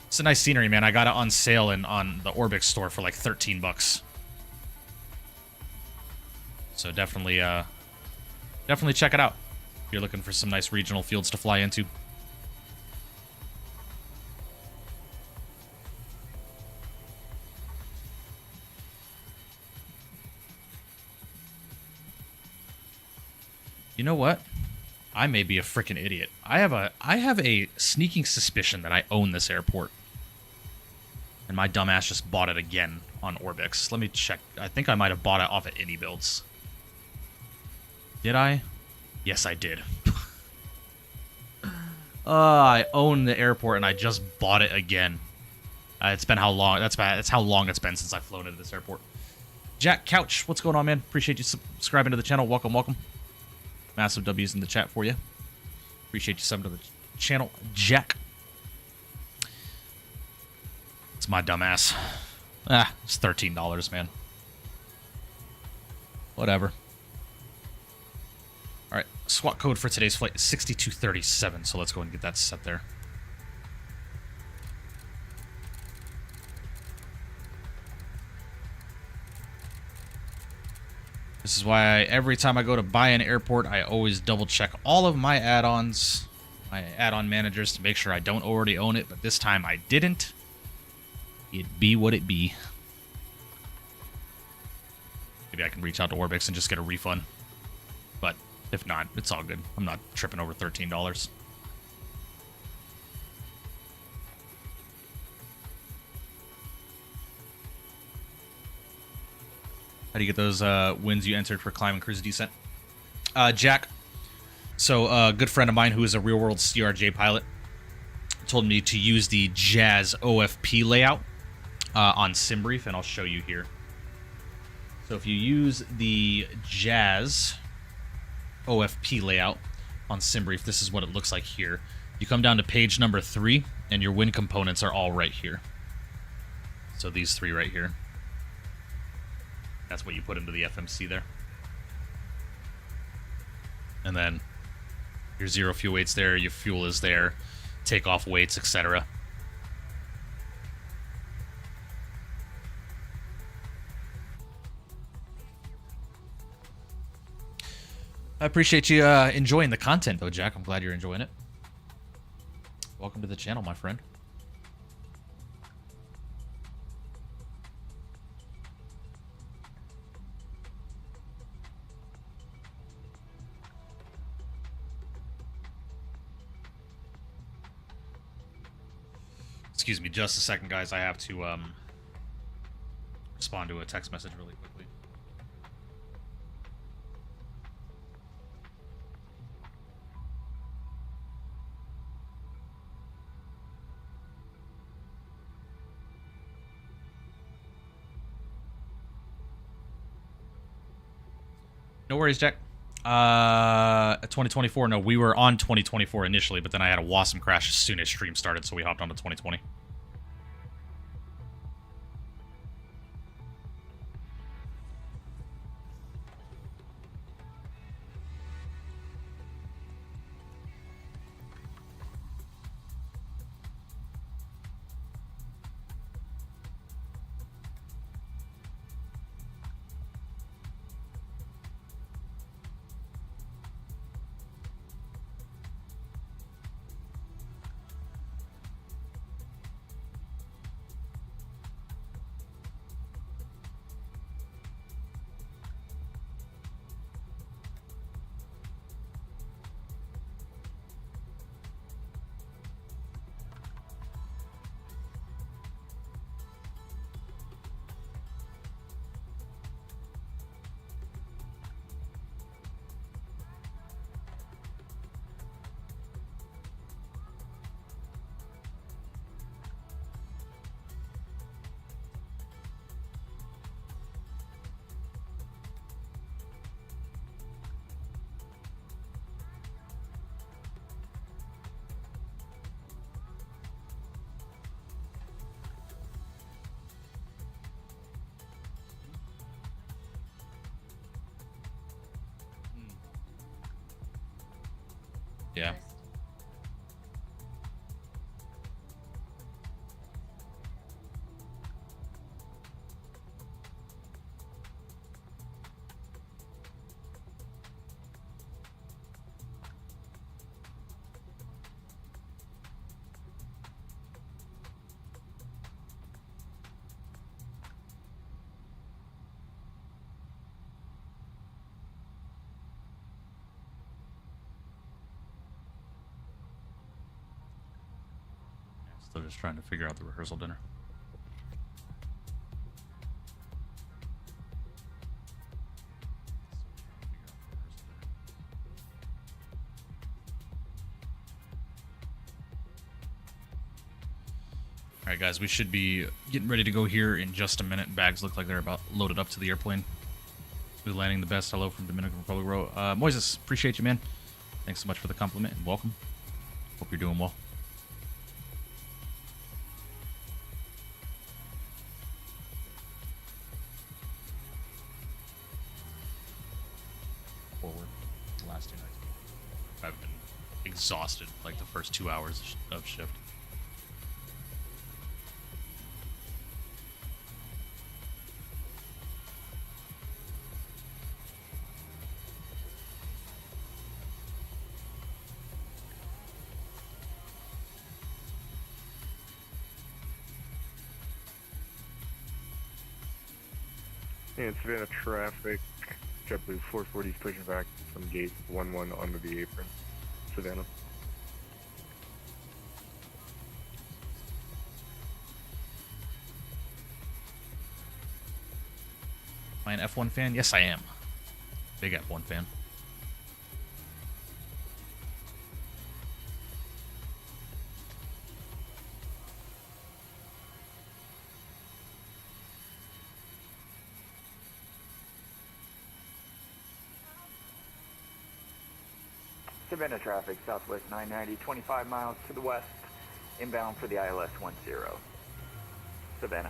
It's a nice scenery, man. I got it on sale on the Orbix store for like 13 bucks. So definitely check it out if you're looking for some nice regional fields to fly into. You know what? I may be a freaking idiot. I have a sneaking suspicion that I own this airport. And my dumbass just bought it again on Orbix. Let me check. I think I might have bought it off of AnyBuilds. Did I? Yes, I did. I own the airport and I just bought it again. It's been how long? That's how long it's been since I've flown into this airport. Jack Couch, what's going on, man? Appreciate you subscribing to the channel. Welcome, welcome. Massive W's in the chat for you. Appreciate you subbing to the channel, Jack. It's my dumbass. It's $13, man. Whatever. All right, SWAT code for today's flight is 6237, so let's go and get that set there. This is why every time I go to buy an airport, I always double check all of my add-ons, my add-on managers, to make sure I don't already own it, but this time I didn't. It be what it be. Maybe I can reach out to Orbix and just get a refund. But if not, it's all good. I'm not tripping over $13. How do you get those wins you entered for climb and cruise descent? Jack, so a good friend of mine who is a real-world CRJ pilot told me to use the Jazz OFP layout on SimBrief, and I'll show you here. So if you use the Jazz OFP layout on SimBrief, this is what it looks like here. You come down to page number 3, and your win components are all right here. So these 3 right here. That's what you put into the FMC there. And then your zero fuel weight's there, your fuel is there, takeoff weights, etc. I appreciate you enjoying the content, though, Jack. I'm glad you're enjoying it. Welcome to the channel, my friend. Excuse me just a second, guys. I have to respond to a text message really quickly. No worries, Jack. 2024. No, we were on 2024 initially, but then I had a Wasm crash as soon as stream started, so we hopped on to 2020. Yeah. Still just trying to figure out the rehearsal dinner. Alright guys, we should be getting ready to go here in just a minute. Bags look like they're about loaded up to the airplane. We're landing the best. Hello from Dominican Republic Row. Moises, appreciate you, man. Thanks so much for the compliment and welcome. Hope you're doing well. Forward. The last 2 nights. I've been exhausted like the first 2 hours of shift. Yeah, it's Savannah traffic. JetBlue 440 is pushing back from gate 11 onto the apron. Savannah. Am I an F1 fan? Yes, I am. Big F1 fan. Savannah traffic, Southwest 990, 25 miles to the west, inbound for the ILS 10. Savannah.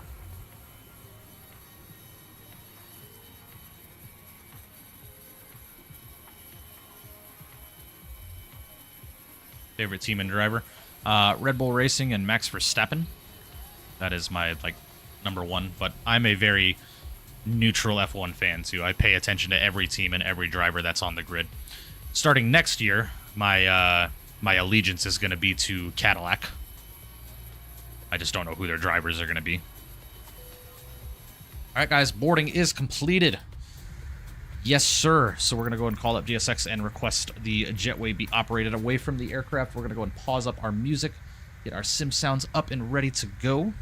Favorite team and driver? Red Bull Racing and Max Verstappen. That is my, like, #1. But I'm a very neutral F1 fan, too. I pay attention to every team and every driver that's on the grid. Starting next year, my my allegiance is going to be to Cadillac. I just don't know who their drivers are going to be. All right, guys, boarding is completed. Yes, sir. So we're going to go and call up GSX and request the jetway be operated away from the aircraft. We're going to go and pause up our music, get our sim sounds up and ready to go.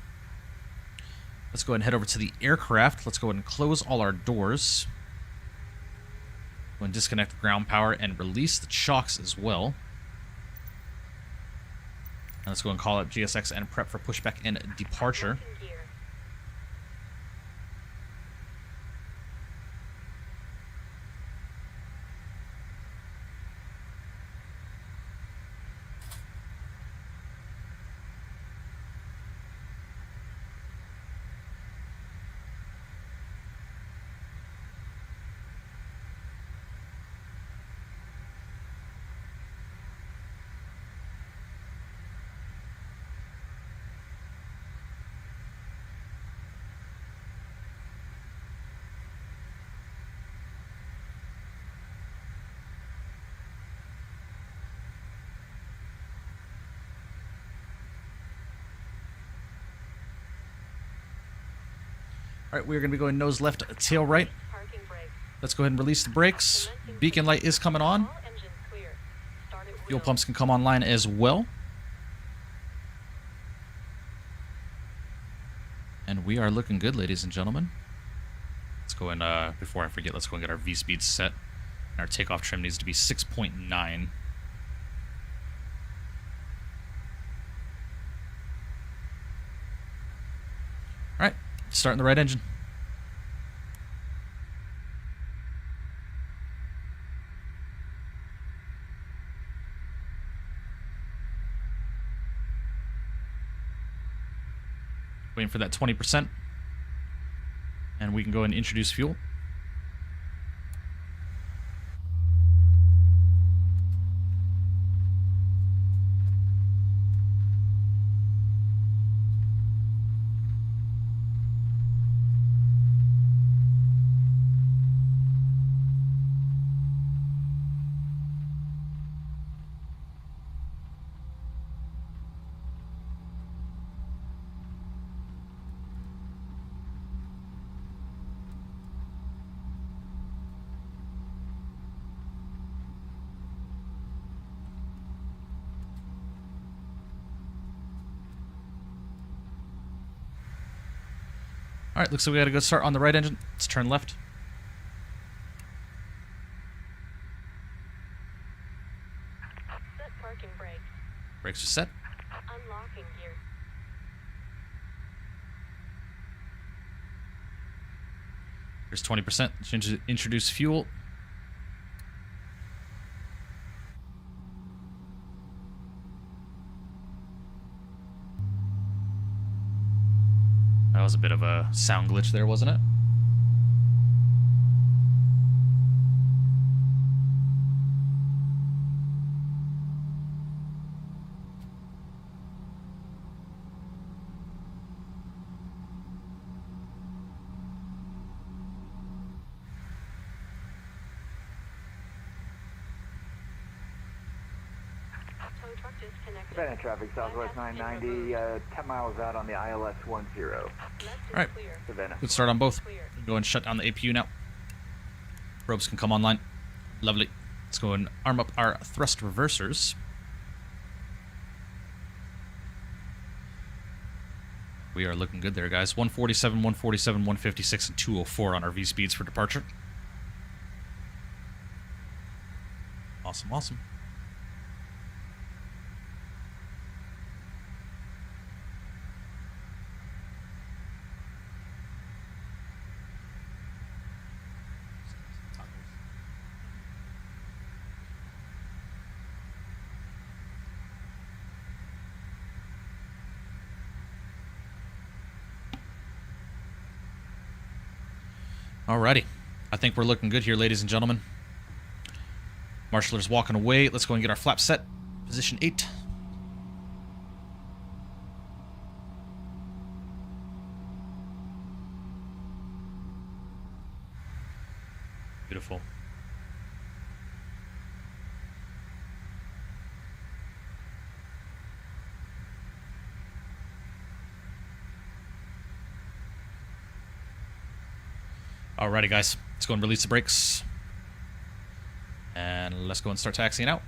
Let's go ahead and head over to the aircraft. Let's go ahead and close all our doors. Go and disconnect the ground power and release the chocks as well. And let's go and call up GSX and prep for pushback and departure. All right, we're going to be going nose left, tail right. Let's go ahead and release the brakes. Beacon light is coming on. Fuel pumps can come online as well. And we are looking good, ladies and gentlemen. Let's go and, before I forget, let's go and get our V-speed set. And our takeoff trim needs to be 6.9. All right, starting the right engine. Waiting for that 20%. And we can go and introduce fuel. All right, looks like we got a good start on the right engine. Let's turn left. Set parking brakes. Brakes are set. Unlocking gear. Here's 20%. Let's introduce fuel. That was a bit of a sound glitch there, wasn't it? Tow truck disconnected. Savannah traffic, Southwest 990, 10 miles out on the ILS 10. Left is Right. clear. Savannah. Good start on both. Clear. Go and shut down the APU now. Ropes can come online. Lovely. Let's go and arm up our thrust reversers. We are looking good there, guys. 147, 147, 156, and 204 on our V-speeds for departure. Awesome, awesome. Alrighty. I think we're looking good here, ladies and gentlemen. Marshaller's walking away. Let's go and get our flap set. Position 8. Beautiful. Alrighty, guys. Let's go and release the brakes. And let's go and start taxiing out.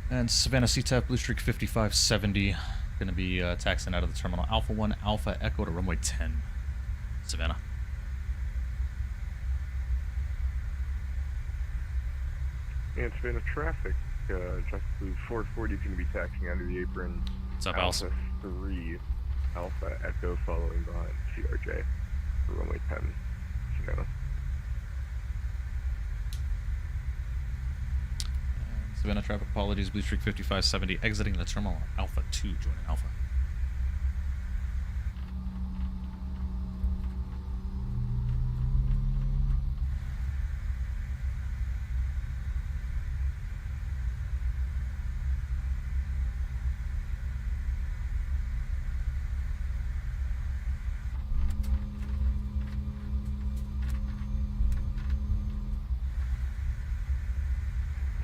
And Savannah CTAP, Blue Streak 5570, going to be taxiing out of the terminal Alpha 1 Alpha Echo to runway 10. Savannah. And Savannah traffic, just Blue 440 is going to be taxiing under the apron. What's up, Alpha? Alpha 3 Alpha Echo following behind CRJ for runway 10. Savannah. Savannah traffic, apologies, Blue Streak 5570, exiting the terminal Alpha 2, joining Alpha.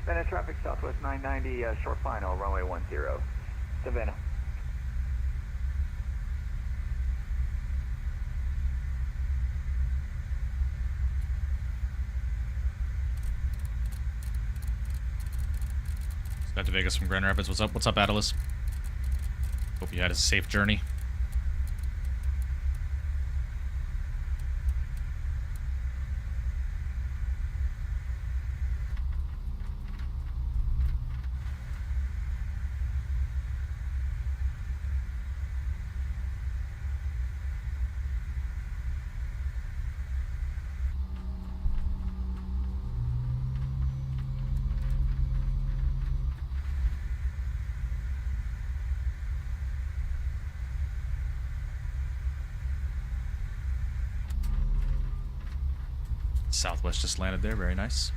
Savannah traffic, Southwest 990, short final, runway 10. Savannah. Back to Vegas from Grand Rapids. What's up? What's up, Atlas? Hope you had a safe journey. Southwest just landed there. Very nice.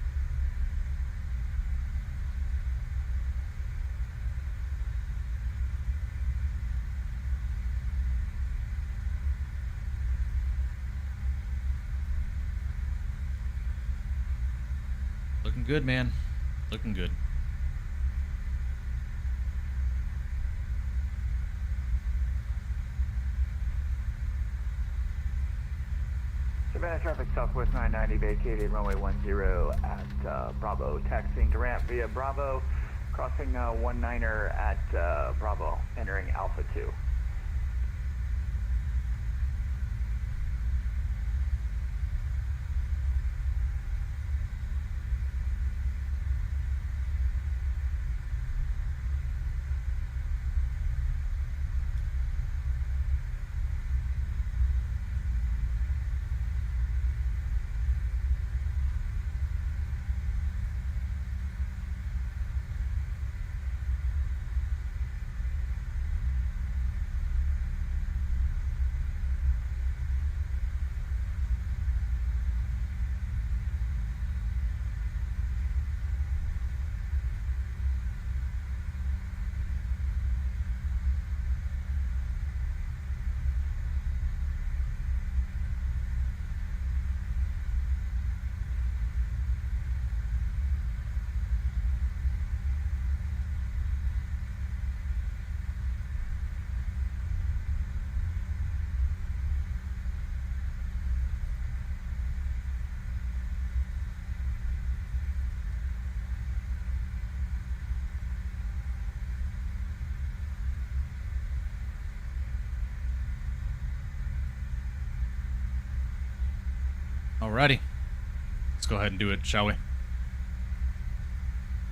Looking good, man. Looking good. Savannah traffic Southwest 990 vacated runway 10 at Bravo. Taxiing to ramp via Bravo. Crossing 19er at Bravo. Entering Alpha 2. Alrighty. Let's go ahead and do it, shall we?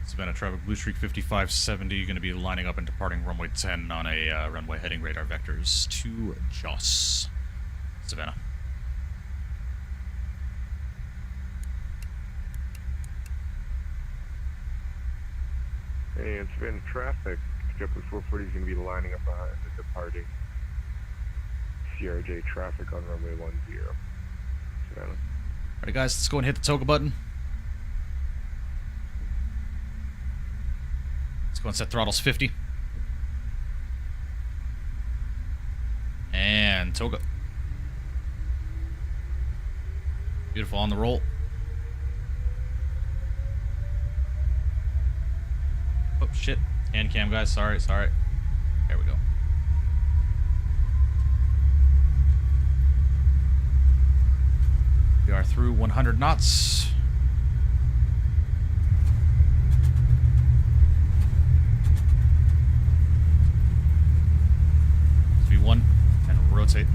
Savannah traffic, Blue Streak 5570, going to be lining up and departing runway 10 on a runway heading radar vectors to Joss. Savannah. And Savannah traffic, JetBlue 440 is going to be lining up behind the departing CRJ traffic on runway 10. Savannah. Alright guys, let's go and hit the toga button. Let's go and set throttles 50. And toga. Beautiful, on the roll. Oh shit, hand cam guys, sorry. There we go. We are through 100 knots. V1 and rotate.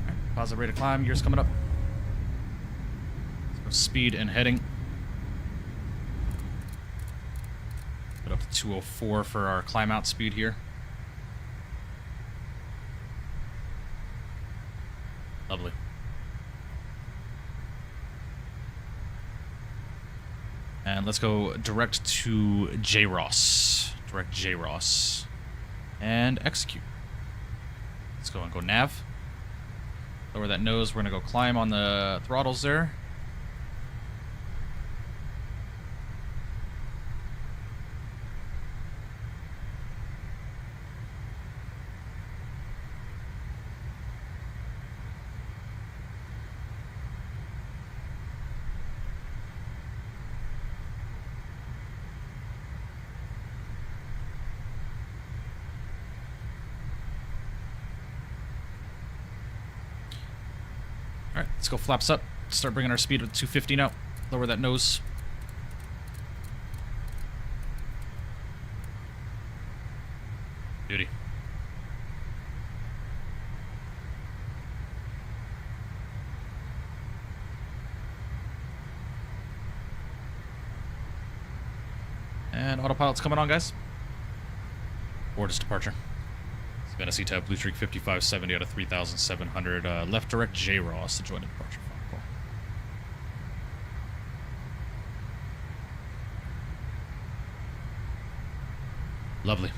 Alright, positive rate of climb, gears coming up. Let's go speed and heading. Put up to 204 for our climb out speed here. Lovely. And let's go direct to JROS. Direct JROS. And execute. Let's go and go nav. Lower that nose. We're going to go climb on the throttles there. Alright, let's go flaps up. Start bringing our speed with 250 now. Lower that nose. Beauty. And autopilot's coming on, guys. Board is departure. Savannah CTAB, Blue Streak 5570 out of 3,700. Left direct JROS to join the departure phone call. Lovely.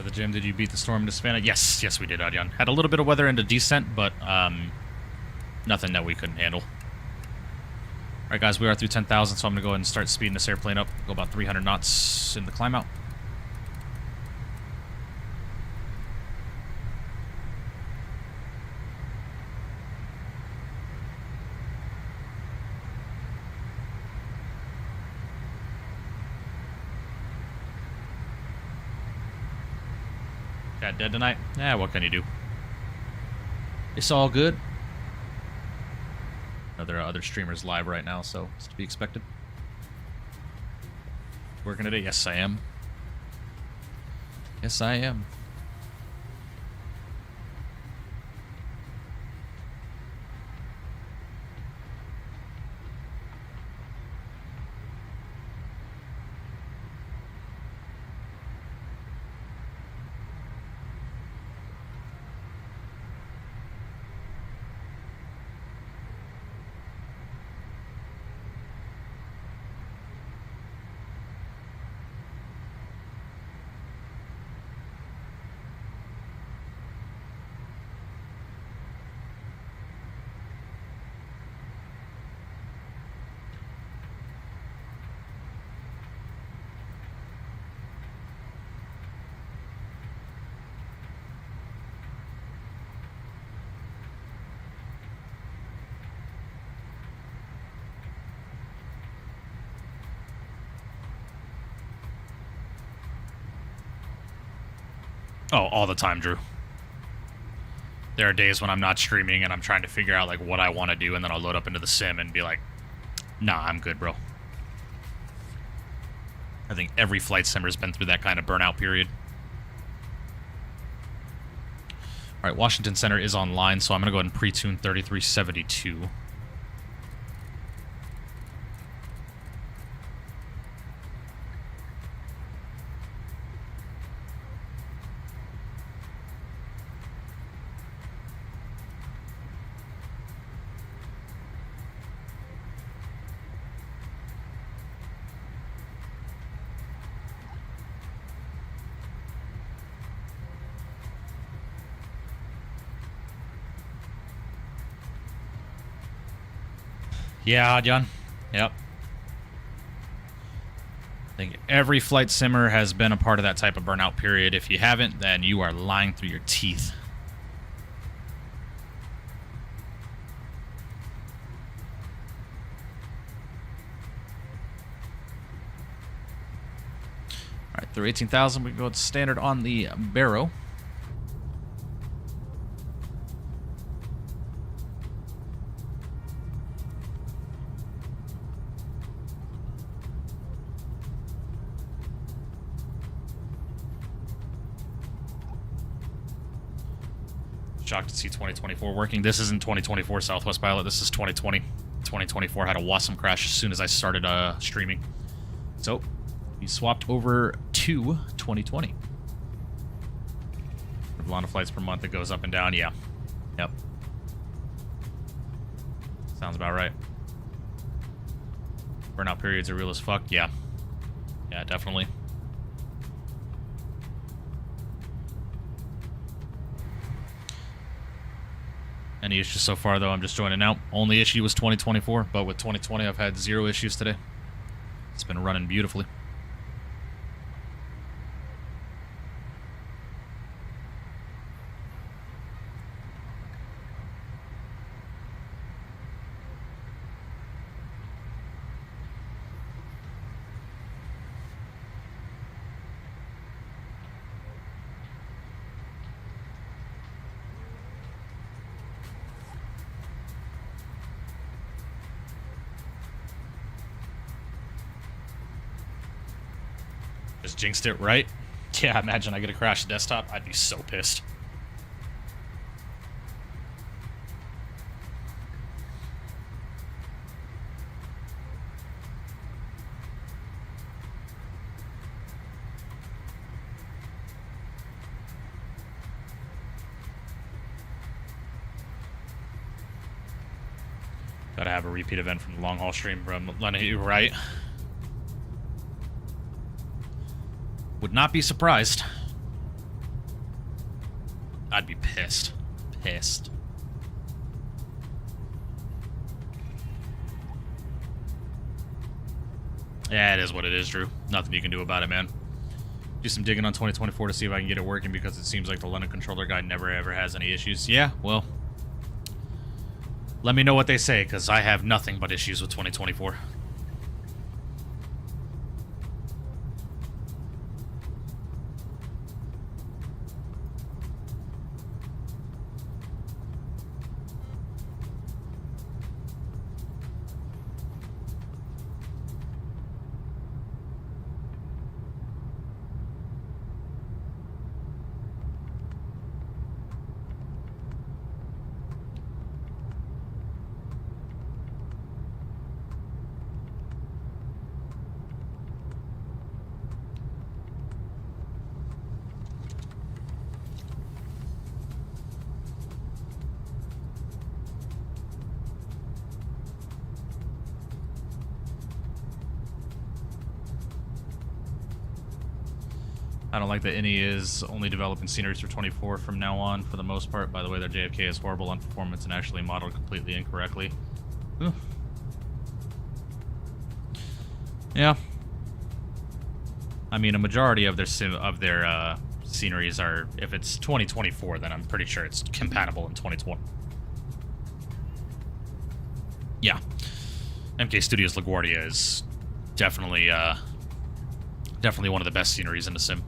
the gym. Did you beat the storm to Savannah? Yes, we did, Adyan. Had a little bit of weather into descent, but nothing that we couldn't handle. All right, guys, we are through 10,000, so I'm going to go ahead and start speeding this airplane up. Go about 300 knots in the climb out. Got dead tonight? Yeah, what can you do? It's all good. There are other streamers live right now, so it's to be expected. Working today? Yes, I am. Yes, I am. Oh, all the time, Drew. There are days when I'm not streaming and I'm trying to figure out like what I want to do, and then I'll load up into the sim and be like, nah, I'm good, bro. I think every flight simmer's been through that kind of burnout period. All right, Washington Center is online, so I'm going to go ahead and pre-tune 3372. Yeah, John. Yep. I think every flight simmer has been a part of that type of burnout period. If you haven't, then you are lying through your teeth. All right, through 18,000, we go standard on the Barrow. Shocked to see 2024 working. This isn't 2024 Southwest Pilot. This is 2020. 2024 had a Wasm crash as soon as I started streaming. So, we swapped over to 2020. A lot of flights per month that goes up and down. Yeah. Yep. Sounds about right. Burnout periods are real as fuck. Yeah. Yeah, definitely. Any issues so far, though? I'm just joining out. Only issue was 2024, but with 2020, I've had 0 issues today. It's been running beautifully. Just jinxed it, right? Yeah, imagine I get a crashed desktop. I'd be so pissed. Gotta have a repeat event from the long haul stream from Lenny, right? Would not be surprised. I'd be pissed. Pissed. Yeah, it is what it is, Drew. Nothing you can do about it, man. Do some digging on 2024 to see if I can get it working, because it seems like the London controller guy never ever has any issues. Yeah, well, let me know what they say, because I have nothing but issues with 2024. I don't like that NE is only developing sceneries for 24 from now on, for the most part. By the way, their JFK is horrible on performance and actually modeled completely incorrectly. Ugh. Yeah. I mean, a majority of their sceneries are, if it's 2024, then I'm pretty sure it's compatible in 2020. Yeah. MK Studios LaGuardia is definitely definitely one of the best sceneries in the sim.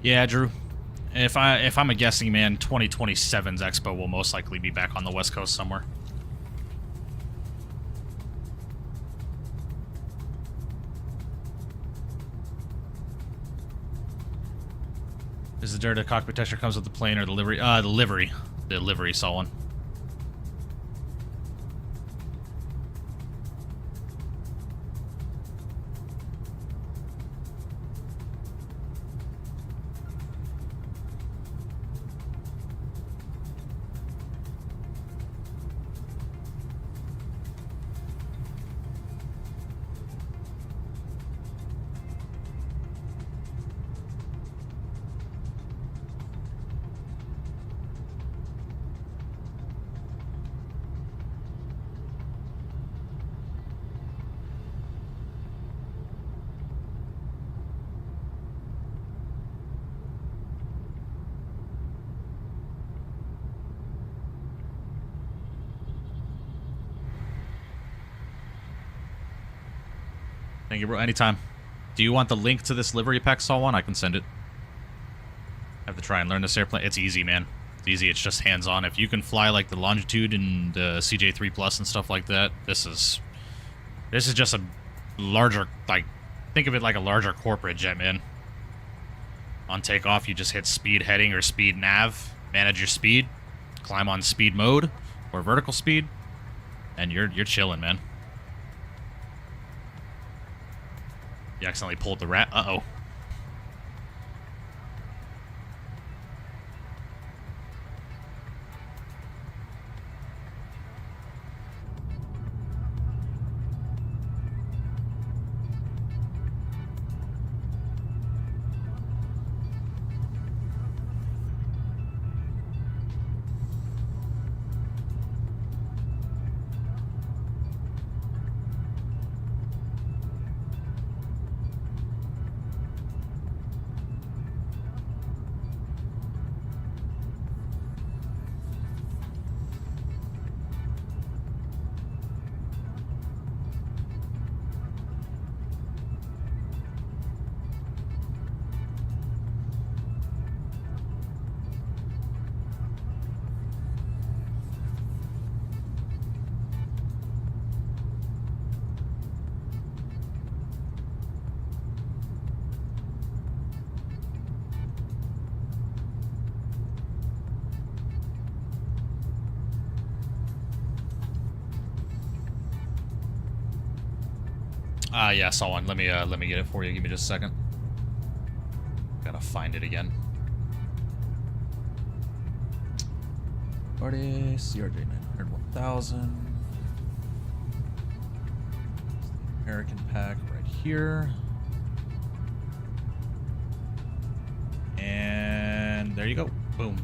Yeah, Drew. If I'm a guessing man, 2027's Expo will most likely be back on the West Coast somewhere. Is the dirt a cockpit texture comes with the plane or the livery? The livery saw one. Thank you, bro. Anytime. Do you want the link to this livery pack saw one? I can send it. I have to try and learn this airplane. It's easy, man. It's easy. It's just hands-on. If you can fly like the Longitude and the CJ3 Plus and stuff like that, this is just a larger, like, think of it like a larger corporate jet, man. On takeoff, you just hit speed heading or speed nav, manage your speed, climb on speed mode or vertical speed, and you're chilling, man. You accidentally pulled the rat. Uh-oh. Yeah, I saw one. Let me get it for you. Give me just a second. Gotta find it again. Party CRJ 900 1000. American pack right here. And there you go. Boom.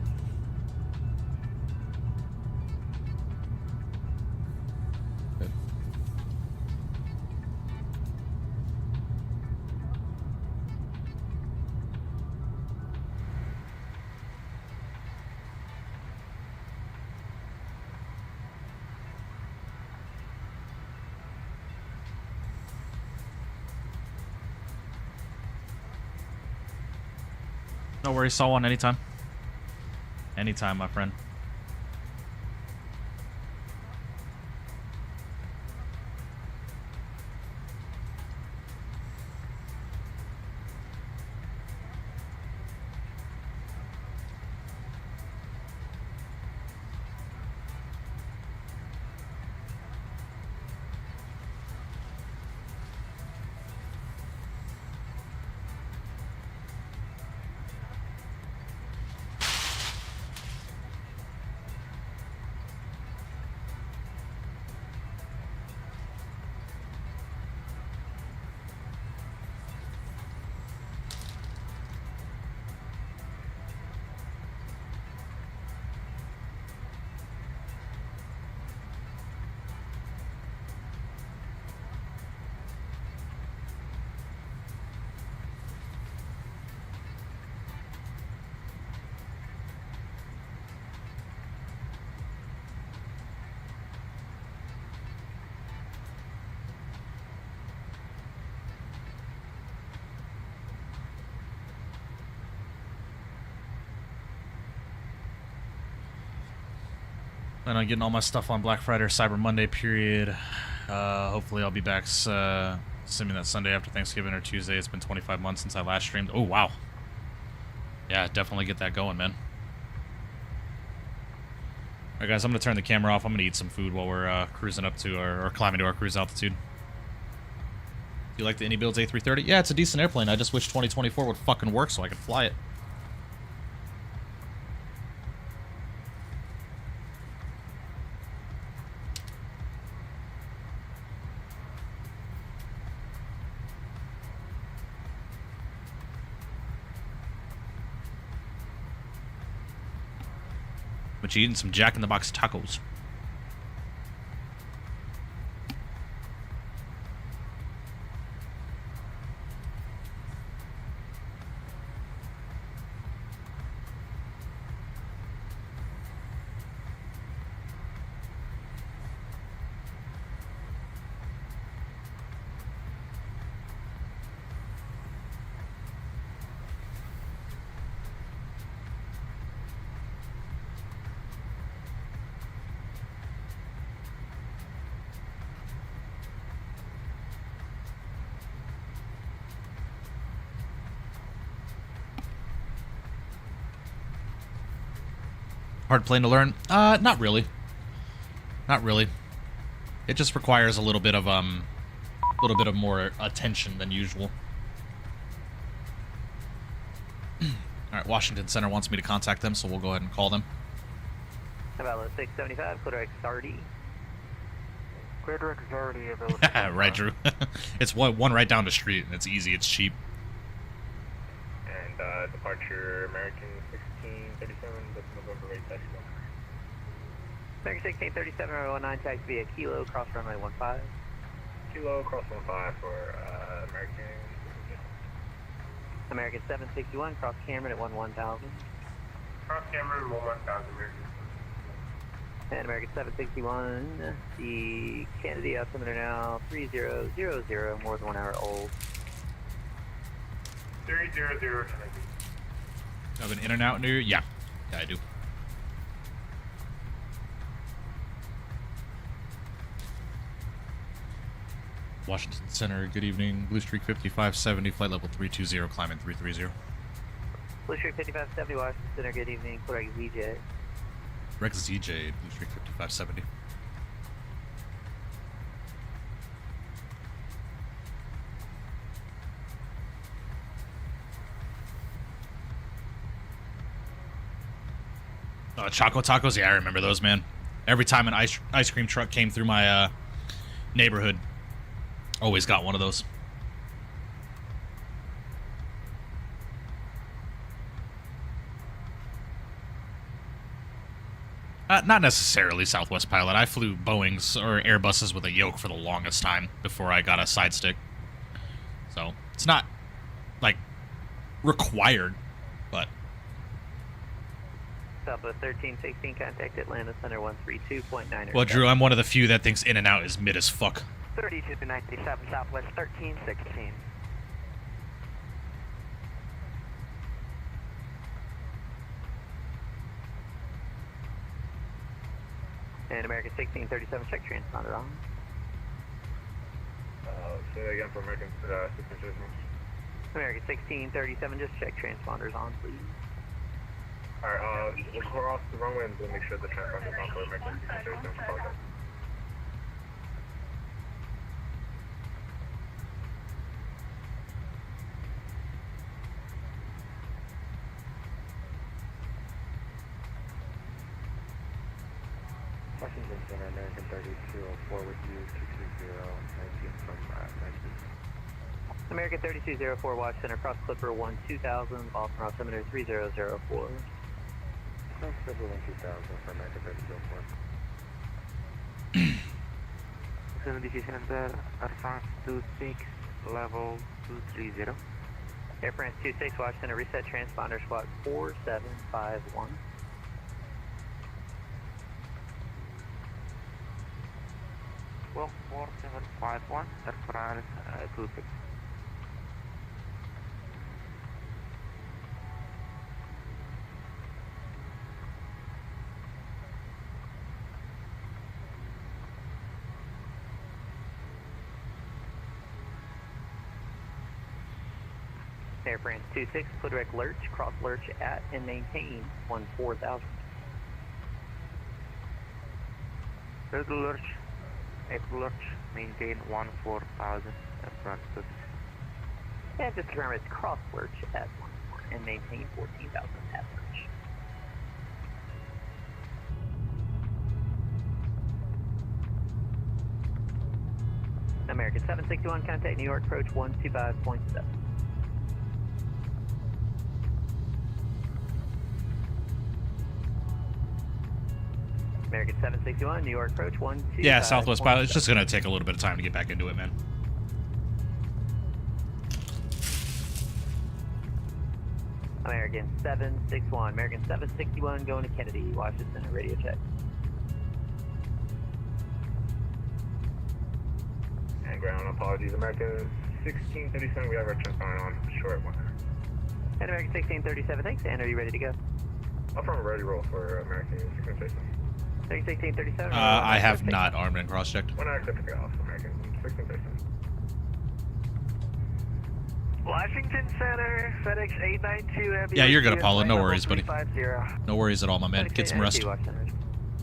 Good. No worries, saw one anytime. Anytime, my friend. Plan on getting all my stuff on Black Friday or Cyber Monday period. Hopefully I'll be back, assuming that Sunday after Thanksgiving or Tuesday. It's been 25 months since I last streamed. Oh, wow. Yeah, definitely get that going, man. Alright, guys, I'm going to turn the camera off. I'm going to eat some food while we're cruising up to or climbing to our cruise altitude. Do you like the AnyBuilds A330? Yeah, it's a decent airplane. I just wish 2024 would fucking work so I could fly it. But you eating some Jack in the Box tacos. Hard plane to learn? Not really. Not really. It just requires a little bit of more attention than usual. All right, Washington Center wants me to contact them, so we'll go ahead and call them. About 675, clear XRD. Clear direct is already available. Right, Drew. It's one right down the street, and it's easy. It's cheap. And departure American 1637, that's November 8, taxi 1. American 1637, 019, taxi via Kilo, cross runway 15. Kilo, cross 15 for American. American 761, cross Cameron at 1000. Cross Cameron, 1000, American. And American 761, the Kennedy altimeter now 3000, more than 1 hour old. 300, Have an in and out near you? Yeah, I do. Washington Center, good evening. Blue Streak 5570, flight level 320, climbing 330. Blue Streak 5570, Washington Center, good evening. Clear ZJ. Rex ZJ, Blue Streak 5570. Choco Tacos? Yeah, I remember those, man. Every time an ice cream truck came through my neighborhood, always got one of those. Not necessarily Southwest Pilot. I flew Boeings or Airbuses with a yoke for the longest time before I got a side stick. So, it's not, like, required, but... Southwest 1316, contact Atlanta Center 132.9. Well, Drew, I'm one of the few that thinks in and out is mid as fuck. 3297 Southwest 1316. And American 1637, check transponder on. Say that again for American 1637. American 1637, just check transponders on, please. Alright, we'll cross the runway and we'll make sure the transponder's on for American 1637. Washington Center, American 3204 with you, 230, 19 from 19. American 3204, watch center, cross Clipper 12000, Boston altimeter 3004. Cross Clipper 12000 for American 3204. 70 Center, Air France 26, level 230. Air France 26, watch center, reset transponder, squawk 4751. Well, 4751, Air France 26. Air France 26, clear direct lurch, cross lurch at and maintain 14000. Third lurch, April lurch, maintain 14000, Air France 26. And just confirm it's cross lurch at 14 and maintain 14,000 at lurch. American 761, contact New York, approach 125.7. American 761, New York, approach 125. Yeah, Southwest Pilot. It's just going to take a little bit of time to get back into it, man. American 761, American 761 going to Kennedy, Washington, radio check. And ground apologies, American 1637, we have our transponder on, short one. And American 1637, thanks, and are you ready to go? Up front, ready roll for American 1637. 1637? I have not armed and cross-checked. When I accept the off, American 1637. Washington Center, FedEx 892. Yeah, you're good, Apollo. No worries, buddy. 350. No worries at all, my man. Get some rest.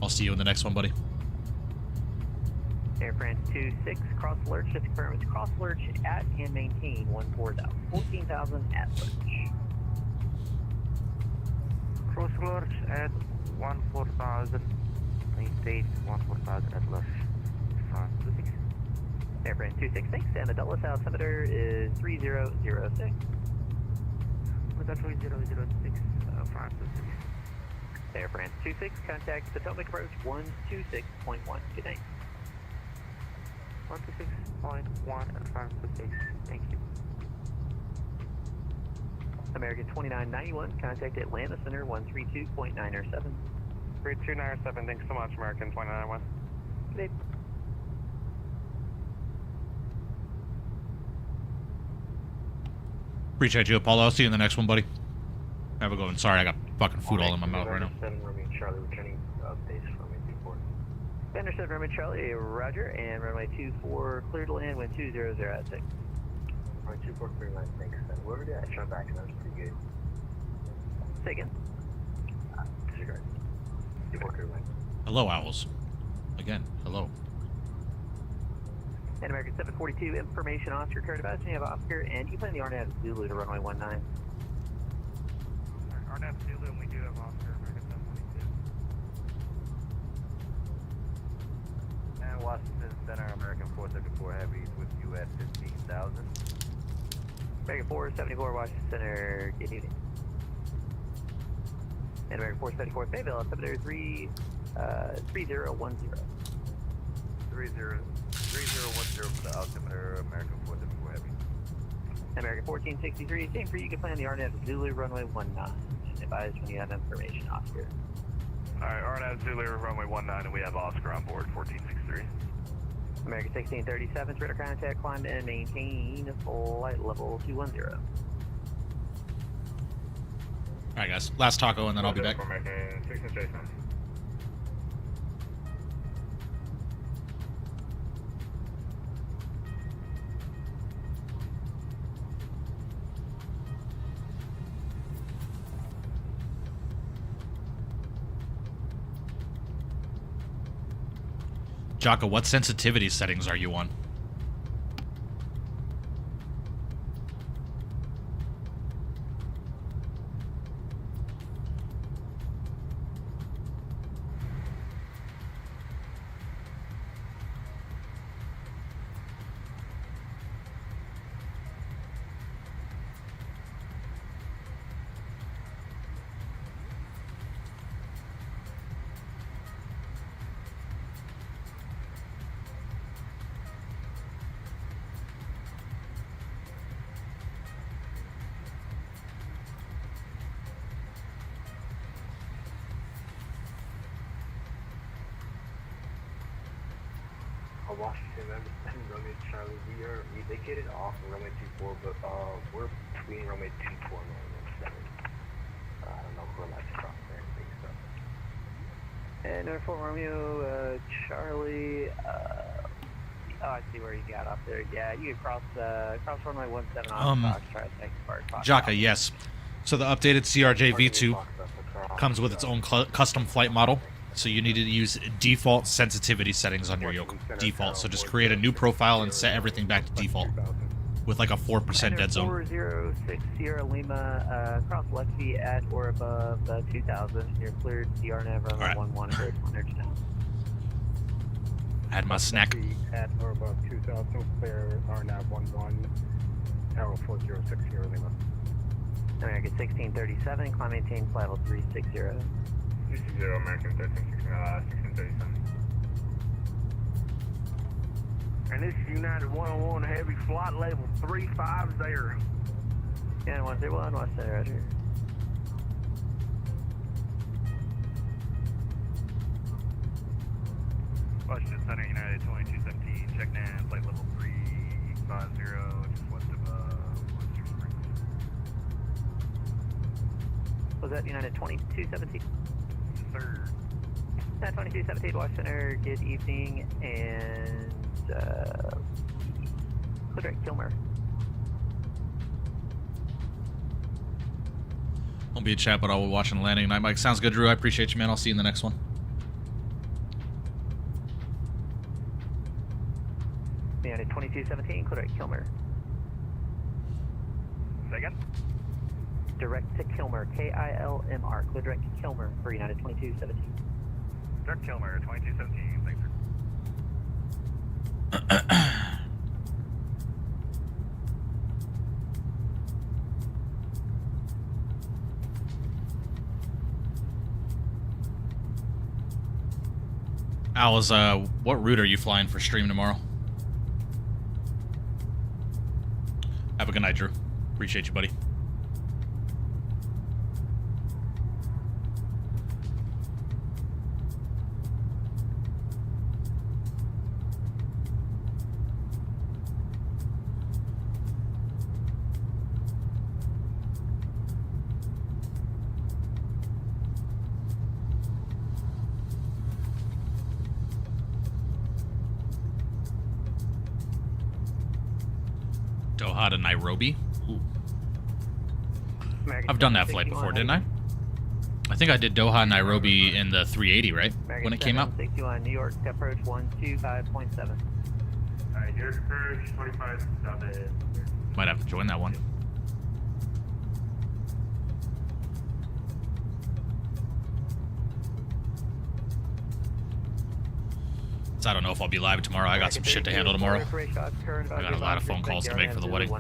I'll see you in the next one, buddy. Air France 26, cross lurch, just confirm it's cross lurch at and maintain 14,000 at lurch. Cross lurch at 14000, maintain 14000 at lurch. France 26. Air France 266, and the Dulles altimeter is 3006. With that 3006, France 26. Air France 26, contact Potomac approach 126.1. Good night. 126.1 and France 26. Thank you. American 2991, contact Atlanta Center 132.907. 3297, thanks so much, American 2991. Good day. Appreciate you, Apollo. I'll see you in the next one, buddy. Have a good one. Sorry, I got fucking food all in my mouth right now. Charlie returning updates from Airport. Understood, runway Charlie, Roger, and runway 24, clear to land, wind 200 at 6. Runway 24, clear line, thanks. And whoever did that shot back, that was pretty good. Say again. Disregard. 24, clear line. Hello, Owls. Again, hello. And American 742, information Oscar, current advice, you have Oscar, and you plan the RNAV Zulu to runway 19. RNAV Zulu, and we do have Oscar, American 742. 474 Heavy with you at 15,000. American 474 Washington Center, good evening. And American 474 Fayetteville, altimeter 3010. 3010 for the altimeter, American 474 Heavy. American 1463, same for you, can plan the RNAV Zulu runway 19. Advise when you have information, Oscar. Alright, RNAV Zulu runway 19 and we have Oscar on board, 1463. American 1637, radar contact, climb and maintain flight level 210. All right, guys. Last taco, and then I'll be back. American 1637. Jocko, what sensitivity settings are you on? Washington, runway Charlie, we are vacated off runway 24, but we're between runway 24 and runway 7. I don't know if we're allowed to cross there and things, so. And number 4 Romeo, Charlie, oh, I see where you got up there. Yeah, you can cross runway 17 on Fox, try to take part. Jocko, yes. So the updated CRJ V2 comes with its own custom flight model. So you need to use default sensitivity settings on your yoke. Default. So just create a new profile and set everything back to default with like a 4% dead zone. 406 Sierra Lima, cross Lexi at or above 2000. You're cleared CRNAV runway 11, grade 100 now. Had my snack. At or above 2000, clear RNAV 11, Aero 406 Sierra Lima. American 1637, climb maintain flight level 360. 360 American 1637. And this is United 101 Heavy flight level 350. Yeah, 131, watch that, roger. Washington Center United 2217, check down, flight level 350, just west of Western Springs. Was that United 2217? Sir. United 2217, Watch Center, good evening, and Quadrant Kilmer. Won't be a chat, but I'll be watching the landing tonight. Mike, sounds good, Drew. I appreciate you, man. I'll see you in the next one. United 2217, Quadrant Kilmer. Second. Direct to Kilmer, K-I-L-M-R, Quadrant Kilmer for United 2217. Direct Kilmer, 2217, thanks, sir. Alice, what route are you flying for stream tomorrow? Have a good night, Drew. Appreciate you, buddy. Doha to Nairobi. Ooh. I've done that flight before, didn't I? I think I did Doha, Nairobi in the 380, right? When it came out? 61, New York, approach 125.7. Alright, New York approach 25.7. Might have to join that one. So I don't know if I'll be live tomorrow. I got some shit to handle tomorrow. I got a lot of phone calls to make for the wedding.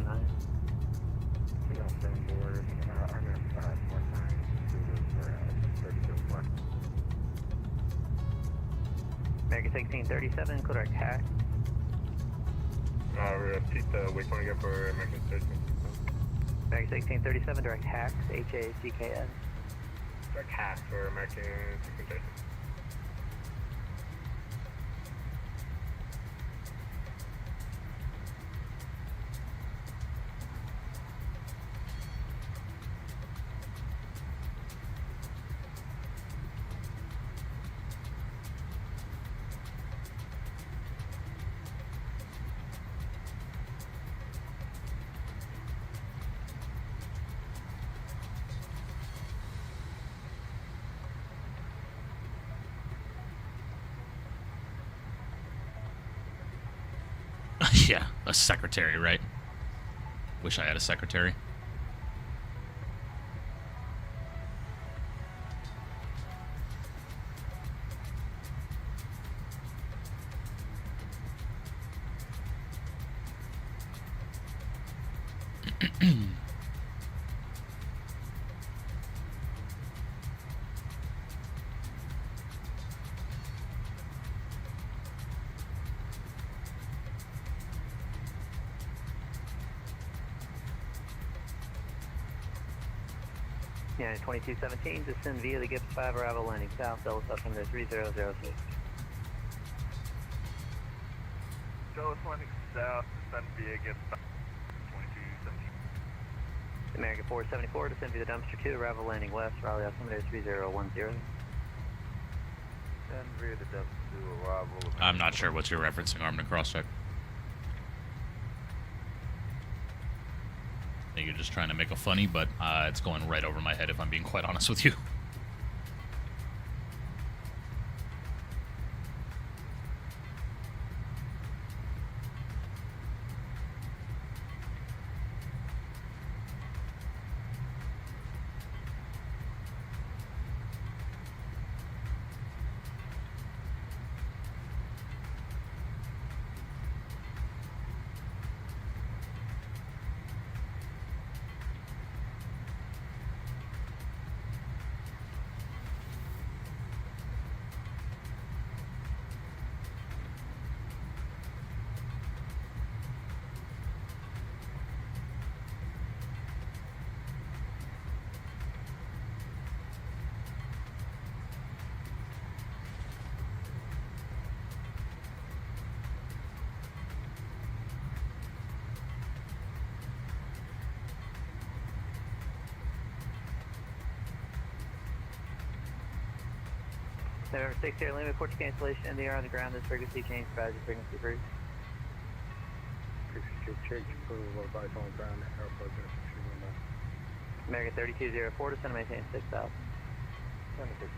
American 1637, clear direct hack. Repeat the waypoint again for American 13. American 1637, direct hacks, HACKS. Direct hack for American 1613. Yeah, a secretary, right? Wish I had a secretary. Yeah, 2217, descend via the Gibbs 5 arrival landing south, Delta Southwind 3006. Dallas landing south, descend via Gibbs 5, 2217. American 474, descend via the dumpster 2, arrival landing west, Raleigh altimeter 3010. Descend via the dumpster 2, arrival. I'm not sure what you're referencing, armed and cross-check. I think you're just trying to make a funny, but it's going right over my head if I'm being quite honest with you. November 6 here, limit port cancellation, NDR on the ground, this frequency change, advisory frequency approved. Frequency change, approval of advice on the ground, airport, American 3204, descend and maintain 6000. 6,000,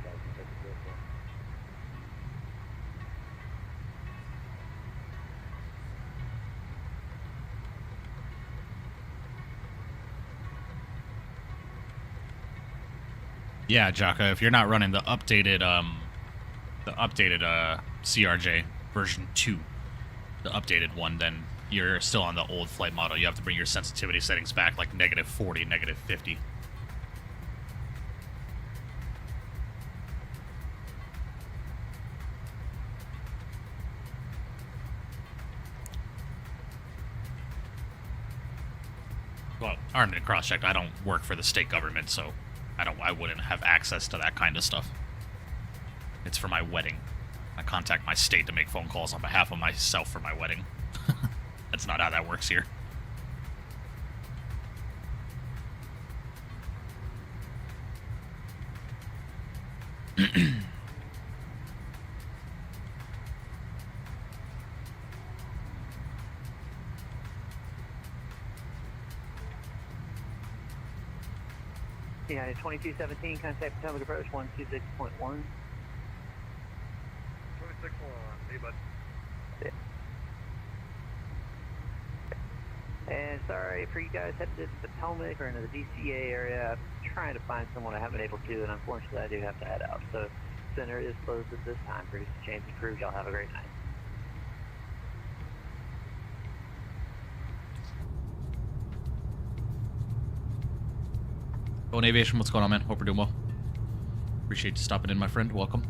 Yeah, Jaka, if you're not running the updated CRJ version 2, the updated one, then you're still on the old flight model. You have to bring your sensitivity settings back like -40, -50. Well, armed and cross-checked, I don't work for the state government, so I wouldn't have access to that kind of stuff. It's for my wedding. I contact my state to make phone calls on behalf of myself for my wedding. That's not how that works here. United 2217, contact Potomac approach 126.1. 26-1, hey bud. And sorry for you guys headed to Potomac or into the DCA area. I'm trying to find someone I haven't been able to, and unfortunately I do have to head out. So center is closed at this time. Produce change approved. Y'all have a great night. Bowen Aviation, what's going on, man? Hope you're doing well. Appreciate you stopping in, my friend. Welcome.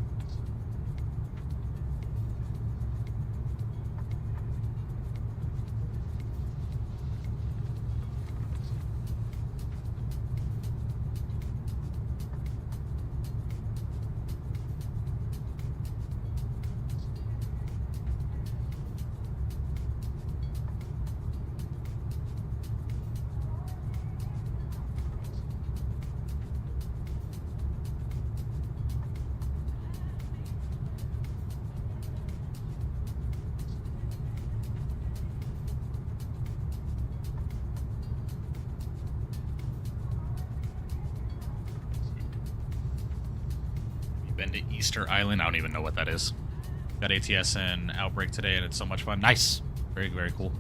Been to Easter Island. I don't even know what that is. Got ATS and Outbreak today, and it's so much fun. Nice. Very, very cool.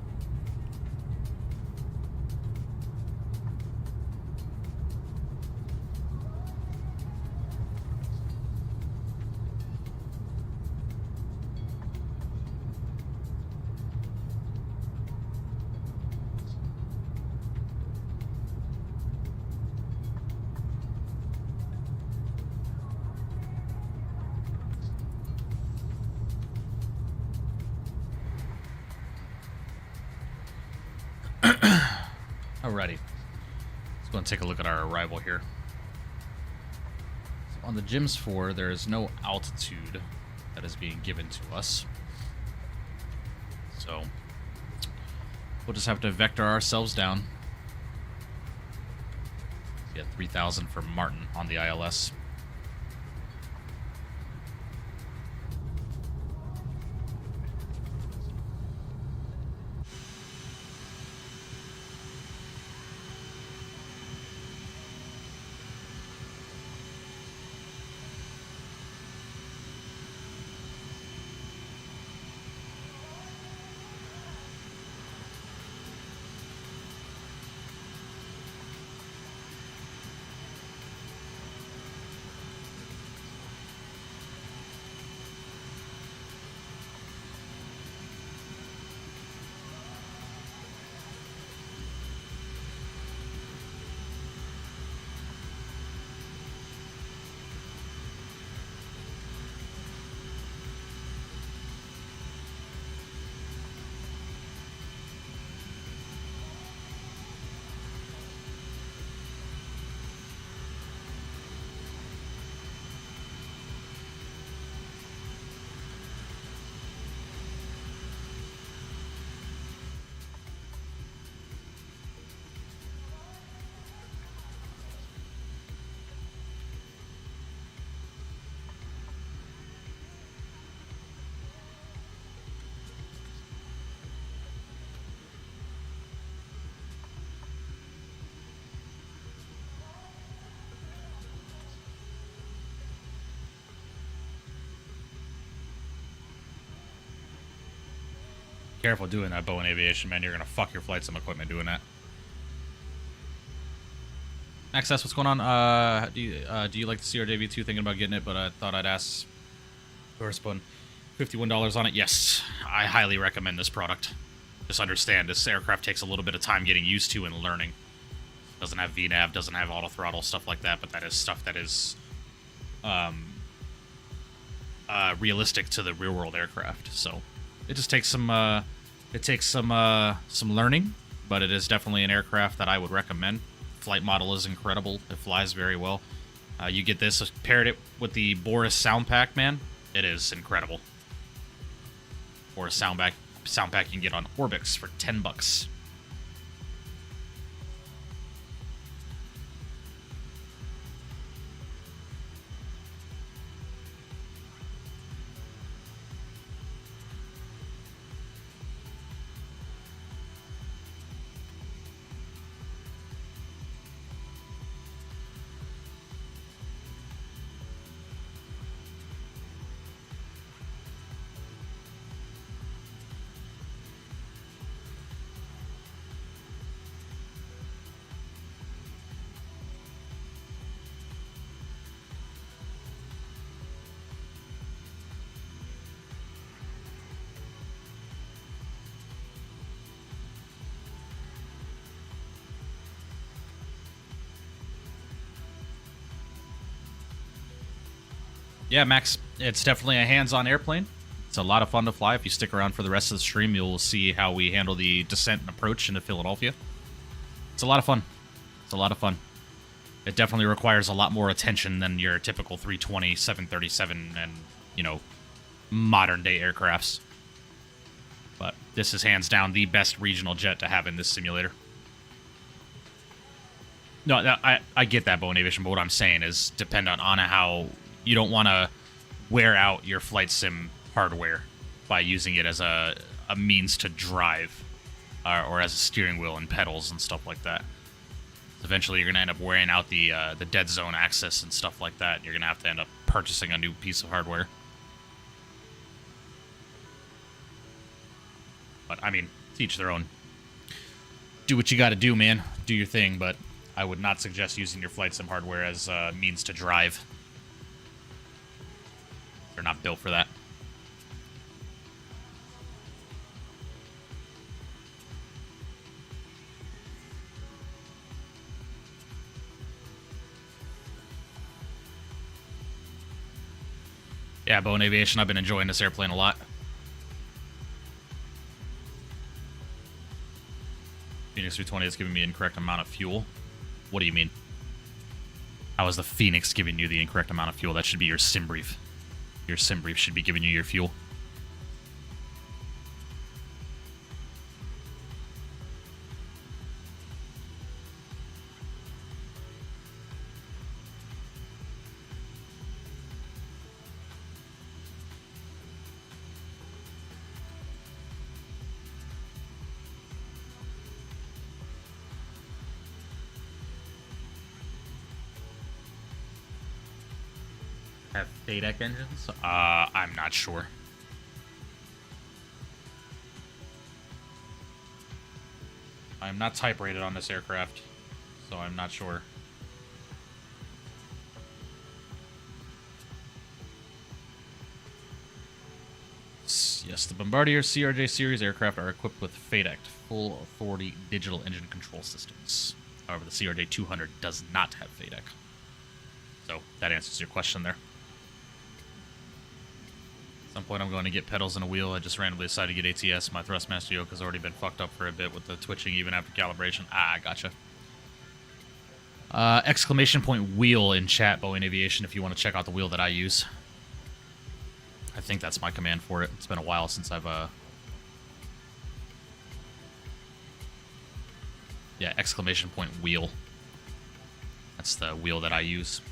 Alrighty. Let's go and take a look at our arrival here. So on the GIMS 4, there is no altitude that is being given to us. So we'll just have to vector ourselves down. Get 3,000 for Martin on the ILS. Careful doing that, Bowen Aviation, man. You're gonna fuck your flight sim equipment doing that. Access, what's going on? Do you like the CRJ V2? Thinking about getting it, but I thought I'd ask. Correspond. $51 on it. Yes, I highly recommend this product. Just understand, this aircraft takes a little bit of time getting used to and learning. Doesn't have VNAV, doesn't have auto throttle, stuff like that, but that is stuff that is realistic to the real world aircraft. So it just takes some learning, but it is definitely an aircraft that I would recommend. Flight model is incredible. It flies very well. You get this, paired it with the Boris sound pack, man. It is incredible. Boris sound pack you can get on Orbix for $10. Yeah, Max, it's definitely a hands-on airplane. It's a lot of fun to fly. If you stick around for the rest of the stream, you'll see how we handle the descent and approach into Philadelphia. It's a lot of fun. It's a lot of fun. It definitely requires a lot more attention than your typical 320, 737, and, you know, modern-day aircrafts. But this is hands down the best regional jet to have in this simulator. No, I get that, Boeing Aviation, but what I'm saying is dependent on how you don't want to wear out your flight sim hardware by using it as a means to drive or as a steering wheel and pedals and stuff like that. Eventually, you're going to end up wearing out the dead zone axis and stuff like that. You're going to have to end up purchasing a new piece of hardware. But, I mean, teach their own. Do what you got to do, man. Do your thing, but I would not suggest using your flight sim hardware as a means to drive. They're not built for that. Yeah, Boeing Aviation, I've been enjoying this airplane a lot. Phoenix 320 is giving me incorrect amount of fuel. What do you mean? How is the Phoenix giving you the incorrect amount of fuel? That should be your sim brief. Your sim brief should be giving you your fuel. Have FADEC engines? I'm not sure. I'm not type rated on this aircraft, so I'm not sure. Yes, the Bombardier CRJ series aircraft are equipped with FADEC, full authority digital engine control systems. However, the CRJ 200 does not have FADEC. So that answers your question there. At some point I'm going to get pedals and a wheel. I just randomly decided to get ATS. My thrustmaster yoke has already been fucked up for a bit with the twitching even after calibration. Ah, gotcha. Exclamation point wheel in chat, Boeing Aviation, if you want to check out the wheel that I use. I think that's my command for it. It's been a while since I've, yeah, exclamation point wheel. That's the wheel that I use.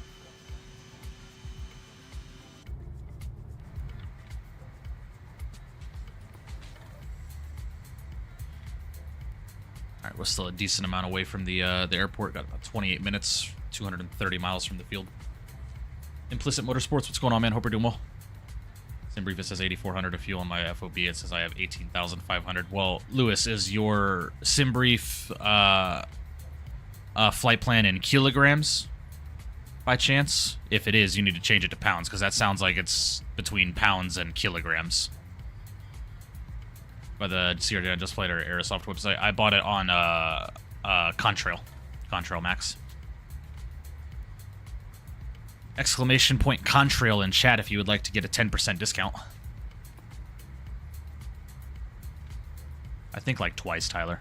Alright, we're still a decent amount away from the airport. Got about 28 minutes, 230 miles from the field. Implicit Motorsports, what's going on, man? Hope you're doing well. Simbrief, it says 8,400 of fuel on my FOB. It says I have 18,500. Well, Lewis, is your Simbrief flight plan in kilograms by chance? If it is, you need to change it to pounds, because that sounds like it's between pounds and kilograms. By the CRJ I just played, or Aerosoft website. I bought it on Contrail. Contrail Max. Exclamation point Contrail in chat if you would like to get a 10% discount. I think like twice, Tyler.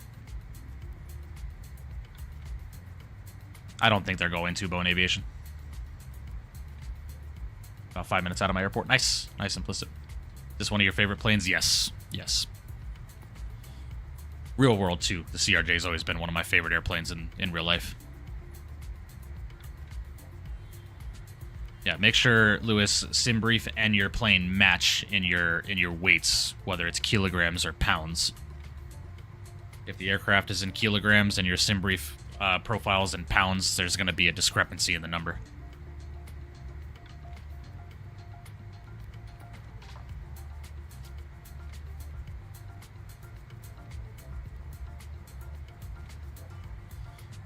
I don't think they're going to Boeing Aviation. About 5 minutes out of my airport. Nice. Nice implicit. Is this one of your favorite planes? Yes. Yes. Real world, too. The CRJ has always been one of my favorite airplanes in real life. Yeah, make sure, Lewis, Simbrief and your plane match in your weights, whether it's kilograms or pounds. If the aircraft is in kilograms and your Simbrief profiles in pounds, there's going to be a discrepancy in the number.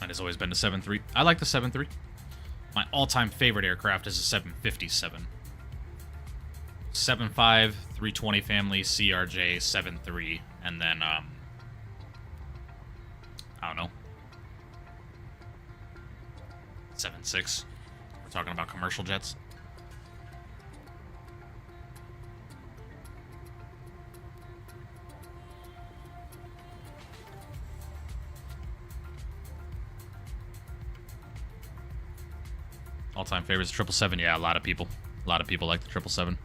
Mine has always been the 7.3. I like the 7.3. My all-time favorite aircraft is a 757. 7.5, 320 family, CRJ, 7.3, and then, I don't know, 7.6. We're talking about commercial jets. All-time favorites, 777. Yeah, a lot of people. A lot of people like the 777.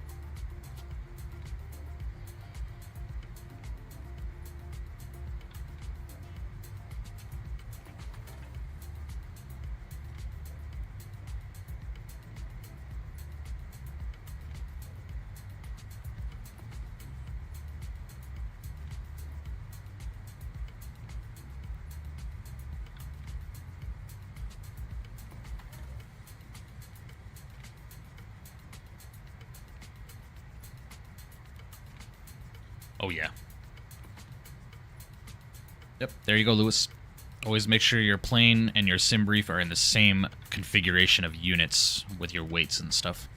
Oh, yeah. Yep, there you go, Lewis. Always make sure your plane and your sim brief are in the same configuration of units with your weights and stuff.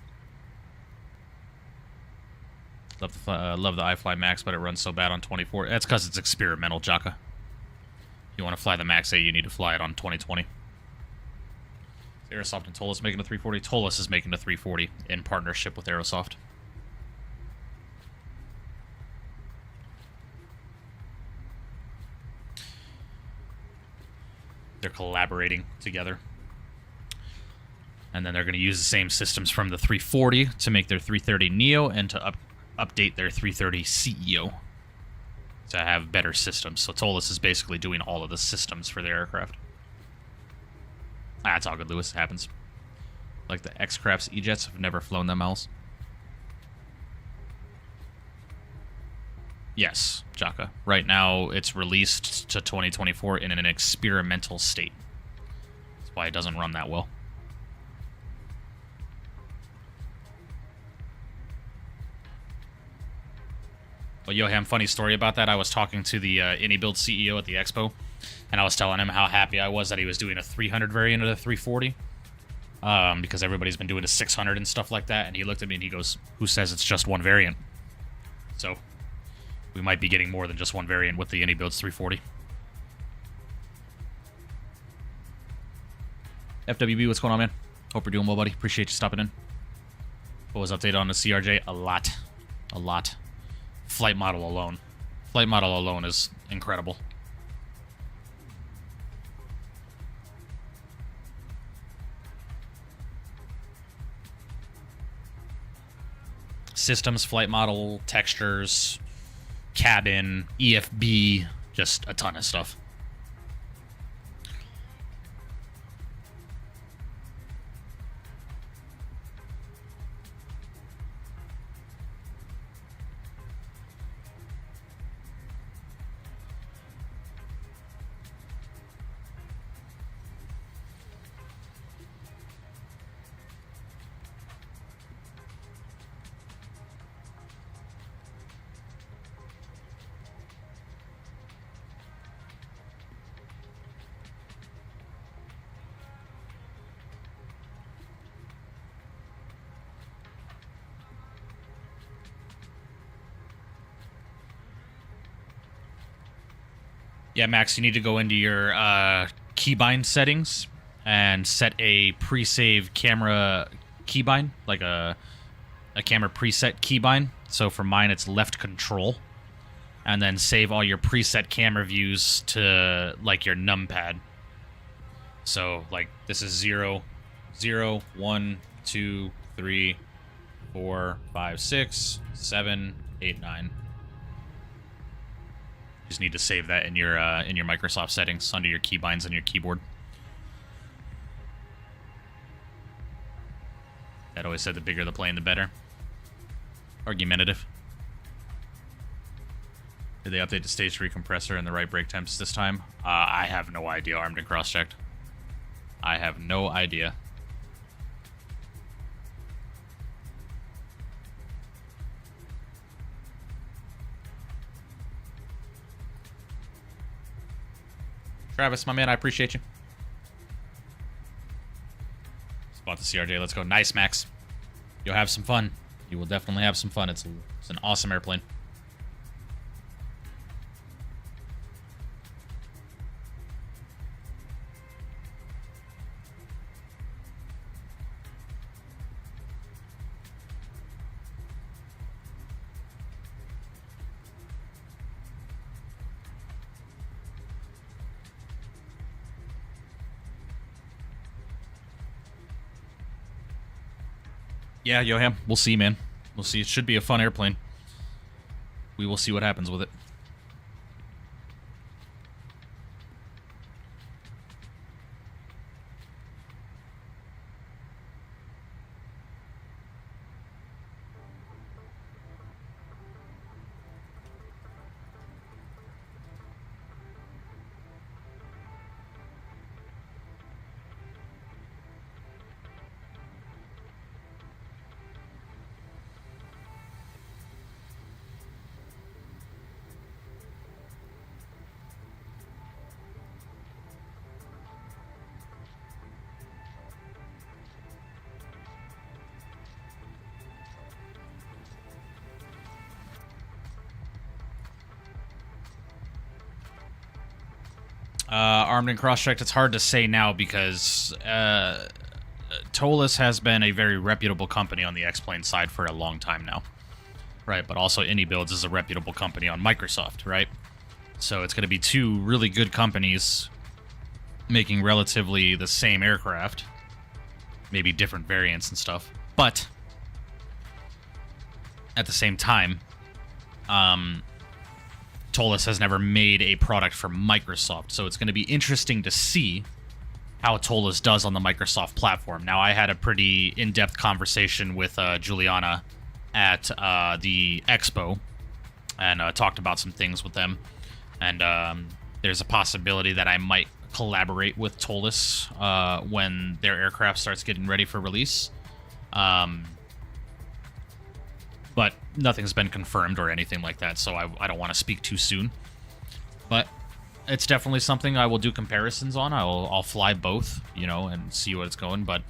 Love the iFly Max, but it runs so bad on 24. That's because it's experimental, Jaka. If you want to fly the Max 8, you need to fly it on 2020. Aerosoft and Tolis making a 340. Tolis is making a 340 in partnership with Aerosoft. They're collaborating together. And then they're going to use the same systems from the 340 to make their 330 Neo and to update their 330 CEO to have better systems. So Tolis is basically doing all of the systems for their aircraft. Ah, it's all good, Lewis. It happens. Like the X-Crafts E-Jets, have never flown them else. Yes, Jaka. Right now, it's released to 2024 in an experimental state. That's why it doesn't run that well. Well, Yoham, funny story about that. I was talking to the AnyBuild CEO at the expo, and I was telling him how happy I was that he was doing a 300 variant of the 340, because everybody's been doing a 600 and stuff like that, and he looked at me and he goes, "Who says it's just one variant?" So we might be getting more than just one variant with the AnyBuild's 340. FWB, what's going on, man? Hope you're doing well, buddy. Appreciate you stopping in. What was updated on the CRJ? A lot. A lot. Flight model alone. Flight model alone is incredible. Systems, flight model, textures, cabin, EFB, just a ton of stuff. Yeah, Max, you need to go into your keybind settings and set a pre-save camera keybind, like a camera preset keybind. So for mine, it's left control. And then save all your preset camera views to, like, your numpad. So, like, this is 0, 0, 1, 2, 3, 4, 5, 6, 7, 8, 9. Just need to save that in your Microsoft settings under your keybinds on your keyboard. That always said the bigger the plane, the better. Argumentative. Did they update the stage 3 compressor and the right brake temps this time? I have no idea, armed and cross-checked. I have no idea. Travis, my man, I appreciate you. Just bought the CRJ. Let's go. Nice, Max. You'll have some fun. You will definitely have some fun. It's an awesome airplane. Yeah, Yoham, we'll see, man. We'll see. It should be a fun airplane. We will see what happens with it. Armed and cross-checked, it's hard to say now because Tolis has been a very reputable company on the X-Plane side for a long time now. Right, but also AnyBuilds is a reputable company on Microsoft, right? So it's going to be two really good companies making relatively the same aircraft. Maybe different variants and stuff. But at the same time, Tolis has never made a product for Microsoft, so it's going to be interesting to see how Tolis does on the Microsoft platform. Now, I had a pretty in-depth conversation with Juliana at the Expo and talked about some things with them, and there's a possibility that I might collaborate with Tolis when their aircraft starts getting ready for release. But nothing's been confirmed or anything like that, so I don't want to speak too soon. But it's definitely something I will do comparisons on. I'll fly both, you know, and see what it's going. But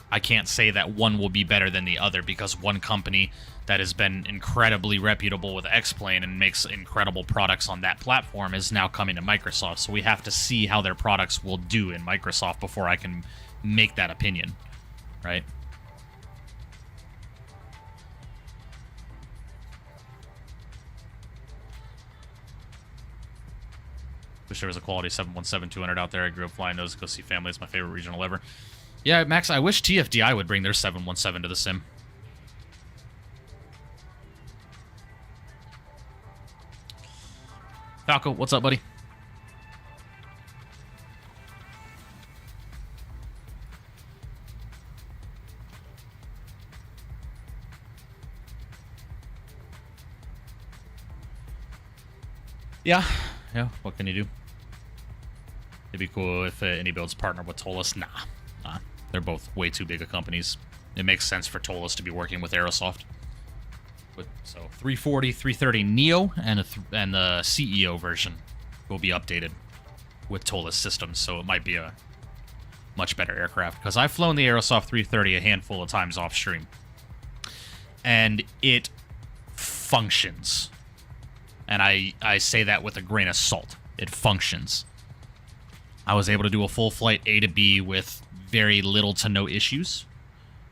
I can't say that one will be better than the other because one company that has been incredibly reputable with X-Plane and makes incredible products on that platform is now coming to Microsoft. So we have to see how their products will do in Microsoft before I can make that opinion, right? Wish there was a quality 717-200 out there. I grew up flying those. Go see family. It's my favorite regional ever. Yeah, Max, I wish TFDI would bring their 717 to the sim. Falco, what's up, buddy? Yeah, what can you do? It'd be cool if AnyBuilds partnered with Tolis. Nah, they're both way too big of companies. It makes sense for Tolis to be working with Aerosoft. So 340, 330 Neo, and the CEO version will be updated with Tolis systems, so it might be a much better aircraft. Because I've flown the Aerosoft 330 a handful of times off stream, and it functions. And I say that with a grain of salt. It functions. I was able to do a full flight A to B with very little to no issues.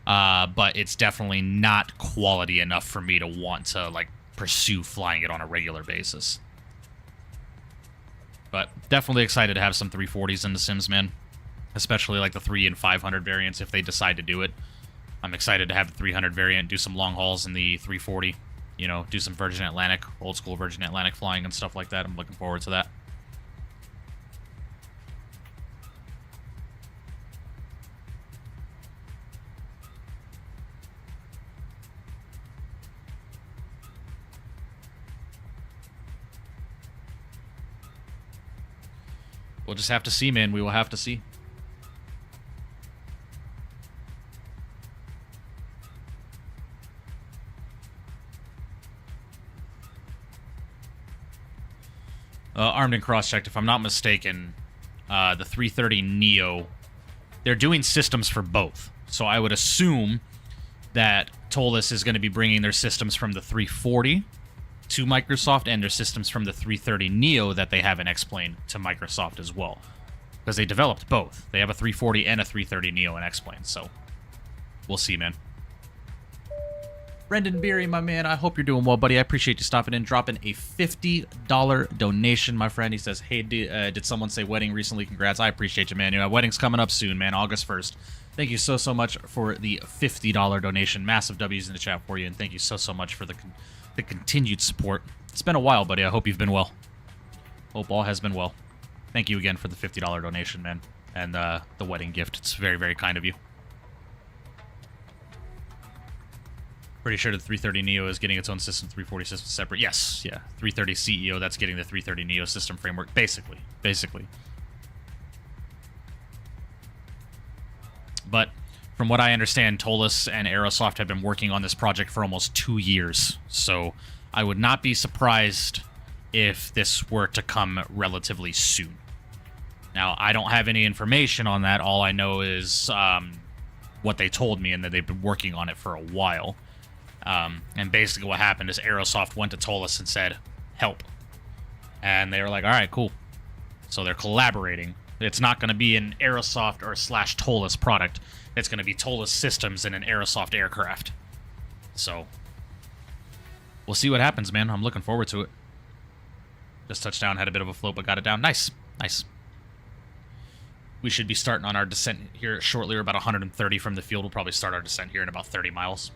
But it's definitely not quality enough for me to want to, like, pursue flying it on a regular basis. But definitely excited to have some 340s in the Sims, man. Especially, like, the 3 and 500 variants if they decide to do it. I'm excited to have the 300 variant, do some long hauls in the 340. You know, do some Virgin Atlantic, old school Virgin Atlantic flying and stuff like that. I'm looking forward to that. We'll just have to see, man. We will have to see. Armed and cross-checked, if I'm not mistaken, the 330 Neo, they're doing systems for both. So I would assume that Tolis is going to be bringing their systems from the 340 to Microsoft and their systems from the 330 Neo that they have in X-Plane to Microsoft as well. Because they developed both. They have a 340 and a 330 Neo in X-Plane, so we'll see, man. Brendan Beery, my man, I hope you're doing well, buddy. I appreciate you stopping in, dropping a $50 donation, my friend. He says, hey, did someone say wedding recently? Congrats. I appreciate you, man. Wedding's coming up soon, man, August 1st. Thank you so much for the $50 donation. Massive W's in the chat for you, and thank you so much for the continued support. It's been a while, buddy. I hope you've been well. Hope all has been well. Thank you again for the $50 donation, man, and the wedding gift. It's very, very kind of you. Pretty sure the 330 Neo is getting its own system, 340 system separate. Yes, yeah. 330 CEO, that's getting the 330 Neo system framework, basically. But from what I understand, Tolis and Aerosoft have been working on this project for almost 2 years. So I would not be surprised if this were to come relatively soon. Now, I don't have any information on that. All I know is what they told me, and that they've been working on it for a while. And basically what happened is Aerosoft went to Tolis and said, help. And they were like, all right, cool. So they're collaborating. It's not going to be an Aerosoft or / Tolis product. It's going to be Tolis systems in an Aerosoft aircraft. So we'll see what happens, man. I'm looking forward to it. Just touched down, had a bit of a float, but got it down. Nice. Nice. We should be starting on our descent here shortly. We're about 130 from the field. We'll probably start our descent here in about 30 miles.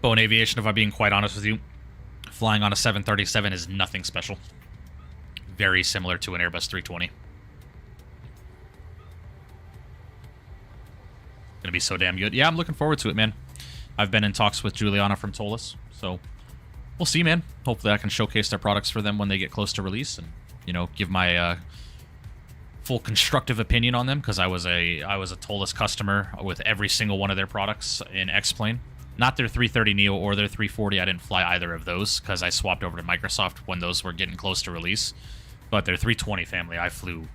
Boeing Aviation, if I'm being quite honest with you, flying on a 737 is nothing special. Very similar to an Airbus 320. Gonna be so damn good. Yeah, I'm looking forward to it, man. I've been in talks with Juliana from Tolis, so we'll see, man. Hopefully I can showcase their products for them when they get close to release, and, you know, give my full constructive opinion on them, because I was a Tolis customer with every single one of their products in X-Plane. Not their 330 Neo or their 340. I didn't fly either of those because I swapped over to Microsoft when those were getting close to release. But their 320 family, I flew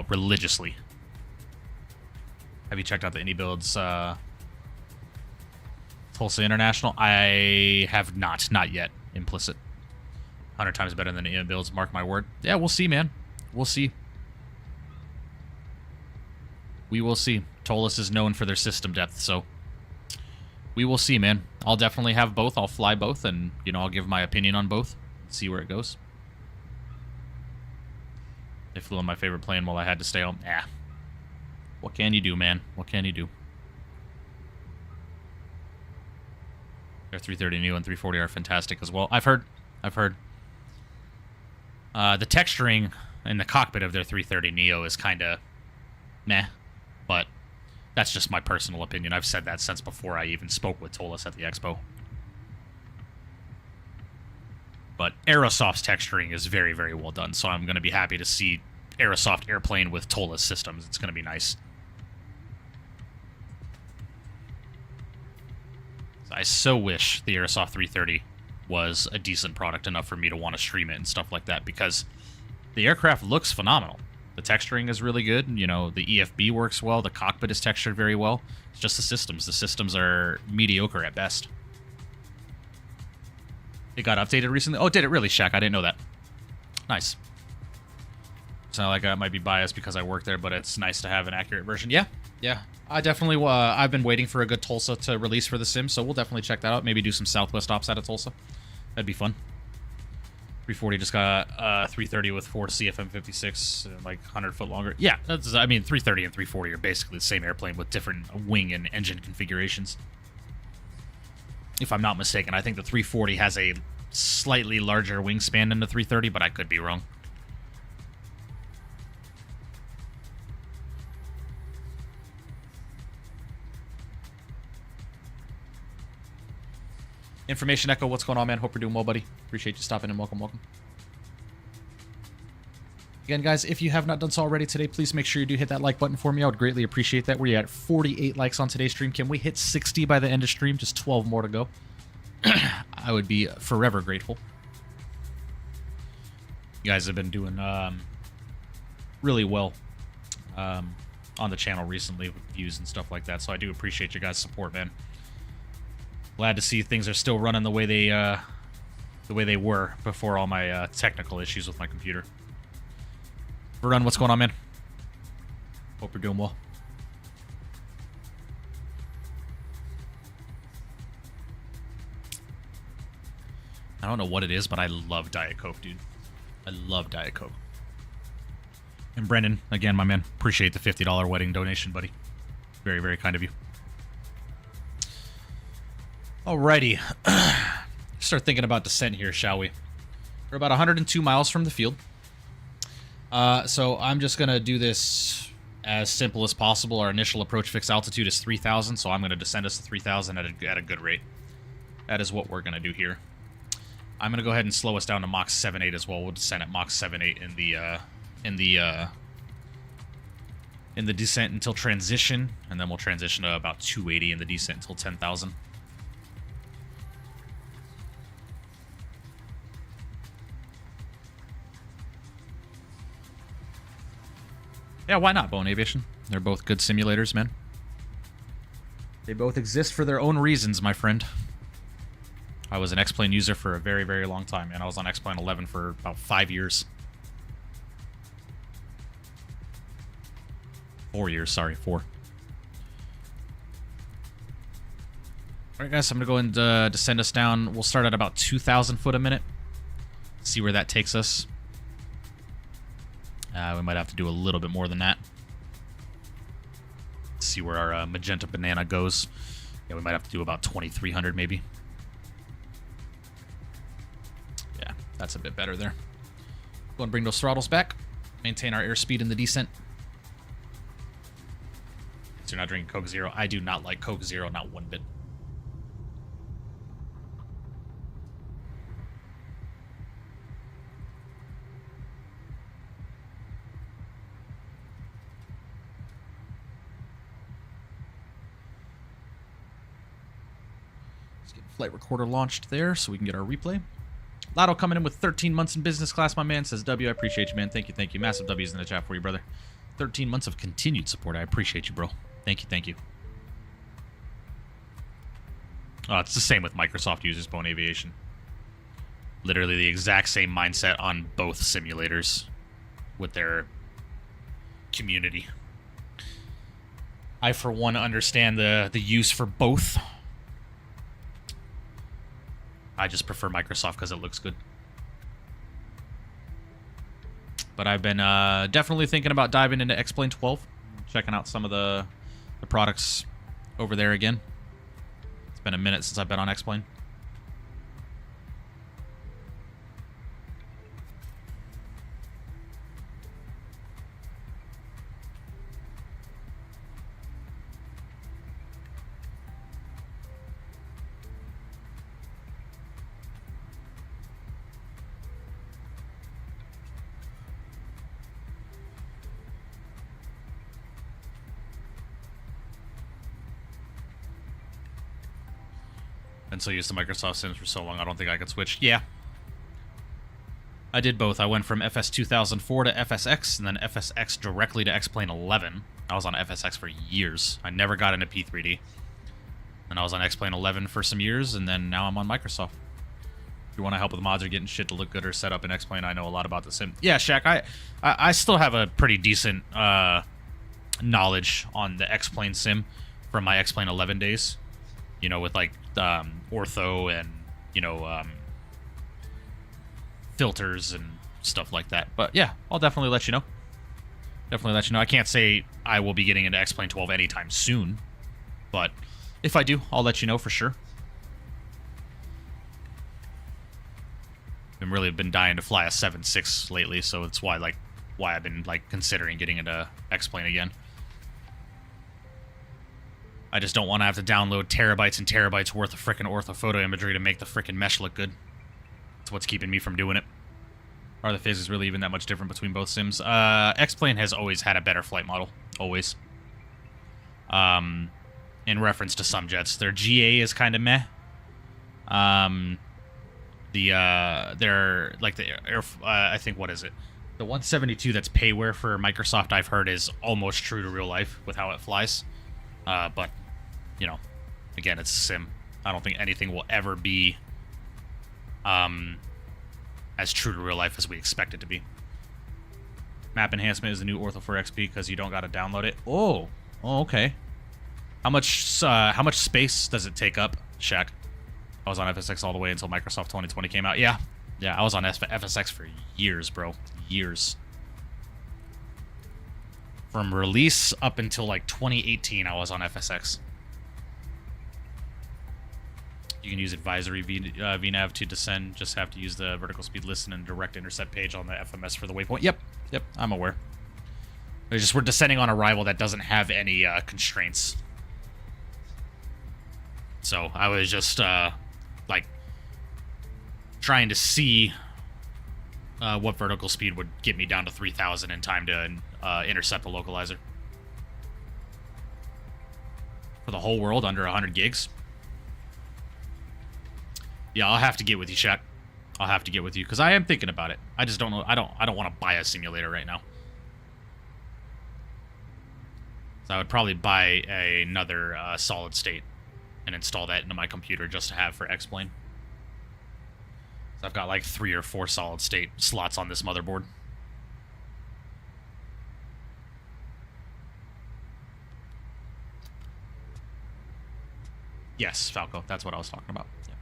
religiously. Have you checked out the Indie Builds Tulsa International? I have not. Not yet. Implicit. 100 times better than the Indie Builds, mark my word. Yeah, we'll see, man. We'll see. We will see. Tolis is known for their system depth, so we will see, man. I'll definitely have both. I'll fly both, and, you know, I'll give my opinion on both. See where it goes. They flew on my favorite plane while I had to stay home. What can you do, man? What can you do? Their 330 Neo and 340 are fantastic as well. I've heard. The texturing in the cockpit of their 330 Neo is kind of meh, but that's just my personal opinion. I've said that since before I even spoke with Tolis at the expo. But Aerosoft's texturing is very, very well done, so I'm going to be happy to see Aerosoft airplane with Tolis systems. It's going to be nice. I so wish the Aerosoft 330 was a decent product enough for me to want to stream it and stuff like that, because the aircraft looks phenomenal. The texturing is really good. You know, the EFB works well. The cockpit is textured very well. It's just the systems. The systems are mediocre at best. It got updated recently. Oh, did it really, Shaq? I didn't know that. Nice. It's not like I might be biased because I work there, but it's nice to have an accurate version. Yeah. I definitely, I've been waiting for a good Tulsa to release for the sim, so we'll definitely check that out. Maybe do some Southwest ops out of Tulsa. That'd be fun. 340 just got 330 with 4 CFM56, like 100 foot longer. Yeah, I mean, 330 and 340 are basically the same airplane with different wing and engine configurations. If I'm not mistaken, I think the 340 has a slightly larger wingspan than the 330, but I could be wrong. Information Echo, what's going on, man? Hope you're doing well, buddy. Appreciate you stopping in. Welcome. Again, guys, if you have not done so already today, please make sure you do hit that like button for me. I would greatly appreciate that. We're at 48 likes on today's stream. Can we hit 60 by the end of stream? Just 12 more to go. I would be forever grateful. You guys have been doing really well on the channel recently with views and stuff like that, so I do appreciate your guys' support, man. Glad to see things are still running the way they were before all my technical issues with my computer. Varun, what's going on, man? Hope you're doing well. I don't know what it is, but I love Diet Coke, dude. I love Diet Coke. And Brendan, again, my man, appreciate the $50 wedding donation, buddy. Very, very kind of you. Alrighty. Start thinking about descent here, shall we? We're about 102 miles from the field. So I'm just going to do this as simple as possible. Our initial approach fixed altitude is 3,000, so I'm going to descend us to 3,000 at a good rate. That is what we're going to do here. I'm going to go ahead and slow us down to Mach 7.8 as well. We'll descend at Mach 7.8 in the descent until transition, and then we'll transition to about 280 in the descent until 10,000. Yeah, why not, Bone Aviation? They're both good simulators, man. They both exist for their own reasons, my friend. I was an X-Plane user for a very, very long time, and I was on X-Plane 11 for about 5 years. 4 years, sorry, 4. Alright, guys, I'm going to go and descend us down. We'll start at about 2,000 foot a minute. See where that takes us. We might have to do a little bit more than that. See where our magenta banana goes. Yeah, we might have to do about 2,300 maybe. Yeah, that's a bit better there. Go and bring those throttles back. Maintain our airspeed in the descent. So you're not drinking Coke Zero. I do not like Coke Zero, not one bit. Flight recorder launched there so we can get our replay. Lotto coming in with 13 months in business class, my man. Says W, I appreciate you, man. Thank you, thank you. Massive W's in the chat for you, brother. 13 months of continued support. I appreciate you, bro. Thank you, thank you. Oh, it's the same with Microsoft users, Bone Aviation. Literally the exact same mindset on both simulators with their community. I, for one, understand the use for both. I just prefer Microsoft because it looks good. But I've been definitely thinking about diving into X-Plane 12. Checking out some of the products over there again. It's been a minute since I've been on X-Plane. Been so used to Microsoft Sims for so long, I don't think I could switch. Yeah. I did both. I went from FS 2004 to FSX, and then FSX directly to X-Plane 11. I was on FSX for years. I never got into P3D. And I was on X-Plane 11 for some years, and then now I'm on Microsoft. If you want to help with mods or getting shit to look good or set up in X-Plane, I know a lot about the sim. Yeah, Shaq, I still have a pretty decent knowledge on the X-Plane sim from my X-Plane 11 days. You know, with like ortho and, you know, filters and stuff like that. But yeah, I'll definitely let you know. Definitely let you know. I can't say I will be getting into X-Plane 12 anytime soon, but if I do, I'll let you know for sure. I've really been dying to fly a 7.6 lately, so it's why I've been considering getting into X-Plane again. I just don't want to have to download terabytes and terabytes worth of frickin' orthophoto imagery to make the frickin' mesh look good. That's what's keeping me from doing it. Are the physics really even that much different between both sims? X-Plane has always had a better flight model. Always. In reference to some jets. Their GA is kind of meh. They're like the air, I think, what is it? The 172 that's payware for Microsoft, I've heard, is almost true to real life with how it flies. But, you know, again, it's a sim. I don't think anything will ever be as true to real life as we expect it to be. Map enhancement is the new Ortho 4 XP because you don't got to download it. Oh, okay. How much space does it take up, Shaq? I was on FSX all the way until Microsoft 2020 came out. Yeah, Yeah, I was on FSX for years, bro. Years. From release up until like 2018, I was on FSX. You can use advisory VNAV to descend. Just have to use the vertical speed listen and direct intercept page on the FMS for the waypoint. Yep, I'm aware. We're descending on arrival that doesn't have any constraints. So I was just like trying to see what vertical speed would get me down to 3,000 in time to intercept a localizer. For the whole world under 100 gigs. Yeah, I'll have to get with you, Shaq. I'll have to get with you because I am thinking about it. I just don't know. I don't want to buy a simulator right now. So I would probably buy another solid state and install that into my computer just to have for X-Plane. So I've got like 3 or 4 solid state slots on this motherboard. Yes, Falco. That's what I was talking about. Yeah.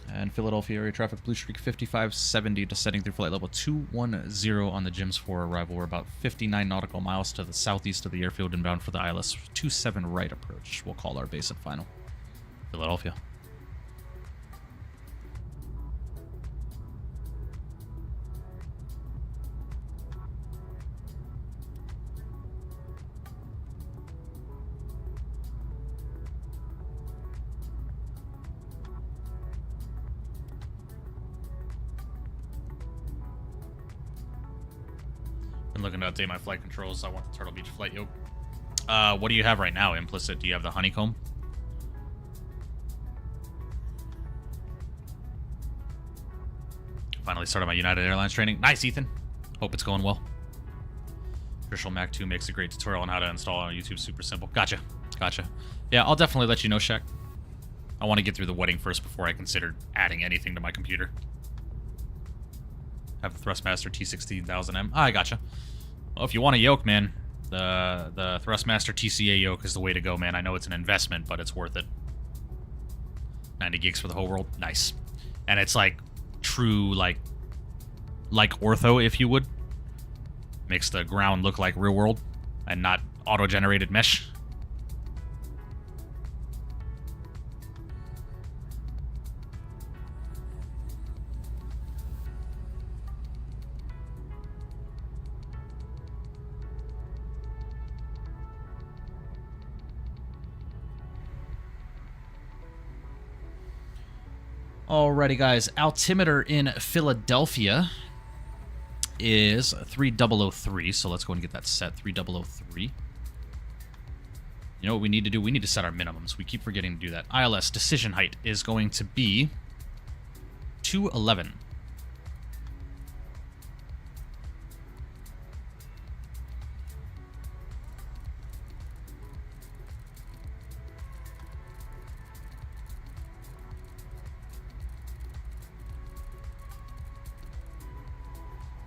And Philadelphia area traffic, Blue Streak 5570, descending through flight level 210 on the GIMS 4 arrival. We're about 59 nautical miles to the southeast of the airfield inbound for the ILS 27 right approach. We'll call our base at final. Philadelphia. Been looking to update my flight controls. I want the Turtle Beach flight yoke. What do you have right now, implicit? Do you have the honeycomb? Finally started my United Airlines training. Nice, Ethan. Hope it's going well. Official Mac 2 makes a great tutorial on how to install on YouTube. Super simple. Gotcha. Yeah, I'll definitely let you know, Shaq. I want to get through the wedding first before I consider adding anything to my computer. Have the Thrustmaster T16000M. I gotcha. Well, if you want a yoke, man, the Thrustmaster TCA yoke is the way to go, man. I know it's an investment, but it's worth it. 90 gigs for the whole world. Nice. And it's like true, like ortho, if you would. Makes the ground look like real world and not auto-generated mesh. Alrighty, guys. Altimeter in Philadelphia is 3003, so let's go and get that set. 3003. You know what we need to do? We need to set our minimums. We keep forgetting to do that. ILS decision height is going to be 211.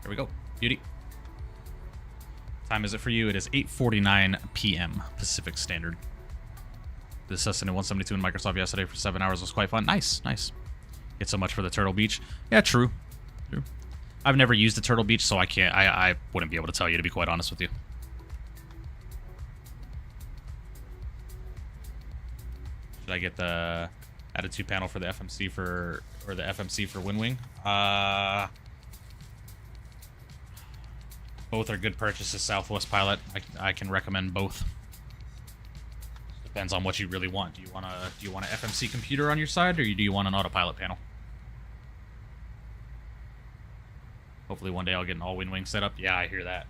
There we go. Beauty. Time is it for you? It is 8:49 p.m. Pacific Standard. The Cessna 172 in Microsoft yesterday for 7 hours was quite fun. Nice. Get so much for the Turtle Beach. Yeah, true. I've never used the Turtle Beach, so I can't. I wouldn't be able to tell you, to be quite honest with you. Should I get the attitude panel for the FMC for Winwing? Both are good purchases, Southwest Pilot. I can recommend both. Depends on what you really want. Do you want an FMC computer on your side, or do you want an autopilot panel? Hopefully one day I'll get an all Winwing set up. Yeah, I hear that.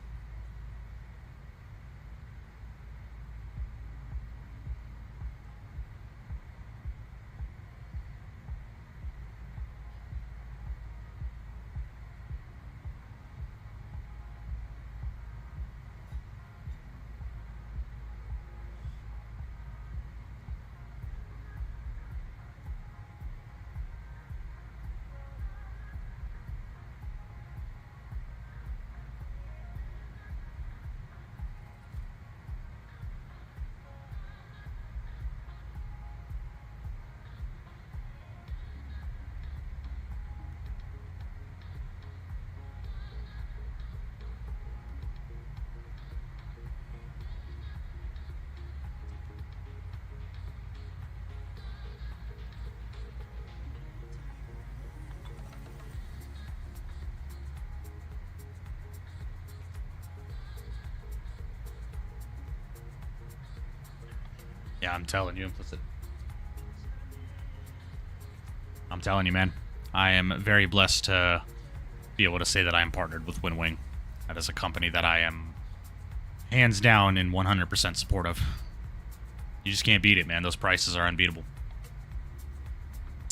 Yeah, I'm telling you. I'm telling you, man. I am very blessed to be able to say that I am partnered with Winwing. That is a company that I am hands down and 100% support of. You just can't beat it, man. Those prices are unbeatable.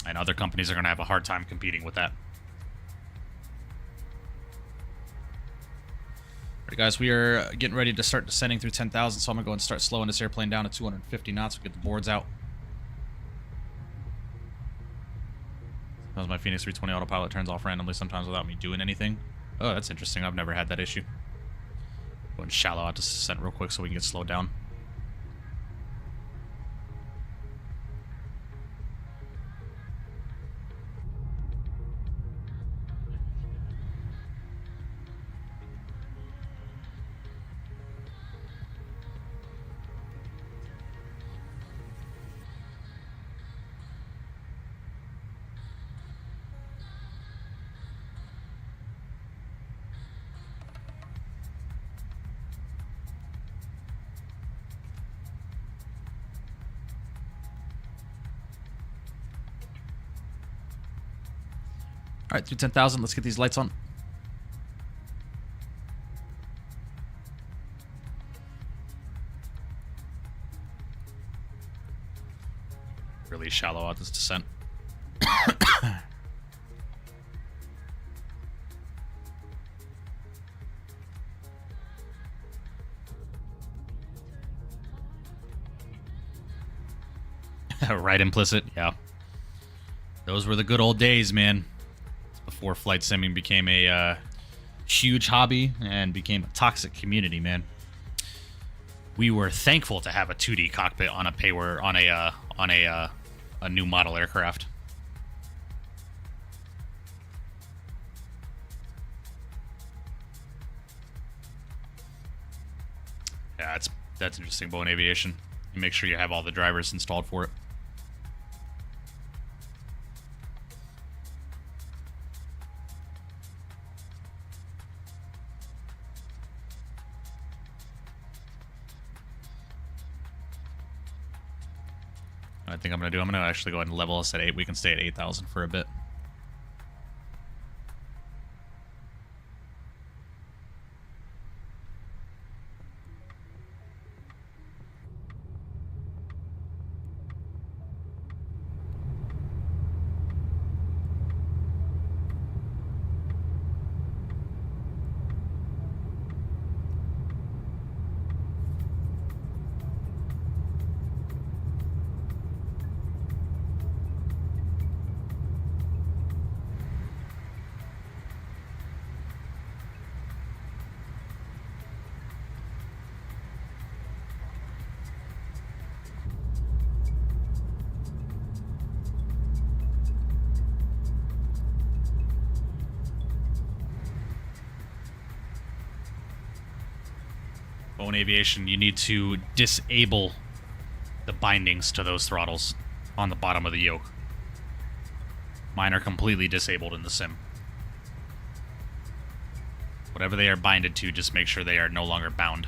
And other companies are going to have a hard time competing with that. Alright guys, we are getting ready to start descending through 10,000, so I'm going to go and start slowing this airplane down to 250 knots. We'll get the boards out. Sometimes my Phoenix 320 autopilot turns off randomly, sometimes without me doing anything. Oh, that's interesting. I've never had that issue. Go and shallow out to descent real quick so we can get slowed down. Alright, through 10,000, let's get these lights on. Really shallow out this descent. Right, implicit, yeah. Those were the good old days, man. Before flight simming became a huge hobby and became a toxic community, man. We were thankful to have a 2D cockpit on a new model aircraft. Yeah, that's interesting, Boeing Aviation. You make sure you have all the drivers installed for it. I think I'm going to actually go ahead and level us at 8. We can stay at 8,000 for a bit. Boeing Aviation, you need to disable the bindings to those throttles on the bottom of the yoke. Mine are completely disabled in the sim. Whatever they are binded to, just make sure they are no longer bound.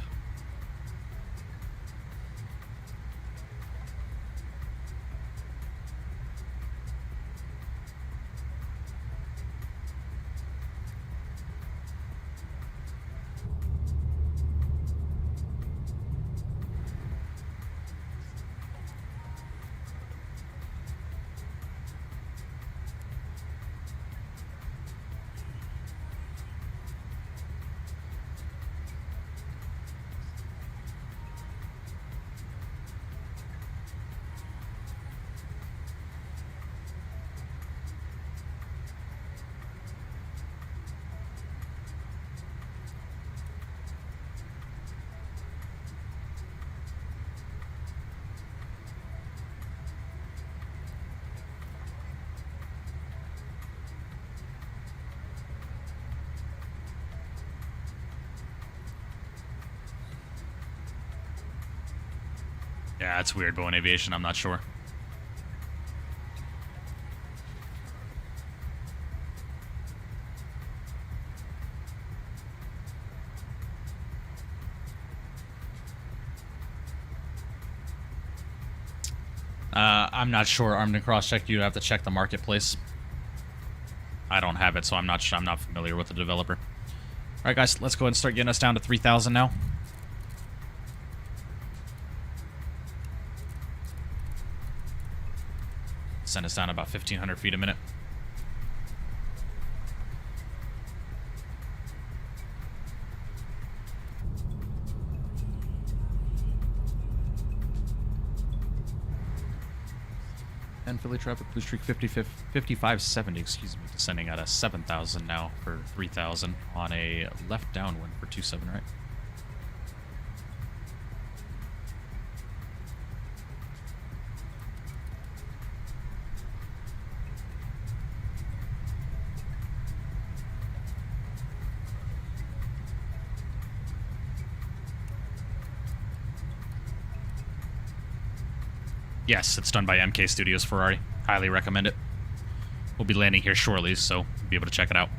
Yeah, that's weird, Boeing Aviation. I'm not sure. I'm not sure. Armed and cross-check, you'd have to check the marketplace. I don't have it, so I'm not familiar with the developer. All right, guys, let's go ahead and start getting us down to 3,000 now. Send us down about 1,500 feet a minute. And Philly traffic, Blue Streak 5570, excuse me, descending at a 7,000 now for 3,000 on a left downwind for 27, right? Yes, it's done by MK Studios Ferrari. Highly recommend it. We'll be landing here shortly, so you'll be able to check it out.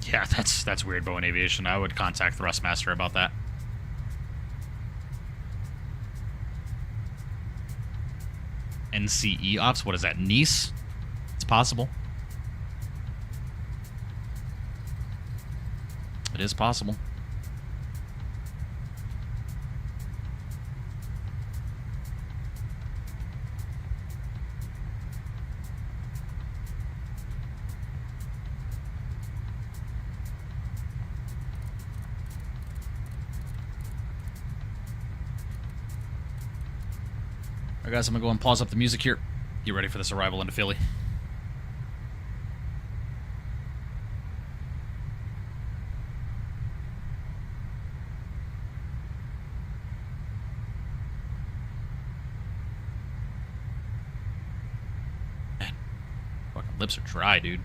Yeah, that's weird, Boeing Aviation. I would contact Thrustmaster about that. NCE Ops? What is that, Nice? It's possible. It is possible. Alright guys, I'm gonna go and pause up the music here. Get ready for this arrival into Philly. Man, fucking lips are dry, dude.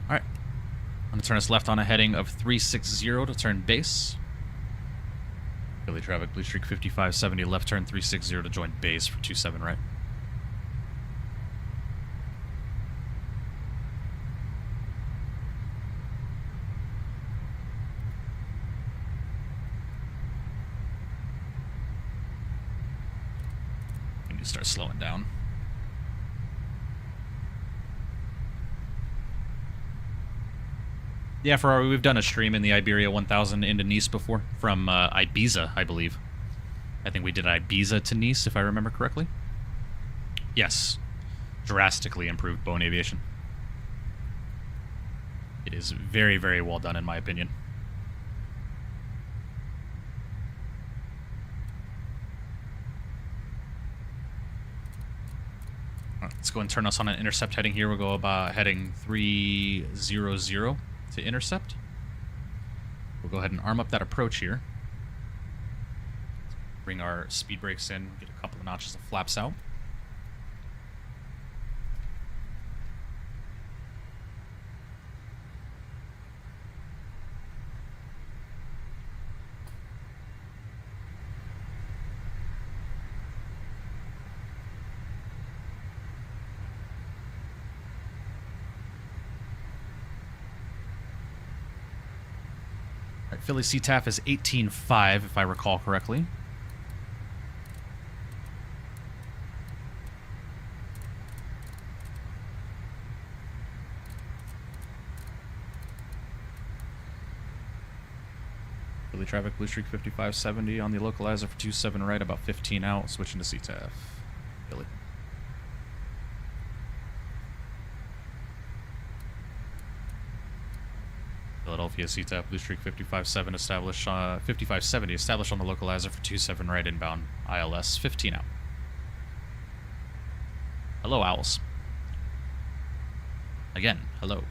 Alright. I'm going to turn us left on a heading of 360 to turn base. Philly traffic, Blue Streak 5570, left turn 360 to join base for 27 right. We need to start slowing down. Yeah, Ferrari, we've done a stream in the Iberia 1000 into Nice before, from Ibiza, I believe. I think we did Ibiza to Nice, if I remember correctly. Yes. Drastically improved Boeing Aviation. It is very, very well done, in my opinion. All right, let's go and turn us on an intercept heading here. We'll go about heading 300. To intercept. We'll go ahead and arm up that approach here. Bring our speed brakes in, get a couple of notches of flaps out. Philly CTAF is 18.5, if I recall correctly. Philly traffic, Blue Streak 5570 on the localizer for 27 right, about 15 out, switching to CTAF. Philly. Philadelphia CTAP, Blue Streak 5570 established, 5570 established on the localizer for 27 right inbound, ILS 15 out. Hello, owls. Again, hello.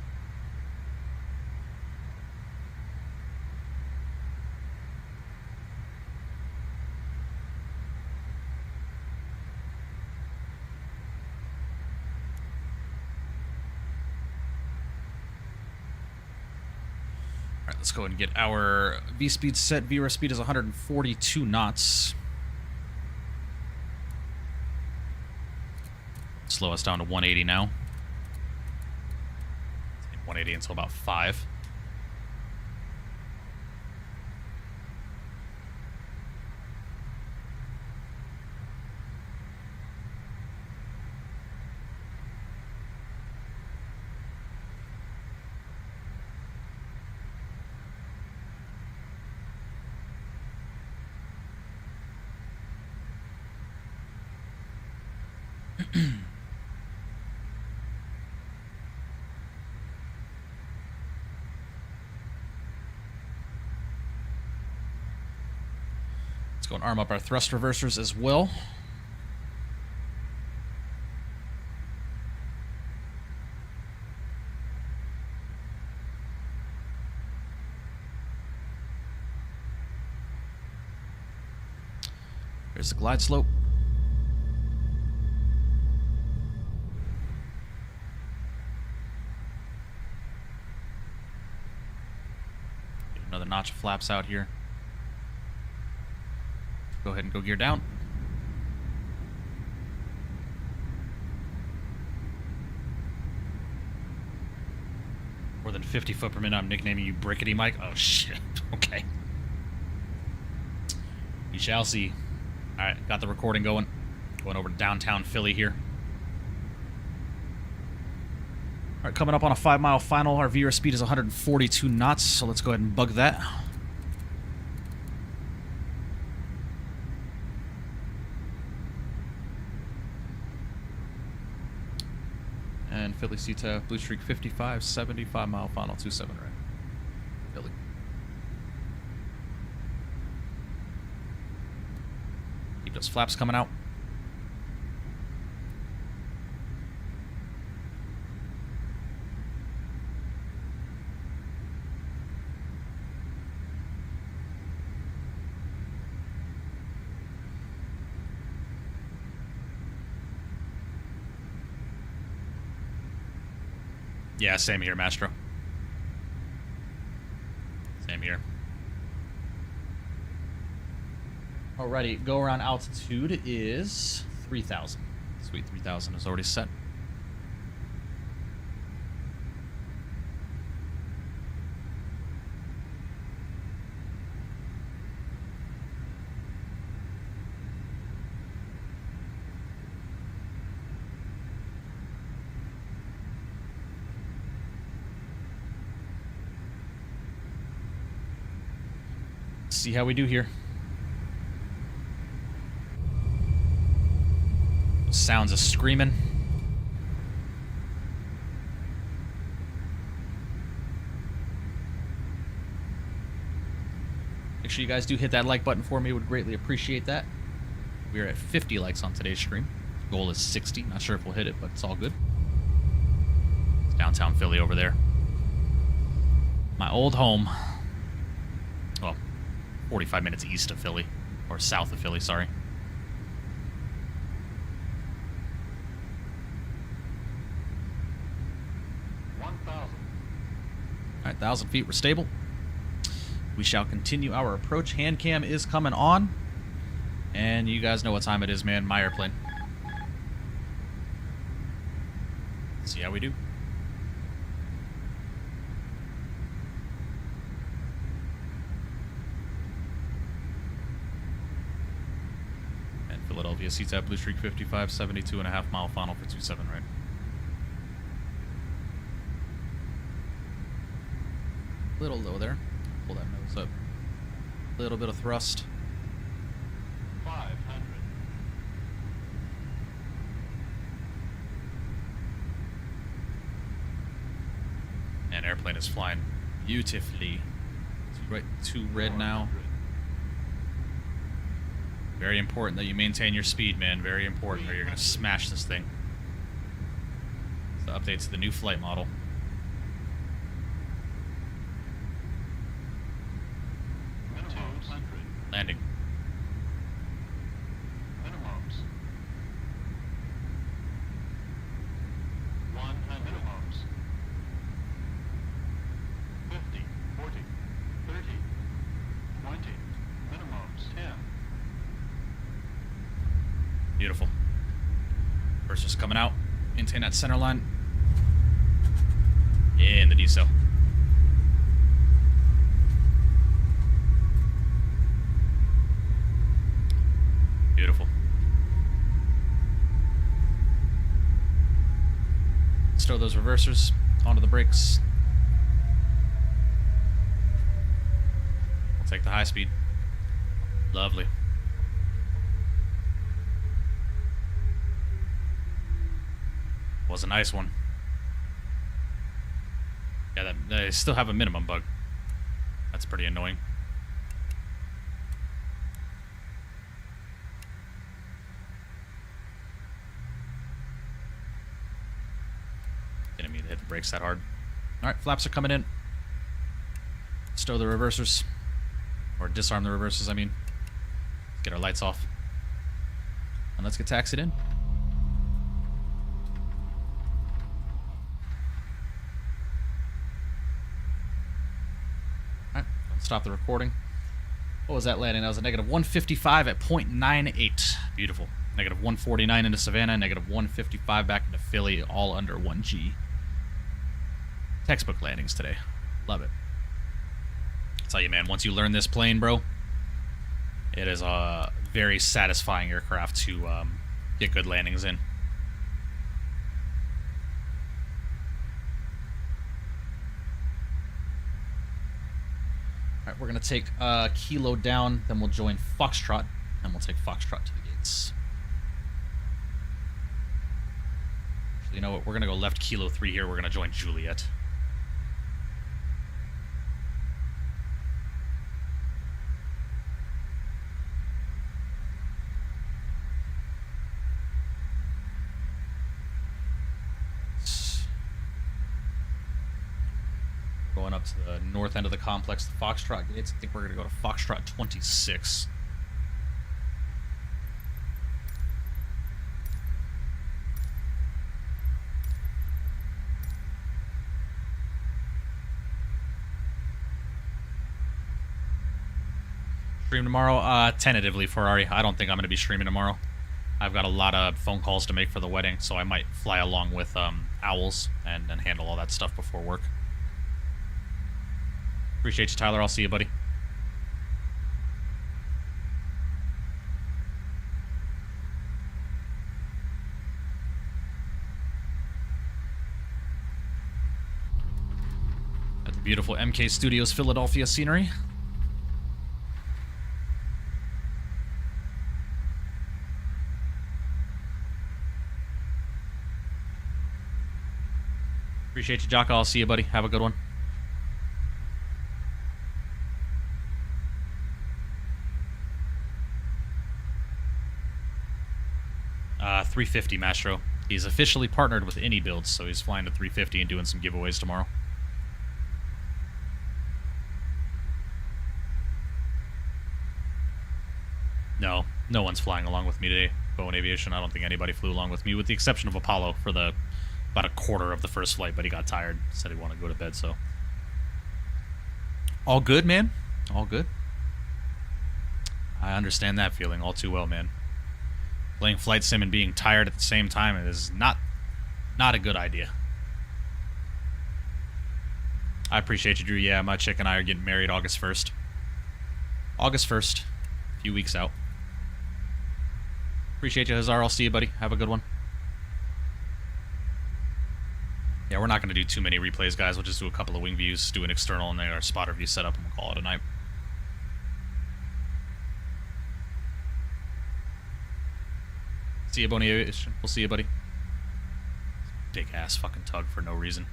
Let's go ahead and get our V-speed set. VRS speed is 142 knots. Slow us down to 180 now. 180 until about 5. Let's go and arm up our thrust reversers as well. There's the glide slope. Get another notch of flaps out here. Go ahead and go gear down. More than 50 foot per minute. I'm nicknaming you Brickety Mike. Oh shit. Okay. We shall see. Alright, got the recording going. Going over to downtown Philly here. Alright, coming up on a 5-mile final. Our VRS speed is 142 knots, so let's go ahead and bug that. And Philly CTA, Blue Streak 55, 75-mile final, 27 right. Philly. Keep those flaps coming out. Yeah, same here, Mastro. Same here. Alrighty, go around altitude is 3,000. Sweet, 3,000 is already set. See how we do here. Sounds of screaming. Make sure you guys do hit that like button for me. Would greatly appreciate that. We are at 50 likes on today's stream. Goal is 60. Not sure if we'll hit it, but it's all good. It's downtown Philly over there. My old home. Well, 45 minutes east of Philly. Or south of Philly, sorry. Alright, 1,000 feet, we're stable. We shall continue our approach. Hand cam is coming on. And you guys know what time it is, man. My airplane. See how we do. And Philadelphia, CTAP, Blue Streak 55, 72.5 mile final for 27, right? Little low there. Pull that nose up. Little bit of thrust. 500. And airplane is flying beautifully. It's right to red now. Very important that you maintain your speed, man. Very important, or you're gonna smash this thing. It's the update to the new flight model. Landing. Minimums. 100. Minimums. 50, 40, Beautiful. Reversers coming out. Maintain that center line. In the decel. Beautiful. Stow those reversers onto the brakes. We'll take the high speed. Lovely. Was a nice one. Yeah, they still have a minimum bug. That's pretty annoying. Didn't mean to hit the brakes that hard. Alright, flaps are coming in. Stow the reversers. Or disarm the reversers, I mean. Let's get our lights off. And let's get taxied in. Alright, let's stop the recording. What was that landing? That was a negative 155 at 0.98. Beautiful. Negative 149 into Savannah, negative 155 back into Philly, all under 1G. Textbook landings today. Love it. I tell you, man, once you learn this plane, bro, it is a very satisfying aircraft to get good landings in. Alright, we're going to take Kilo down, then we'll join Foxtrot, and we'll take Foxtrot to the gates. Actually, you know what? We're going to go left Kilo 3 here. We're going to join Juliet. Going up to the north end of the complex, the Foxtrot gates. I think we're going to go to Foxtrot 26. Stream tomorrow? Tentatively, Ferrari. I don't think I'm going to be streaming tomorrow. I've got a lot of phone calls to make for the wedding, so I might fly along with Owls and handle all that stuff before work. Appreciate you, Tyler. I'll see you, buddy. At the beautiful MK Studios Philadelphia scenery. Appreciate you, Jocko. I'll see you, buddy. Have a good one. $350 Mastro. He's officially partnered with Any Builds, so he's flying to 350 and doing some giveaways tomorrow. No, no one's flying along with me today. Boeing Aviation. I don't think anybody flew along with me, with the exception of Apollo for the about a quarter of the first flight, but he got tired. Said he wanted to go to bed, so. All good, man. All good. I understand that feeling all too well, man. Playing flight sim and being tired at the same time is not a good idea. I appreciate you, Drew. Yeah, my chick and I are getting married August 1st. August 1st. A few weeks out. Appreciate you, Hazar. I'll see you, buddy. Have a good one. Yeah, we're not going to do too many replays, guys. We'll just do a couple of wing views, do an external, and then our spotter view setup, and we'll call it a night. See you, Boney Aviation. We'll see you, buddy. Big ass fucking tug for no reason.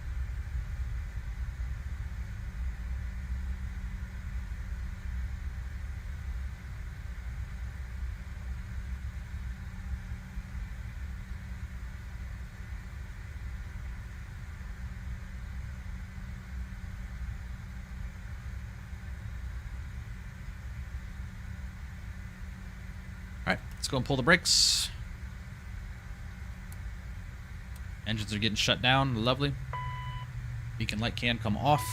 Alright, let's go and pull the brakes. Engines are getting shut down. Lovely. Beacon light can come off.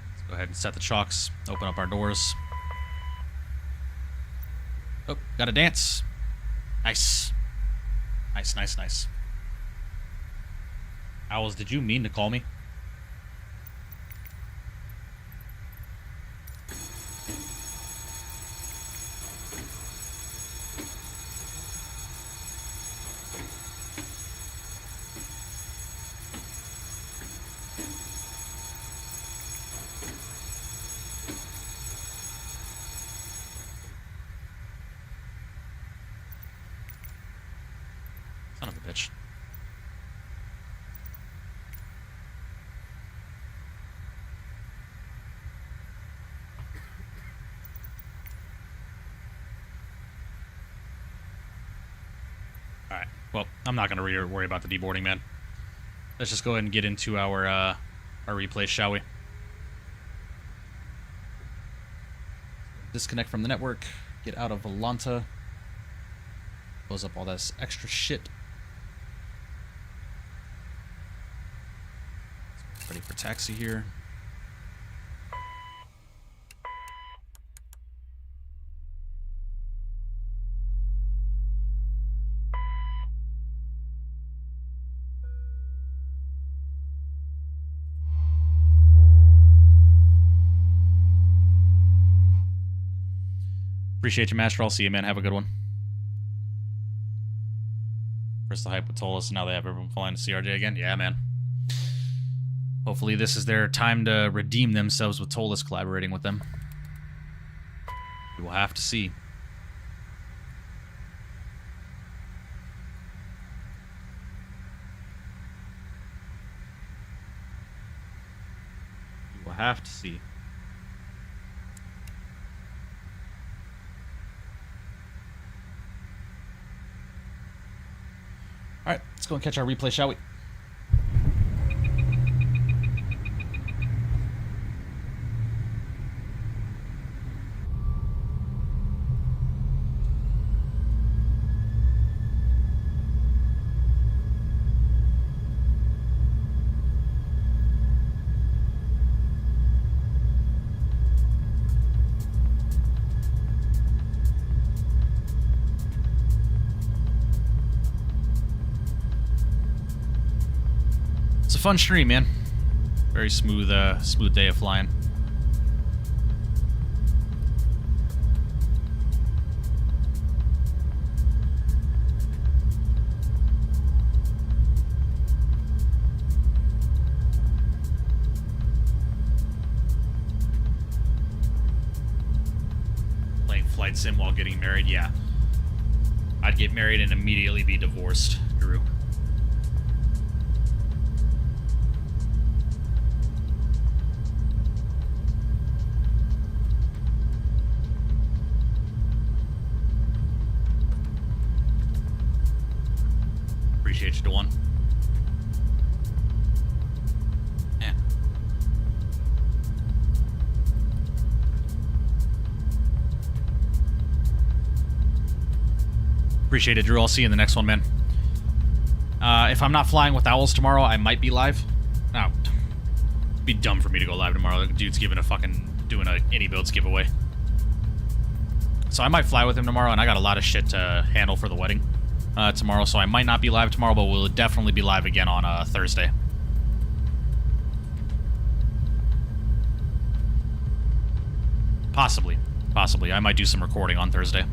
Let's go ahead and set the chocks. Open up our doors. Oh, got a dance. Nice. Nice, nice, nice. Owls, did you mean to call me? Son of a bitch. Alright, well, I'm not going to worry about the deboarding, man. Let's just go ahead and get into our replay, shall we? Disconnect from the network, get out of Volanta, close up all this extra shit. Ready for taxi here. Appreciate you, Master. I'll see you, man. Have a good one. First the hype with Tolis, now they have everyone flying to CRJ again. Yeah, man. Hopefully this is their time to redeem themselves with Tolis collaborating with them. We will have to see. We will have to see. Alright, let's go and catch our replay, shall we? Fun stream, man. Very smooth, smooth day of flying. Playing flight sim while getting married, yeah. I'd get married and immediately be divorced, Drew. Appreciate you, Dawn. Yeah. Appreciate it, Drew. I'll see you in the next one, man. If I'm not flying with Owls tomorrow, I might be live. No. It'd be dumb for me to go live tomorrow. The dude's doing a any builds giveaway. So I might fly with him tomorrow, and I got a lot of shit to handle for the wedding. Tomorrow, so I might not be live tomorrow, but we'll definitely be live again on Thursday. Possibly. I might do some recording on Thursday.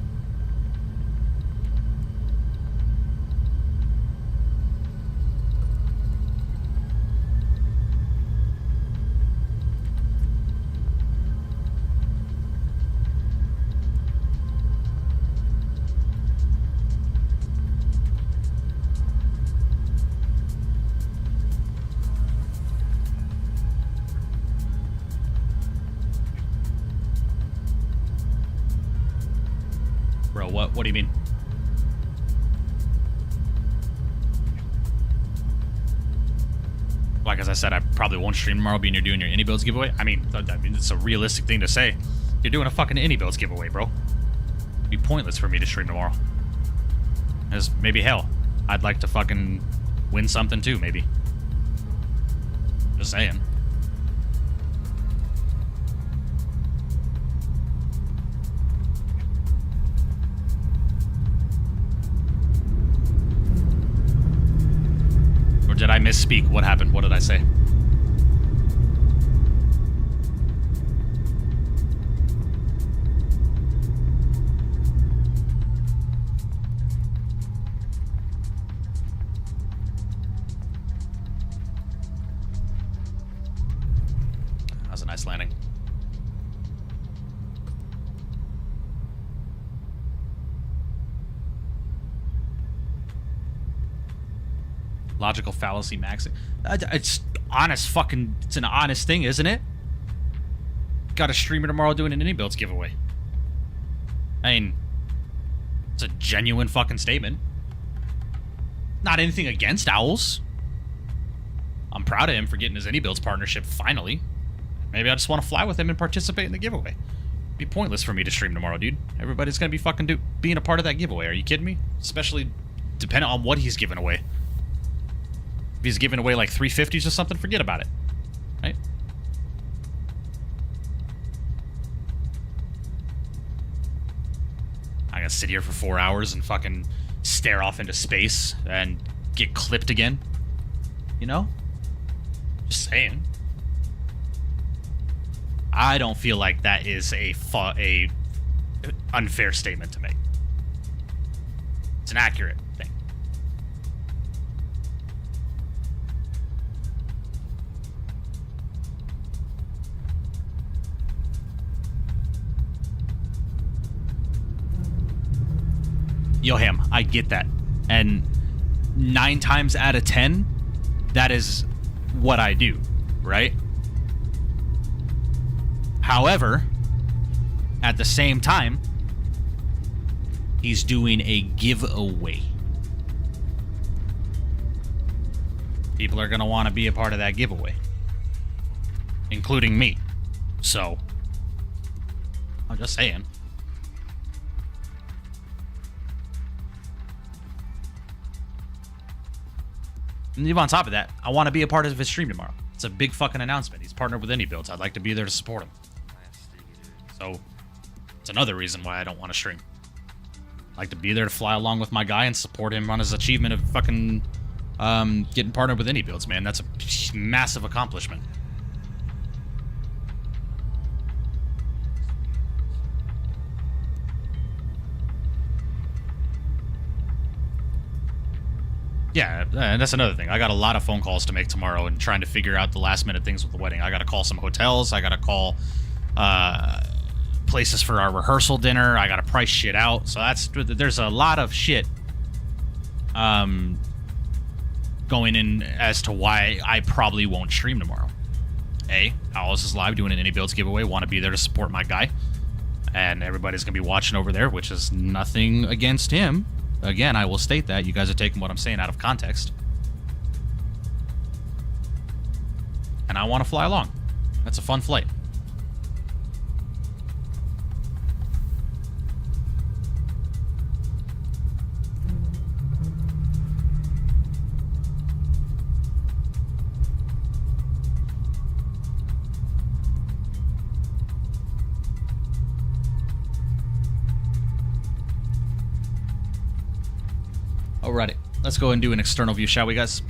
Bro, what do you mean? Like, as I said, I probably won't stream tomorrow, being you're doing your Indie Builds giveaway. I mean, it's a realistic thing to say. You're doing a fucking Indie Builds giveaway, bro. It'd be pointless for me to stream tomorrow. Because maybe, hell, I'd like to fucking win something too, maybe. Just saying. misspeak. What happened? What did I say? That was a nice landing. Logical fallacy maxing. It's honest fucking... It's an honest thing, isn't it? Got a streamer tomorrow doing an Indie Builds giveaway. I mean... It's a genuine fucking statement. Not anything against Owls. I'm proud of him for getting his Indie Builds partnership finally. Maybe I just want to fly with him and participate in the giveaway. It'd be pointless for me to stream tomorrow, dude. Everybody's gonna be fucking being a part of that giveaway. Are you kidding me? Especially depending on what he's giving away. If he's giving away like 350s or something, forget about it. Right? I gotta sit here for 4 hours and fucking stare off into space and get clipped again. You know? Just saying. I don't feel like that is a unfair statement to make. It's an accurate thing. Yo, Ham, I get that. And 9 times out of 10, that is what I do, right? However, at the same time, he's doing a giveaway. People are going to want to be a part of that giveaway, including me. So, I'm just saying. And even on top of that, I want to be a part of his stream tomorrow. It's a big fucking announcement. He's partnered with Indie Builds. I'd like to be there to support him. So, it's another reason why I don't want to stream. I'd like to be there to fly along with my guy and support him on his achievement of fucking getting partnered with Indie Builds, man. That's a massive accomplishment. Yeah, and that's another thing. I got a lot of phone calls to make tomorrow and trying to figure out the last minute things with the wedding. I got to call some hotels. I got to call places for our rehearsal dinner. I got to price shit out. So there's a lot of shit going in as to why I probably won't stream tomorrow. Alice is live doing an Indie Builds giveaway. Want to be there to support my guy. And everybody's going to be watching over there, which is nothing against him. Again, I will state that. You guys are taking what I'm saying out of context. And I want to fly along. That's a fun flight. Alrighty, let's go and do an external view, shall we, guys?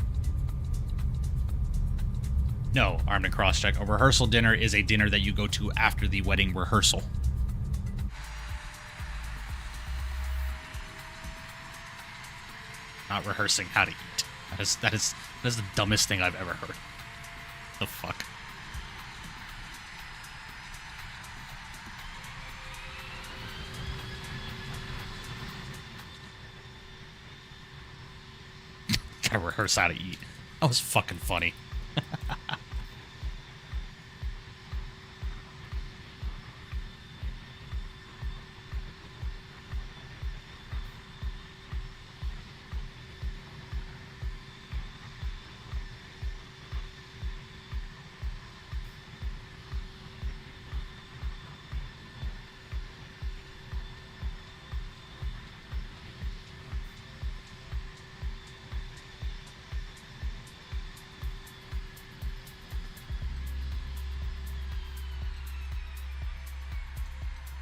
No, armed and cross-check. A rehearsal dinner is a dinner that you go to after the wedding rehearsal. Not rehearsing how to eat. That is the dumbest thing I've ever heard. The fuck? Gotta rehearse how to eat. That was fucking funny.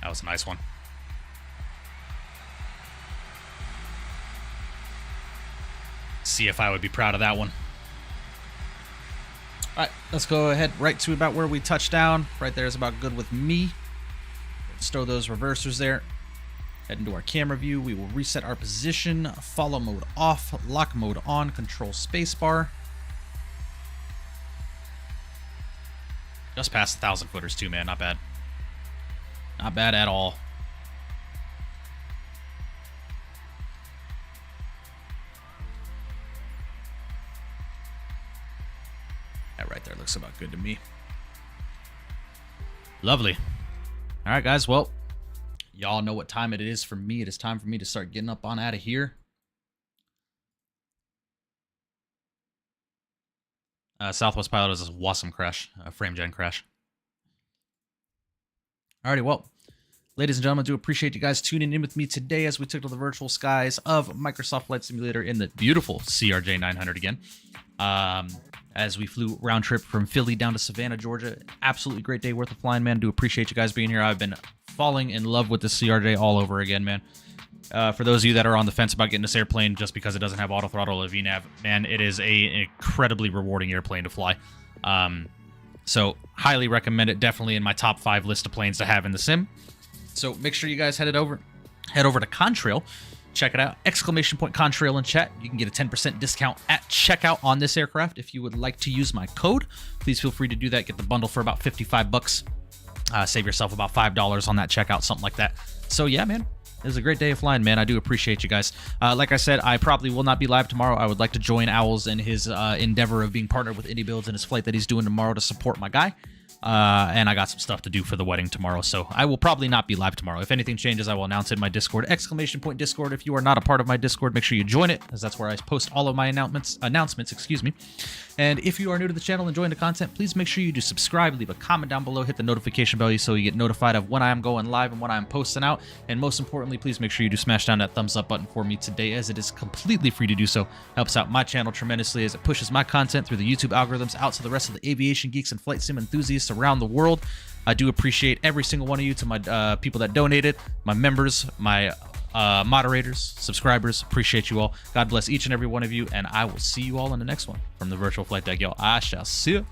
That was a nice one. See if I would be proud of that one. All right, let's go ahead right to about where we touched down. Right there is about good with me. Stow those reversers there. Head into our camera view. We will reset our position. Follow mode off. Lock mode on. Control spacebar. Just past 1,000 footers too, man. Not bad. Not bad at all. That right there looks about good to me. Lovely. All right, guys. Well, y'all know what time it is for me. It is time for me to start getting up on out of here. Southwest Pilot is a awesome crash, a frame gen crash. Alrighty, well, ladies and gentlemen, I do appreciate you guys tuning in with me today as we took to the virtual skies of Microsoft Flight Simulator in the beautiful CRJ 900 again. As we flew round trip from Philly down to Savannah, Georgia. Absolutely great day worth of flying, man. Do appreciate you guys being here. I've been falling in love with the CRJ all over again, man. For those of you that are on the fence about getting this airplane just because it doesn't have auto throttle or VNAV, man, it is an incredibly rewarding airplane to fly. So highly recommend it. Definitely in my top 5 list of planes to have in the sim. So make sure you guys head over to Contrail. Check it out.ek! Contrail in chat. You can get a 10% discount at checkout on this aircraft. If you would like to use my code, please feel free to do that. Get the bundle for about 55 bucks. Save yourself about $5 on that checkout, something like that. So yeah, man, it was a great day of flying, man. I do appreciate you guys. Like I said, I probably will not be live tomorrow. I would like to join Owls in his endeavor of being partnered with Indie Builds in his flight that he's doing tomorrow to support my guy. And I got some stuff to do for the wedding tomorrow, so I will probably not be live tomorrow. If anything changes, I will announce it in my Discord, ! Discord. If you are not a part of my Discord, make sure you join it, as that's where I post all of my announcements, excuse me. And if you are new to the channel and enjoying the content, please make sure you do subscribe, leave a comment down below, hit the notification bell so you get notified of when I am going live and when I am posting out. And most importantly, please make sure you do smash down that thumbs up button for me today, as it is completely free to do so. Helps out my channel tremendously as it pushes my content through the YouTube algorithms out to the rest of the aviation geeks and flight sim enthusiasts around the world. I do appreciate every single one of you, to my people that donated, my members, my moderators, subscribers. Appreciate you all. God bless each and every one of you, and I will see you all in the next one from the virtual flight deck, y'all. I shall see you.